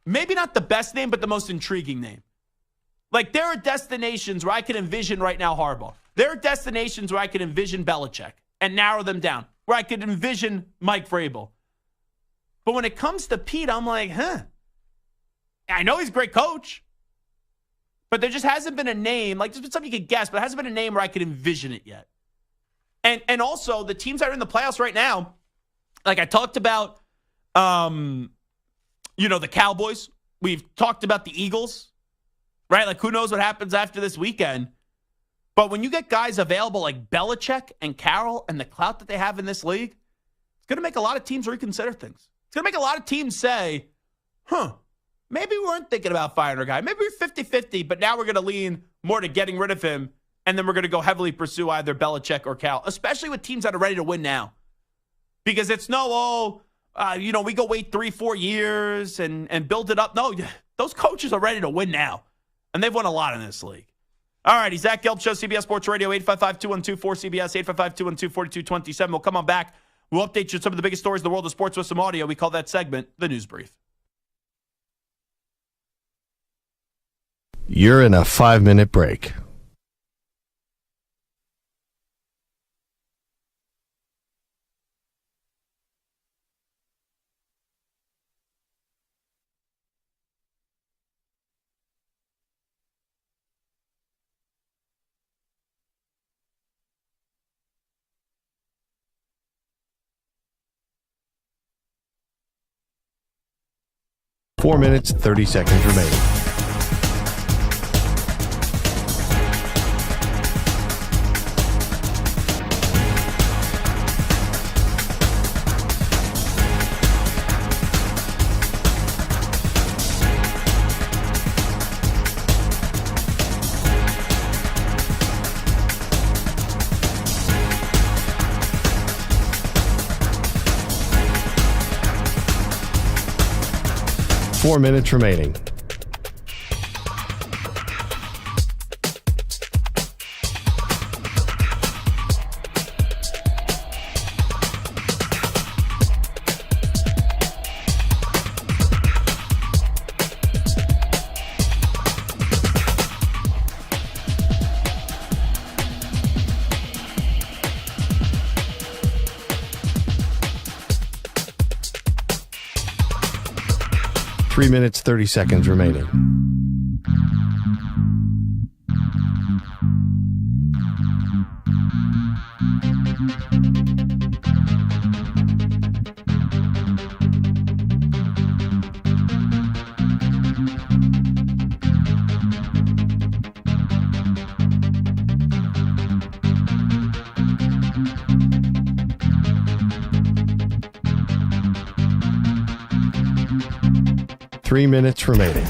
maybe not the best name, but the most intriguing name. Like, there are destinations where I can envision right now Harbaugh. There are destinations where I can envision Belichick and narrow them down, where I could envision Mike Vrabel. But when it comes to Pete, I'm like, I know he's a great coach, but there just hasn't been a name. Like, there's been something you could guess, but it hasn't been a name where I could envision it yet. And also, the teams that are in the playoffs right now, like I talked about, the Cowboys. We've talked about the Eagles, right? Like, who knows what happens after this weekend. But when you get guys available like Belichick and Carroll and the clout that they have in this league, it's going to make a lot of teams reconsider things. It's going to make a lot of teams say, maybe we weren't thinking about firing a guy. Maybe we're 50-50, but now we're going to lean more to getting rid of him, and then we're going to go heavily pursue either Belichick or Carroll, especially with teams that are ready to win now. Because it's we go wait 3-4 years and build it up. No, those coaches are ready to win now, and they've won a lot in this league. All righty, Zach Gelb Show, CBS Sports Radio, 855-212-4CBS, 855-212-4227. We'll come on back. We'll update you on some of the biggest stories in the world of sports with some audio. We call that segment The News Brief. You're in a 5-minute break. 4 minutes, 30 seconds remaining. Four minutes remaining. Three minutes, 30 seconds remaining. Three minutes remaining.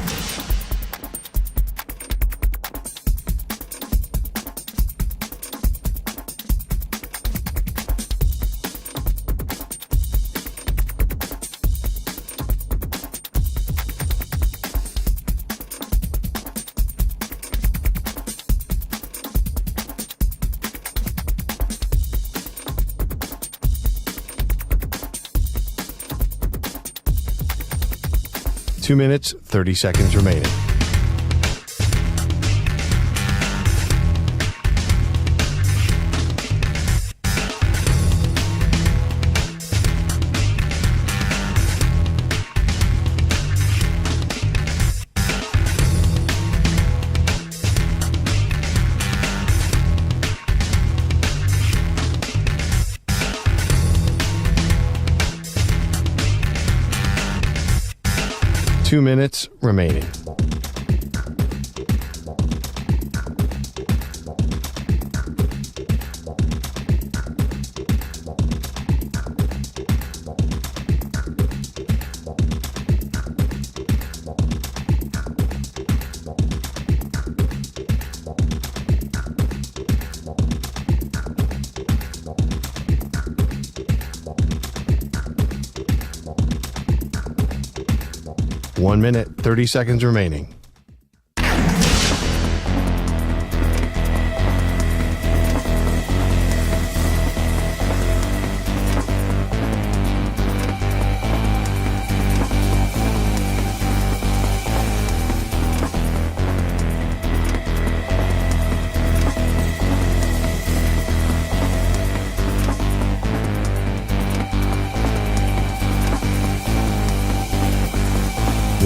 Two minutes, 30 seconds remaining. Two minutes remaining. One minute, 30 seconds remaining.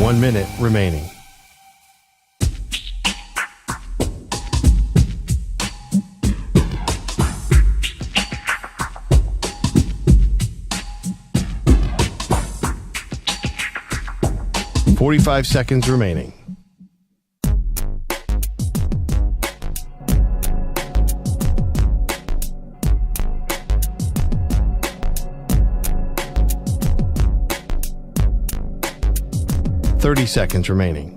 One minute remaining. .45 seconds remaining. .30 seconds remaining.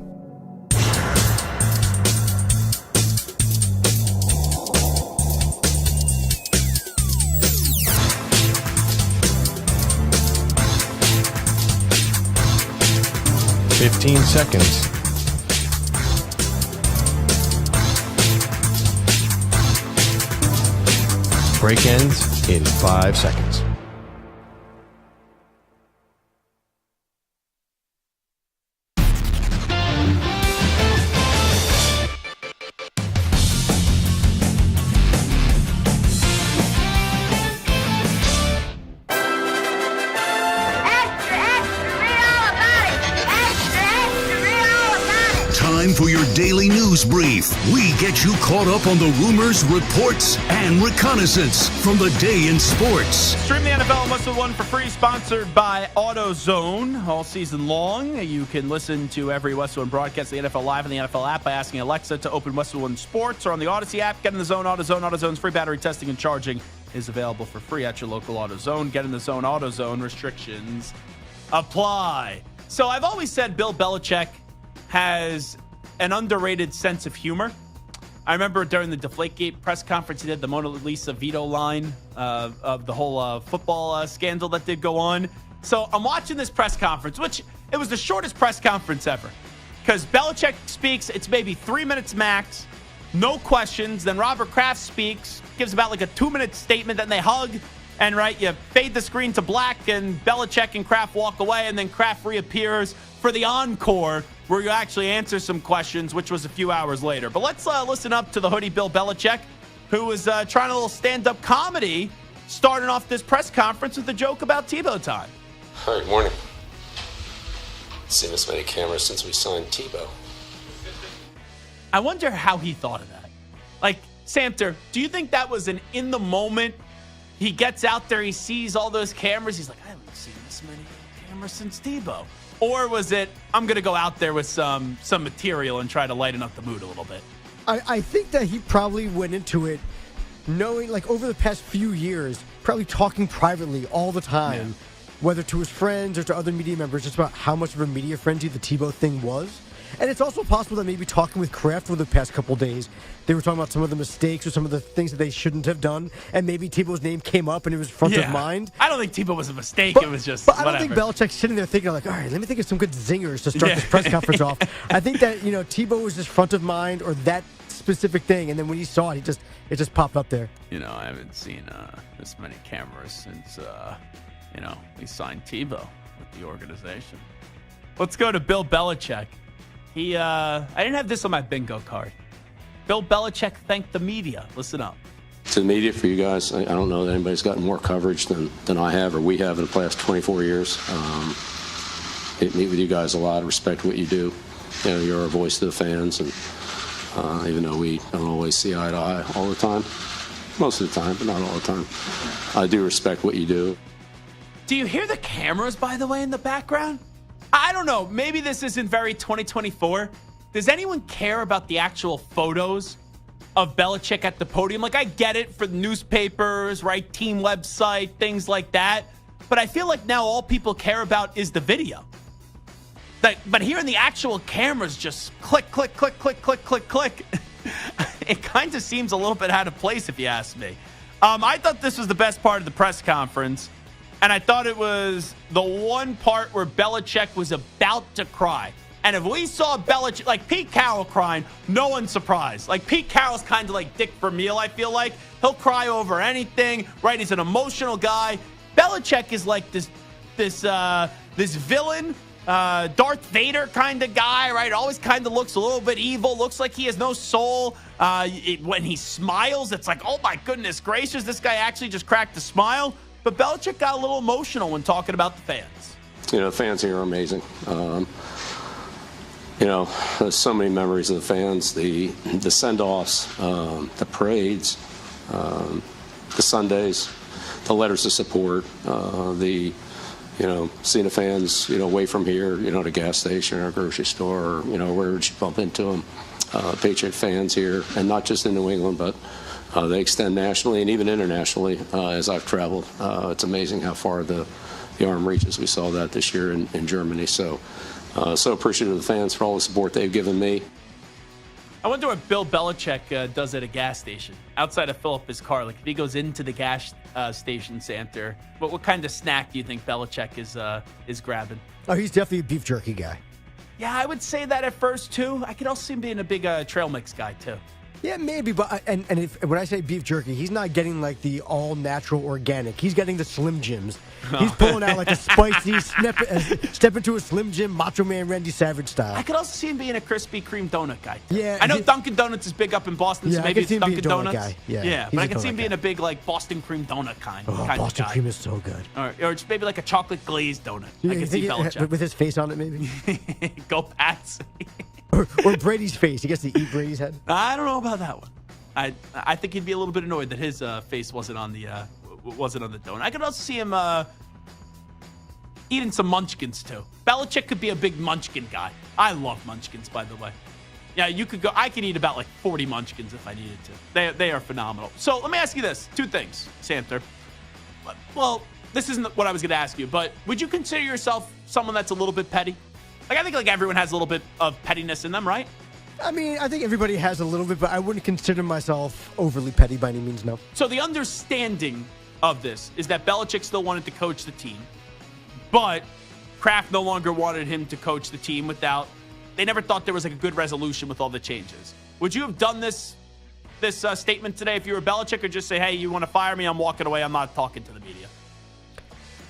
.15 seconds. Break ends in 5 seconds. time for your daily news brief. We get you caught up on the rumors, reports, and reconnaissance from the day in sports. Stream the NFL on Westwood One for free, sponsored by AutoZone. All season long, you can listen to every Westwood One broadcast of the NFL Live on the NFL app by asking Alexa to open Westwood One Sports, or on the Odyssey app. Get in the zone, AutoZone. AutoZone's free battery testing and charging is available for free at your local AutoZone. Get in the zone, AutoZone. Restrictions apply. So I've always said Bill Belichick has an underrated sense of humor. I remember during the Deflategate press conference, he did the Mona Lisa veto line of the whole football scandal that did go on. So I'm watching this press conference, which it was the shortest press conference ever, because Belichick speaks, it's maybe 3 minutes max, no questions. Then Robert Kraft speaks, gives about like a 2-minute statement, then they hug. And you fade the screen to black, and Belichick and Kraft walk away, and then Kraft reappears for the encore, where you actually answer some questions, which was a few hours later. But let's listen up to the hoodie Bill Belichick, who was trying a little stand-up comedy, starting off this press conference with a joke about Tebow time. Hi, good morning. Seen this many cameras since we signed Tebow. I wonder how he thought of that. Like, Samter, do you think that was an in-the-moment? He gets out there, he sees all those cameras. He's like, I haven't seen this many cameras since Tebow. Or was it, I'm going to go out there with some material and try to lighten up the mood a little bit? I think that he probably went into it knowing, like, over the past few years, probably talking privately all the time, whether to his friends or to other media members, just about how much of a media frenzy the Tebow thing was. And it's also possible that maybe talking with Kraft over the past couple days, they were talking about some of the mistakes or some of the things that they shouldn't have done, and maybe Tebow's name came up and it was front of mind. I don't think Tebow was a mistake. It was just But I don't think Belichick's sitting there thinking, like, all right, let me think of some good zingers to start this press conference off. I think that, Tebow was just front of mind, or that specific thing, and then when he saw it, it just popped up there. I haven't seen this many cameras since, we signed Tebow with the organization. Let's go to Bill Belichick. I didn't have this on my bingo card. Bill Belichick thanked the media. Listen up. To the media, for you guys, I don't know that anybody's gotten more coverage than I have or we have in the past 24 years. I meet with you guys a lot. Respect what you do. You're a voice to the fans, and even though we don't always see eye to eye all the time, most of the time, but not all the time, I do respect what you do. Do you hear the cameras, by the way, in the background? I don't know. Maybe this isn't very 2024. Does anyone care about the actual photos of Belichick at the podium? Like, I get it for the newspapers, right? Team website, things like that. But I feel like now all people care about is the video. But hearing the actual cameras just click, click, click, click, click, click, click, it kind of seems a little bit out of place, if you ask me. I thought this was the best part of the press conference. And I thought it was the one part where Belichick was about to cry. And if we saw Belichick, like Pete Carroll crying, no one's surprised. Like, Pete Carroll's kind of like Dick Vermeil, I feel like. He'll cry over anything, right? He's an emotional guy. Belichick is like this villain, Darth Vader kind of guy, right? Always kind of looks a little bit evil, looks like he has no soul. When he smiles, it's like, oh my goodness gracious, this guy actually just cracked a smile. But Belichick got a little emotional when talking about the fans. The fans here are amazing. There's so many memories of the fans, the send-offs, the parades, the Sundays, the letters of support, seeing the fans, away from here, at a gas station or a grocery store, or, where would you bump into them? Patriot fans here, and not just in New England, but they extend nationally and even internationally as I've traveled. It's amazing how far the arm reaches. We saw that this year in Germany. So appreciative of the fans for all the support they've given me. I wonder what Bill Belichick does at a gas station outside of fill up his car. Like, if he goes into the gas station center, what kind of snack do you think Belichick is grabbing? Oh, he's definitely a beef jerky guy. Yeah, I would say that at first, too. I could also see him being a big trail mix guy, too. Yeah, maybe, but when I say beef jerky, he's not getting like the all-natural organic. He's getting the Slim Jims. He's pulling out like a spicy step into a Slim Jim Macho Man Randy Savage style. I could also see him being a Krispy Kreme donut guy. Yeah, I know Dunkin' Donuts is big up in Boston, so maybe it's Dunkin' Donuts. Guy. Yeah, but I can see him being a big like Boston cream donut kind of Boston guy. cream is so good. Or just maybe like a chocolate glazed donut. I can see Belichick with his face on it, maybe. Go Pats. or Brady's face. He gets to eat Brady's head. I don't know about that one. I think he'd be a little bit annoyed that his face wasn't on the donut. I could also see him eating some munchkins too. Belichick could be a big munchkin guy. I love munchkins, by the way. Yeah, you could go. I could eat about like 40 munchkins if I needed to. They are phenomenal. So let me ask you this: 2 things, Santer. Well, this isn't what I was going to ask you, but would you consider yourself someone that's a little bit petty? Like I think like everyone has a little bit of pettiness in them, right? I mean, I think everybody has a little bit, but I wouldn't consider myself overly petty by any means, no. So the understanding of this is that Belichick still wanted to coach the team, but Kraft no longer wanted him to coach the team without. They never thought there was like a good resolution with all the changes. Would you have done this statement today if you were Belichick, or just say, hey, you want to fire me? I'm walking away. I'm not talking to the media.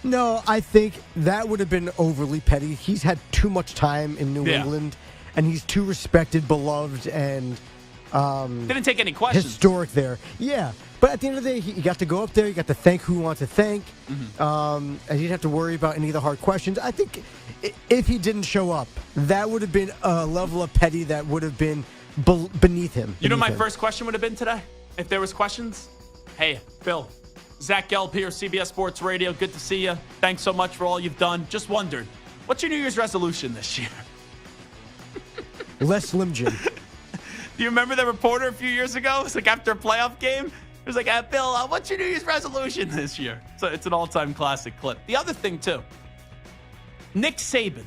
No, I think that would have been overly petty. He's had too much time in New England, and he's too respected, beloved, and didn't take any questions. Historic there. Yeah, but at the end of the day, you got to go up there. You got to thank who you want to thank, and you didn't have to worry about any of the hard questions. I think if he didn't show up, that would have been a level of petty that would have been beneath him. You know my first question would have been today? If there was questions? Hey, Bill, Zach Gelb here, CBS Sports Radio. Good to see you. Thanks so much for all you've done. Just wondered, what's your New Year's resolution this year? Less Slim Jim. Do you remember the reporter a few years ago? It was like after a playoff game. It was like, Bill, what's your New Year's resolution this year? So it's an all-time classic clip. The other thing, too, Nick Saban.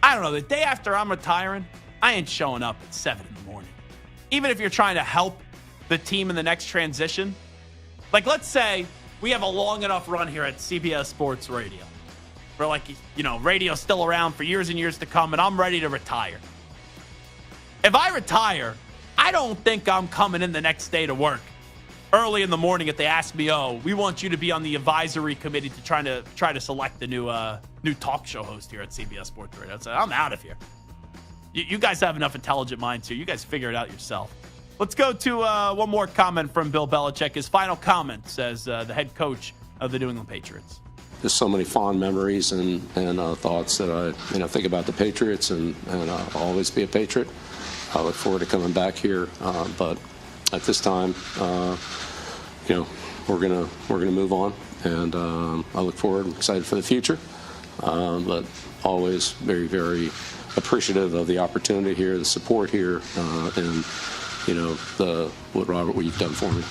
I don't know, the day after I'm retiring, I ain't showing up at 7 in the morning. Even if you're trying to help the team in the next transition. Like, let's say we have a long enough run here at CBS Sports Radio. Where, like, radio's still around for years and years to come, and I'm ready to retire. If I retire, I don't think I'm coming in the next day to work early in the morning if they ask me, we want you to be on the advisory committee to try to select the new talk show host here at CBS Sports Radio. So I'm out of here. You guys have enough intelligent minds here. You guys figure it out yourself. Let's go to one more comment from Bill Belichick. His final comment says the head coach of the New England Patriots. There's so many fond memories and thoughts that I think about the Patriots and I'll always be a Patriot. I look forward to coming back here, but at this time, we're gonna move on, and I look forward, excited for the future, but always very, very appreciative of the opportunity here, the support here, and what you've done for me.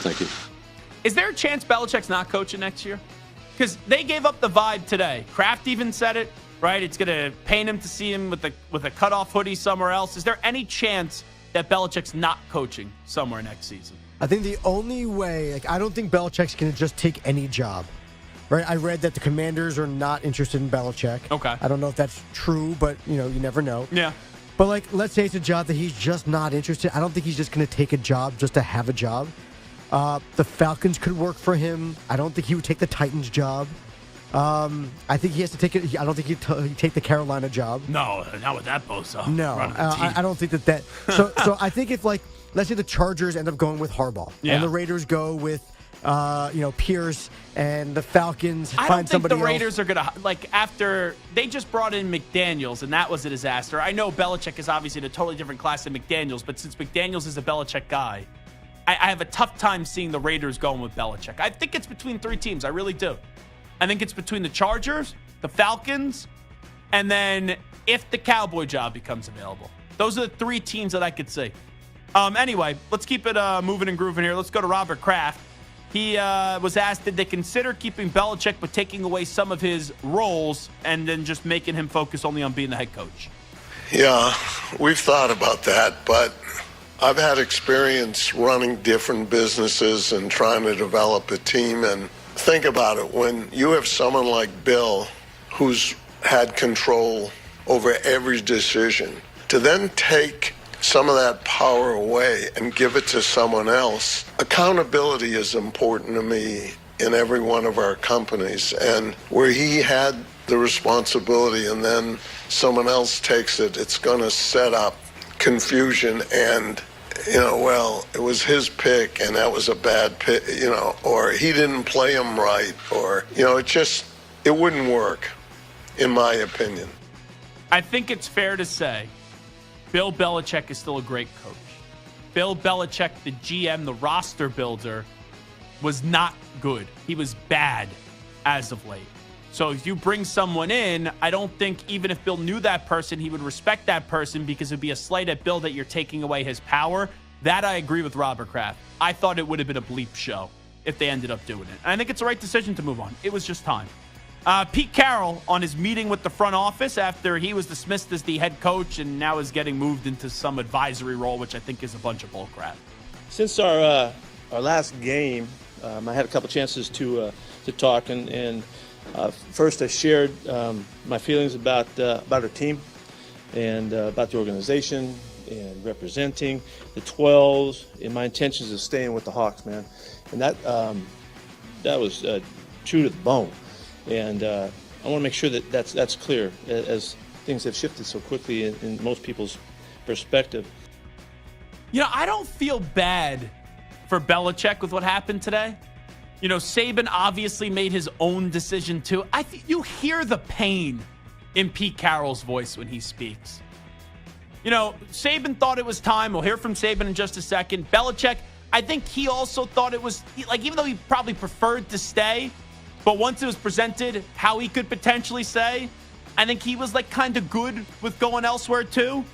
Thank you. Is there a chance Belichick's not coaching next year? Because they gave up the vibe today. Kraft even said it. Right, it's going to pain him to see him with a cutoff hoodie somewhere else. Is there any chance that Belichick's not coaching somewhere next season? I think the only way, I don't think Belichick's going to just take any job. Right, I read that the Commanders are not interested in Belichick. Okay, I don't know if that's true, but you never know. Yeah, but let's say it's a job that he's just not interested. I don't think he's just going to take a job just to have a job. The Falcons could work for him. I don't think he would take the Titans job. I think he has to take it. I don't think he'd take the Carolina job. No, not with that bozo. No, I don't think that. So I think if let's say the Chargers end up going with Harbaugh, and the Raiders go with Pierce, and the Falcons find somebody else. I don't think the Raiders are gonna after they just brought in McDaniels, and that was a disaster. I know Belichick is obviously in a totally different class than McDaniels, but since McDaniels is a Belichick guy, I have a tough time seeing the Raiders going with Belichick. I think it's between 3 teams. I really do. I think it's between the Chargers, the Falcons, and then if the Cowboy job becomes available. Those are the 3 teams that I could see. Anyway, let's keep it moving and grooving here. Let's go to Robert Kraft. He was asked, did they consider keeping Belichick but taking away some of his roles and then just making him focus only on being the head coach? Yeah, we've thought about that, but I've had experience running different businesses and trying to develop a team. And think about it, when you have someone like Bill who's had control over every decision, to then take some of that power away and give it to someone else. Accountability is important to me in every one of our companies, and where he had the responsibility and then someone else takes it, it's going to set up confusion and, well, it was his pick and that was a bad pick, or he didn't play him right, or, it wouldn't work, in my opinion. I think it's fair to say Bill Belichick is still a great coach. Bill Belichick, the GM, the roster builder, was not good. He was bad as of late. So if you bring someone in, I don't think even if Bill knew that person, he would respect that person because it would be a slight at Bill that you're taking away his power. That I agree with Robert Kraft. I thought it would have been a bleep show if they ended up doing it. And I think it's the right decision to move on. It was just time. Pete Carroll on his meeting with the front office after he was dismissed as the head coach and now is getting moved into some advisory role, which I think is a bunch of bullcrap. Since our last game, I had a couple chances to talk, and first I shared my feelings about our team and about the organization and representing the 12s and my intentions of staying with the Hawks, man. And that was true to the bone. And I want to make sure that that's clear as things have shifted so quickly in most people's perspective. I don't feel bad for Belichick with what happened today. Saban obviously made his own decision too. You hear the pain in Pete Carroll's voice when he speaks. Saban thought it was time. We'll hear from Saban in just a second. Belichick, I think he also thought it was, even though he probably preferred to stay, but once it was presented how he could potentially say, I think he was kind of good with going elsewhere too.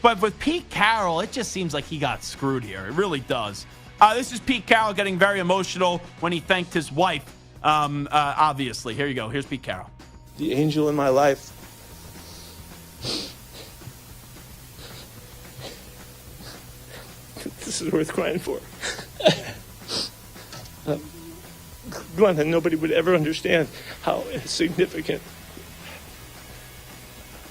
But with Pete Carroll, it just seems like he got screwed here. It really does. This is Pete Carroll getting very emotional when he thanked his wife, obviously. Here you go. Here's Pete Carroll. The angel in my life. This is worth crying for. Glenn, nobody would ever understand how significant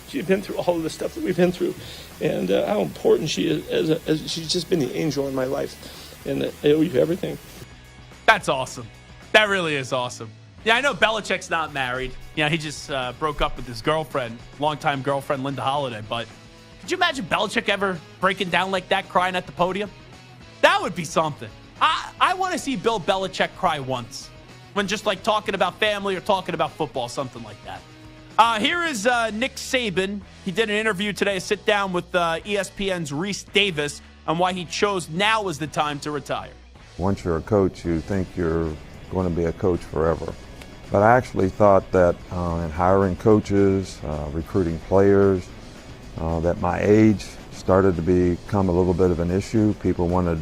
she had been through all of the stuff that we've been through, and how important she is. As she's just been the angel in my life, and I owe you everything. That's awesome. That really is awesome. Yeah, I know Belichick's not married. He just broke up with his girlfriend, longtime girlfriend Linda Holliday. But could you imagine Belichick ever breaking down like that, crying at the podium? That would be something. I want to see Bill Belichick cry once when just talking about family or talking about football, something like that. Here is Nick Saban. He did an interview today, a sit down with ESPN's Reese Davis on why he chose now is the time to retire. Once you're a coach, you think you're going to be a coach forever. But I actually thought that in hiring coaches, recruiting players, that my age started to become a little bit of an issue. People wanted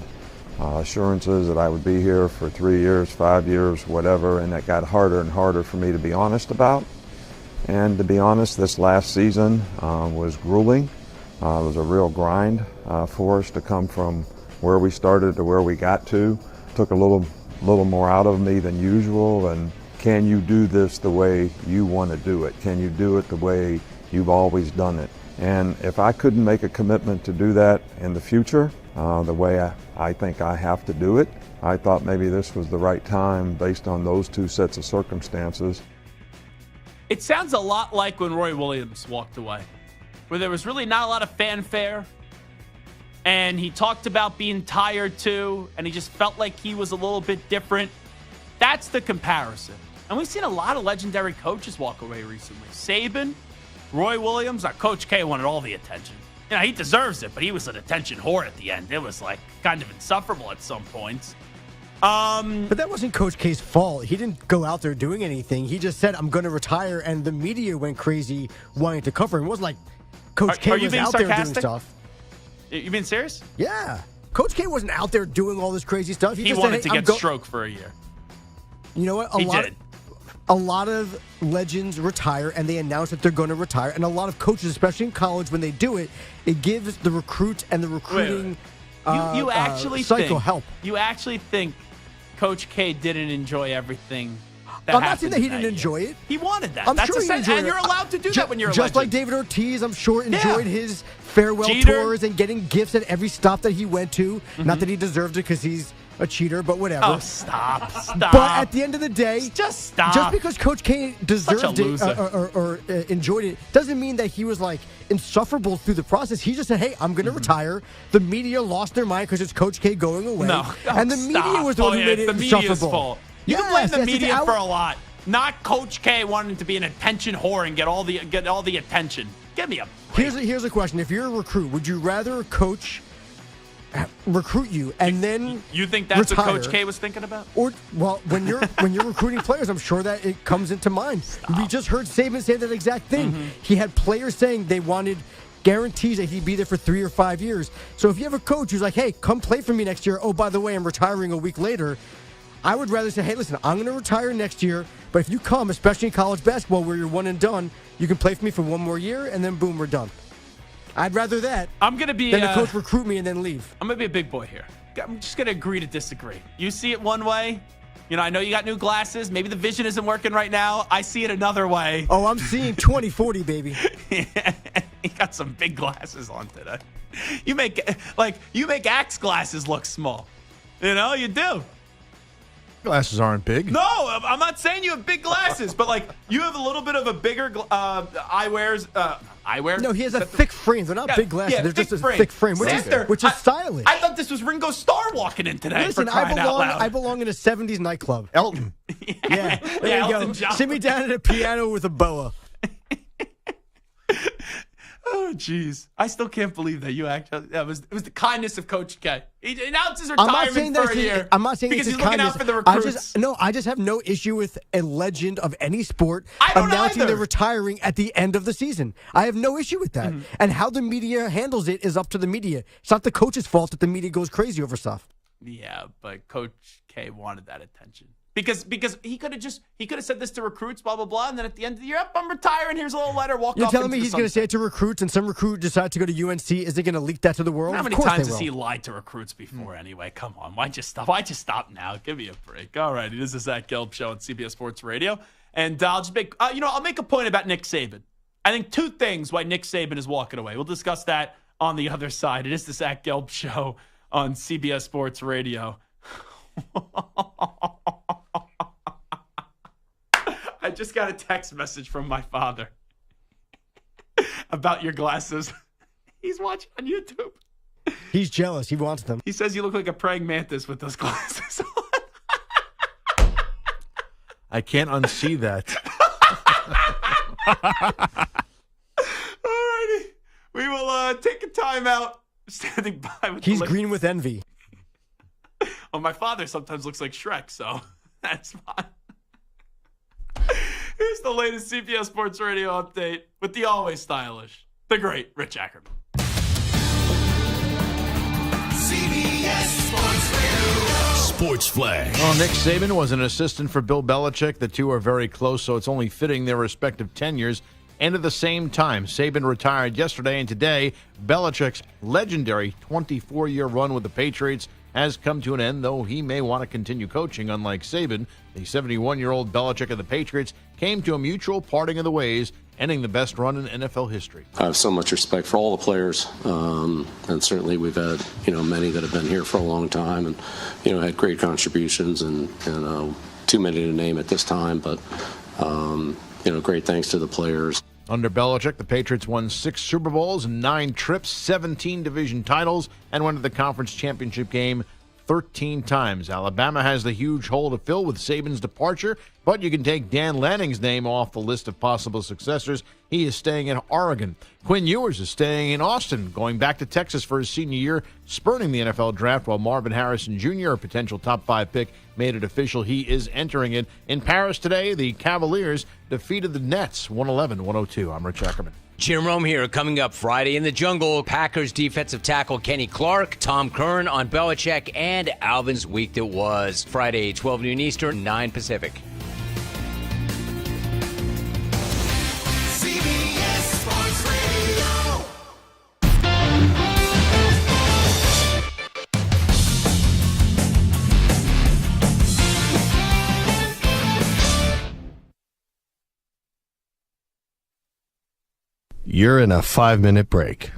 assurances that I would be here for 3 years, 5 years, whatever, and that got harder and harder for me to be honest about. And to be honest, this last season was grueling. It was a real grind for us to come from where we started to where we got to. Took a little more out of me than usual, and can you do this the way you want to do it? Can you do it the way you've always done it? And if I couldn't make a commitment to do that in the future, the way I think I have to do it, I thought maybe this was the right time based on those two sets of circumstances. It sounds a lot like when Roy Williams walked away, where there was really not a lot of fanfare, and he talked about being tired too, and he just felt like he was a little bit different. That's the comparison. And we've seen a lot of legendary coaches walk away recently. Saban, Roy Williams, Coach K wanted all the attention. He deserves it, but he was an attention whore at the end. It was kind of insufferable at some points. But that wasn't Coach K's fault. He didn't go out there doing anything. He just said, I'm going to retire, and the media went crazy wanting to cover him. It wasn't like Coach K was out there doing stuff. You being serious? Yeah. Coach K wasn't out there doing all this crazy stuff. He just wanted said, to get stroke for a year. You know what? He did. A lot of legends retire, and they announce that they're going to retire. And a lot of coaches, especially in college, when they do it, it gives the recruits and the recruiting You actually cycle help. You actually think Coach K didn't enjoy everything that I'm not saying that he didn't enjoy it. He wanted that. I'm That's sure he enjoyed and it. you're allowed to do that when you're a just legend. like David Ortiz, I'm sure enjoyed his farewell Cheater. tours and getting gifts at every stop that he went to. Not that he deserved it because he's a cheater, but whatever. Oh, stop. But at the end of the day, just stop. Just because Coach K deserved it or enjoyed it doesn't mean that he was like insufferable through the process. He just said, "Hey, I'm going to retire." The media lost their mind because it's Coach K going away, and the media was the one who made it the insufferable. media's fault. You can blame the media for a lot, not Coach K wanting to be an attention whore and get all the attention. Give me a break. Here's a question: if you're a recruit, would you rather a coach recruit you and then you think that's retire, what Coach K was thinking about? Or when you're recruiting players, I'm sure that it comes into mind. We just heard Saban say that exact thing. He had players saying they wanted guarantees that he'd be there for 3 or 5 years. So if you have a coach who's like, "Hey, come play for me next year. Oh, by the way, I'm retiring a week later," I would rather say, "Hey, listen, I'm going to retire next year, but if you come, especially in college basketball where you're one and done, you can play for me for one more year, and then boom, we're done." I'd rather that than the coach recruit me and then leave. I'm going to be a big boy here. I'm just going to agree to disagree. You see it one way. I know you got new glasses. Maybe the vision isn't working right now. I see it another way. Oh, I'm seeing 20/40, baby. You got some big glasses on today. You make Axe glasses look small. You do. Glasses aren't big. No, I'm not saying you have big glasses, but you have a little bit of a bigger eyewear. No, he has a thick frame. They're not big glasses. Yeah, they're just a thick frame, which is stylish. I thought this was Ringo Starr walking in today. Listen, for crying out loud. I belong in a 70s nightclub. Elton. Yeah, there you Elton go. John. Sit me down at a piano with a boa. Oh, jeez. I still can't believe that you actually. It was the kindness of Coach K. He announced his retirement for a year. I'm not saying because it's he's looking kindness. out for the recruits. I just have no issue with a legend of any sport don't announcing either. they're retiring at the end of the season. I have no issue with that. And how the media handles it is up to the media. It's not the coach's fault that the media goes crazy over stuff. Yeah, but Coach K wanted that attention. Because he could have said this to recruits, blah, blah, blah, and then at the end of the year, I'm retiring, here's a little letter, walk You're off telling into me the he's going to say sunset. it to recruits and some recruit decides to go to UNC, isn't going to leak that to the world? How many Of course times they has will. he lied to recruits before anyway? Come on, why just stop now? Give me a break. All right, this is Zach Gelb Show on CBS Sports Radio. And I'll just make, I'll make a point about Nick Saban. I think 2 things why Nick Saban is walking away. We'll discuss that on the other side. It is the Zach Gelb Show on CBS Sports Radio. I just got a text message from my father about your glasses. He's watching on YouTube. He's jealous. He wants them. He says you look like a praying mantis with those glasses I can't unsee that. Alrighty. We will take a timeout. Standing by with He's green with envy. Well, my father sometimes looks like Shrek, so that's fine. Here's the latest CBS Sports Radio update with the always stylish, the great Rich Ackerman. CBS Sports Radio. Sports Flag. Well, Nick Saban was an assistant for Bill Belichick. The two are very close, so it's only fitting their respective tenures end at the same time. Saban retired yesterday, and today, Belichick's legendary 24-year run with the Patriots has come to an end, though he may want to continue coaching. Unlike Saban, the 71-year-old Belichick of the Patriots came to a mutual parting of the ways, ending the best run in NFL history. I have so much respect for all the players, and certainly we've had many that have been here for a long time and had great contributions, and too many to name at this time, but great thanks to the players. Under Belichick, the Patriots won 6 Super Bowls, 9 trips, 17 division titles, and went to the conference championship game 13 times. Alabama has the huge hole to fill with Saban's departure, but you can take Dan Lanning's name off the list of possible successors. He is staying in Oregon. Quinn Ewers is staying in Austin, going back to Texas for his senior year, spurning the NFL draft, while Marvin Harrison Jr., a potential top 5 pick, made it official he is entering it. In Paris today, the Cavaliers defeated the Nets 111-102. I'm Rich Ackerman. Jim Rome here. Coming up Friday in the Jungle, Packers defensive tackle Kenny Clark, Tom Curran on Belichick, and Alvin's Week That Was. Friday, 12 noon Eastern, 9 Pacific. CBS Sports Radio. You're in a 5-minute break.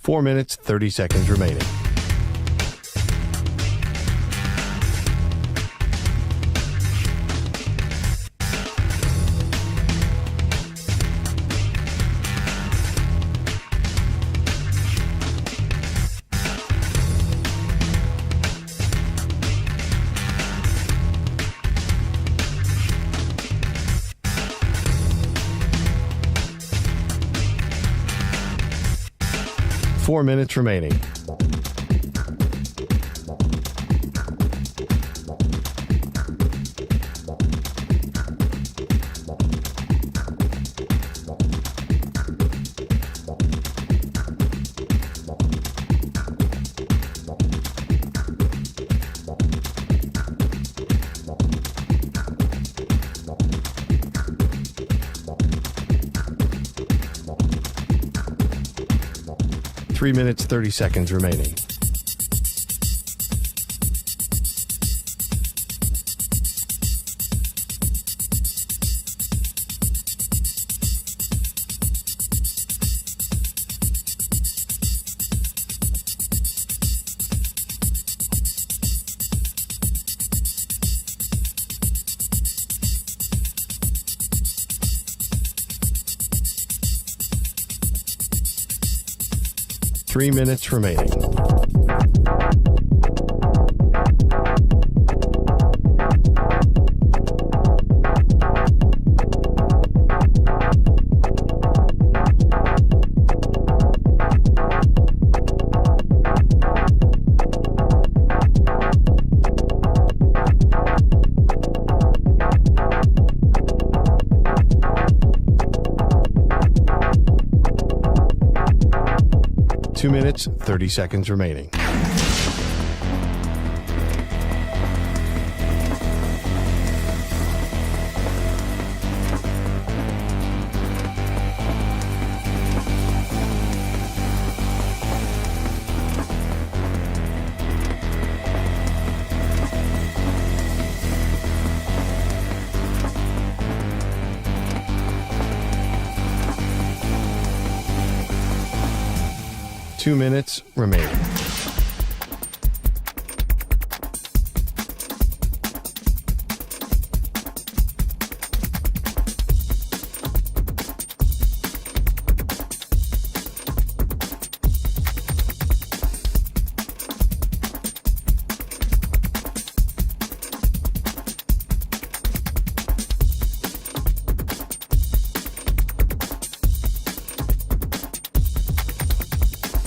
4 minutes, 30 seconds remaining. Four minutes remaining. Three minutes, 30 seconds remaining. Three minutes remaining. Two minutes, 30 seconds remaining. Two minutes remaining.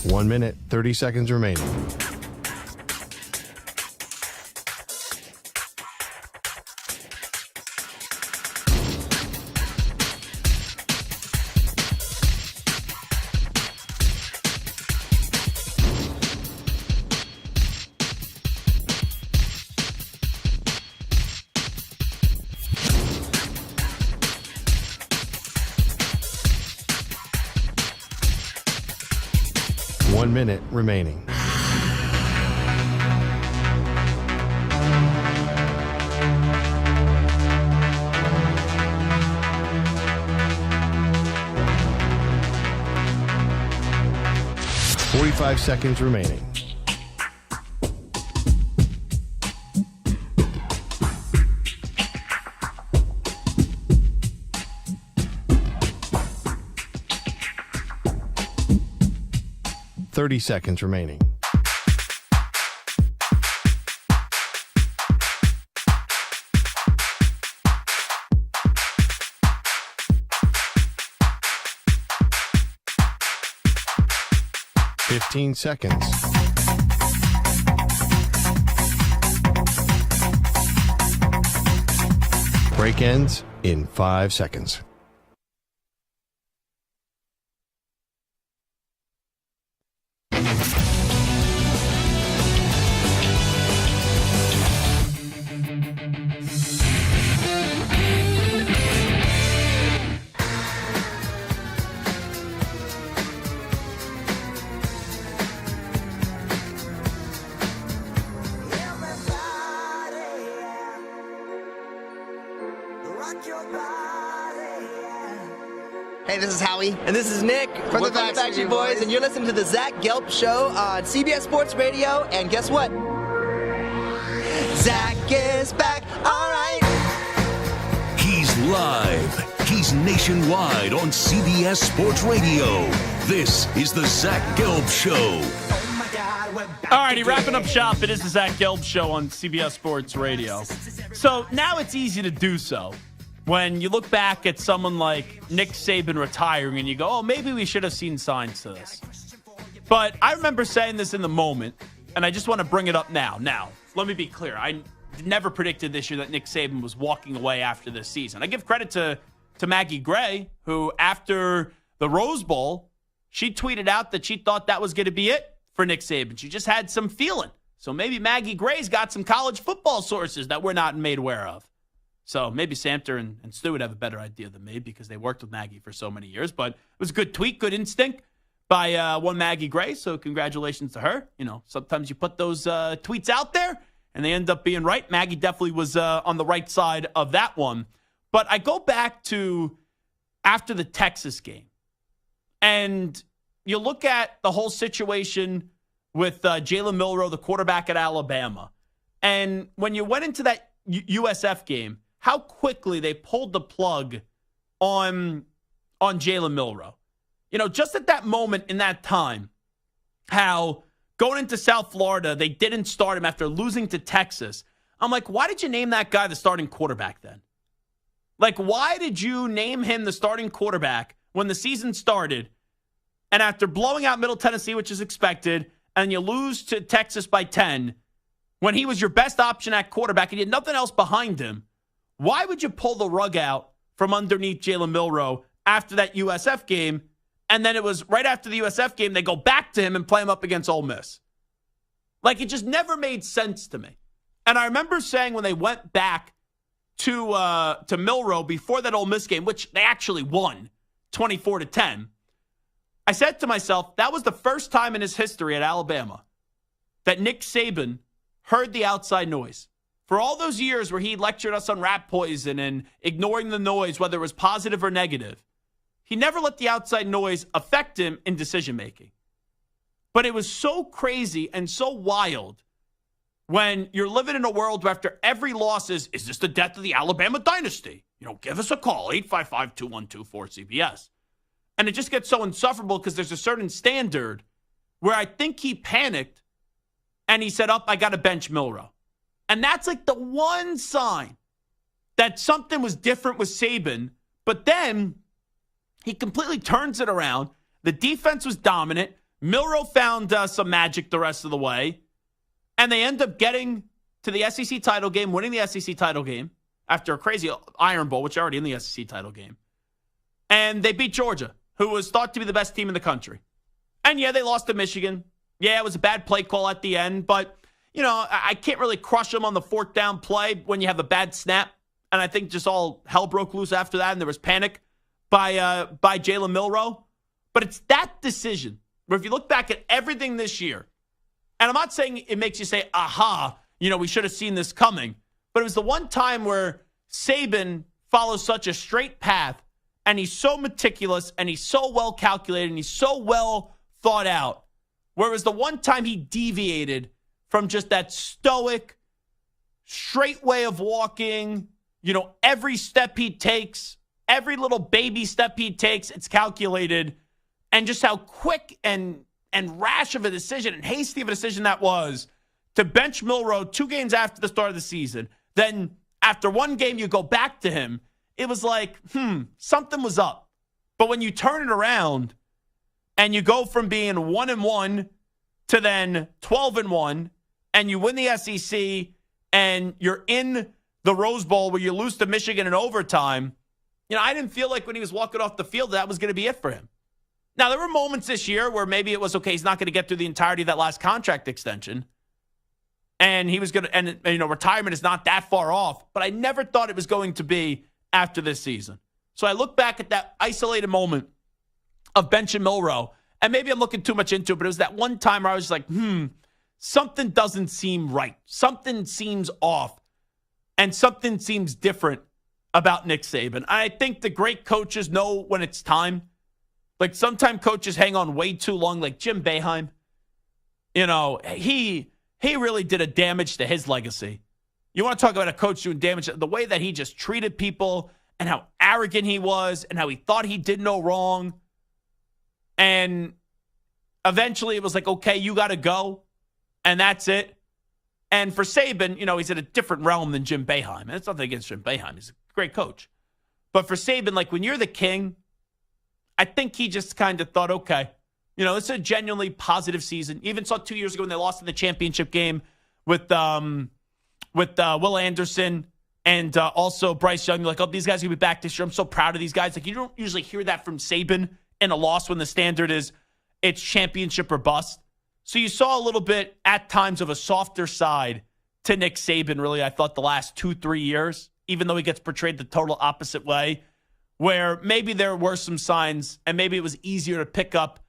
1 minute, 30 seconds remaining. One minute remaining. Forty-five seconds remaining. Thirty seconds remaining. Fifteen seconds. Break ends in 5 seconds. Hey, this is Howard Howie. And this is Nick from the Backstreet Boys, and you're listening to the Zach Gelb Show on CBS Sports Radio. And guess what? Zach is back. All right. He's live. He's nationwide on CBS Sports Radio. This is the Zach Gelb Show. All righty, wrapping up shop. It is the Zach Gelb Show on CBS Sports Radio. So now it's easy to do so. When you look back at someone like Nick Saban retiring and you go, oh, maybe we should have seen signs to this. But I remember saying this in the moment, and I just want to bring it up now. Now, let me be clear. I never predicted this year that Nick Saban was walking away after this season. I give credit to Maggie Gray, who after the Rose Bowl, she tweeted out that she thought that was going to be it for Nick Saban. She just had some feeling. So maybe Maggie Gray's got some college football sources that we're not made aware of. So maybe Samter and Stu would have a better idea than me because they worked with Maggie for so many years. But it was a good tweet, good instinct by one Maggie Gray. So congratulations to her. You know, sometimes you put those tweets out there and they end up being right. Maggie definitely was on the right side of that one. But I go back to after the Texas game. And you look at the whole situation with Jalen Milroe, the quarterback at Alabama. And when you went into that USF game, how quickly they pulled the plug on Jalen Milroe. You know, just at that moment in that time, how going into South Florida, they didn't start him after losing to Texas. I'm like, why did you name that guy the starting quarterback then? Like, why did you name him the starting quarterback when the season started? And after blowing out Middle Tennessee, which is expected, and you lose to Texas by 10, when he was your best option at quarterback and you had nothing else behind him, why would you pull the rug out from underneath Jalen Milroe after that USF game? And then it was right after the USF game, they go back to him and play him up against Ole Miss. Like, it just never made sense to me. And I remember saying when they went back to Milroe before that Ole Miss game, which they actually won 24-10, I said to myself, that was the first time in his history at Alabama that Nick Saban heard the outside noise. For all those years where he lectured us on rat poison and ignoring the noise, whether it was positive or negative, he never let the outside noise affect him in decision-making. But it was so crazy and so wild when you're living in a world where after every loss is this the death of the Alabama dynasty? You know, give us a call, 855-212-4CBS. And it just gets so insufferable because there's a certain standard where I think he panicked and he said, I got to bench Milroe. And that's like the one sign that something was different with Saban. But then he completely turns it around. The defense was dominant. Milroe found some magic the rest of the way. And they end up getting to the SEC title game, winning the SEC title game after a crazy Iron Bowl, which are already in the SEC title game. And they beat Georgia, who was thought to be the best team in the country. And yeah, they lost to Michigan. Yeah, it was a bad play call at the end, but, you know, I can't really crush them on the fourth down play when you have a bad snap. And I think just all hell broke loose after that, and there was panic by Jalen Milroe. But it's that decision where if you look back at everything this year, and I'm not saying it makes you say, aha, you know, we should have seen this coming, but it was the one time where Saban follows such a straight path, and he's so meticulous, and he's so well calculated, and he's so well thought out. Whereas the one time he deviated from just that stoic, straight way of walking, you know, every step he takes, every little baby step he takes, it's calculated, and just how quick and rash of a decision and hasty of a decision that was to bench Milroe 2 games after the start of the season. Then after one game, you go back to him. It was like, something was up. But when you turn it around and you go from being 1-1 to then 12-1, and you win the SEC, and you're in the Rose Bowl where you lose to Michigan in overtime, you know, I didn't feel like when he was walking off the field that was going to be it for him. Now, there were moments this year where maybe it was, okay, he's not going to get through the entirety of that last contract extension. And he was going to, and you know, retirement is not that far off, but I never thought it was going to be after this season. So I look back at that isolated moment of benching Milroe, and maybe I'm looking too much into it, but it was that one time where I was like, something doesn't seem right. Something seems off, and something seems different about Nick Saban. I think the great coaches know when it's time. Like, sometimes coaches hang on way too long, like Jim Boeheim. You know, he really did a damage to his legacy. You want to talk about a coach doing damage, the way that he just treated people and how arrogant he was and how he thought he did no wrong. And eventually it was like, okay, you got to go. And that's it. And for Saban, you know, he's in a different realm than Jim Boeheim. And it's nothing against Jim Boeheim. He's a great coach. But for Saban, like, when you're the king, I think he just kind of thought, okay, you know, it's a genuinely positive season. Even saw 2 years ago when they lost in the championship game with Will Anderson and also Bryce Young. You're like, oh, these guys are going to be back this year. I'm so proud of these guys. Like, you don't usually hear that from Saban in a loss when the standard is it's championship or bust. So you saw a little bit at times of a softer side to Nick Saban, really, I thought, the last 2-3 years, even though he gets portrayed the total opposite way, where maybe there were some signs and maybe it was easier to pick up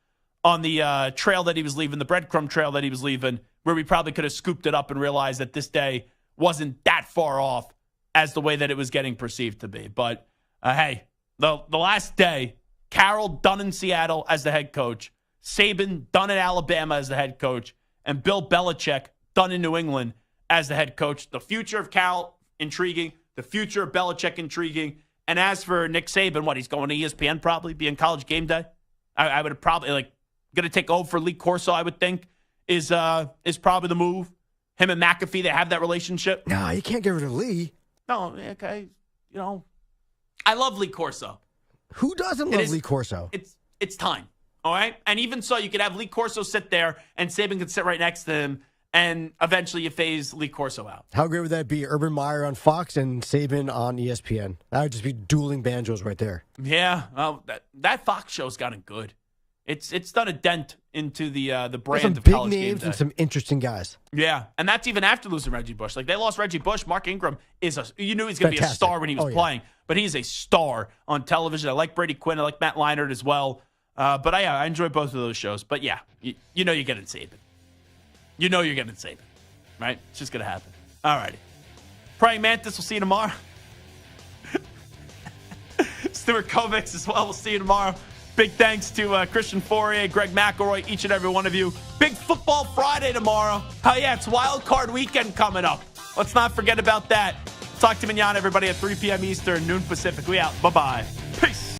on the trail that he was leaving, the breadcrumb trail that he was leaving, where we probably could have scooped it up and realized that this day wasn't that far off as the way that it was getting perceived to be. But, hey, the last day, Carroll done in Seattle as the head coach, Saban done in Alabama as the head coach, and Bill Belichick done in New England as the head coach. The future of Carroll, intriguing. The future of Belichick, intriguing. And as for Nick Saban, what, he's going to ESPN probably, be in College Game Day? I would have probably, like, going to take over for Lee Corso, I would think, is probably the move. Him and McAfee, they have that relationship. No, you can't get rid of Lee. No, okay. You know, I love Lee Corso. Who doesn't love Lee Corso? It's time, all right? And even so, you could have Lee Corso sit there, and Saban could sit right next to him, and eventually you phase Lee Corso out. How great would that be? Urban Meyer on Fox and Saban on ESPN. That would just be dueling banjos right there. Yeah, well, that Fox show's gotten good. It's done a dent into the brand of College Game Day. Some big names and some interesting guys. Yeah, and that's even after losing Reggie Bush. Like, they lost Reggie Bush. Mark Ingram you knew he was going to be a star when he was playing, but he's a star on television. I like Brady Quinn. I like Matt Leinart as well. But I enjoy both of those shows. But yeah, you know you're getting Saban. You know you're getting Saban, right? It's just going to happen. All righty. Praying Mantis, we'll see you tomorrow. Stuart Kovacs as well. We'll see you tomorrow. Big thanks to Christian Fauria, Greg McElroy, each and every one of you. Big Football Friday tomorrow. Oh, yeah, it's Wild Card Weekend coming up. Let's not forget about that. Talk to you manana, everybody, at 3 p.m. Eastern, noon Pacific. We out. Bye-bye. Peace.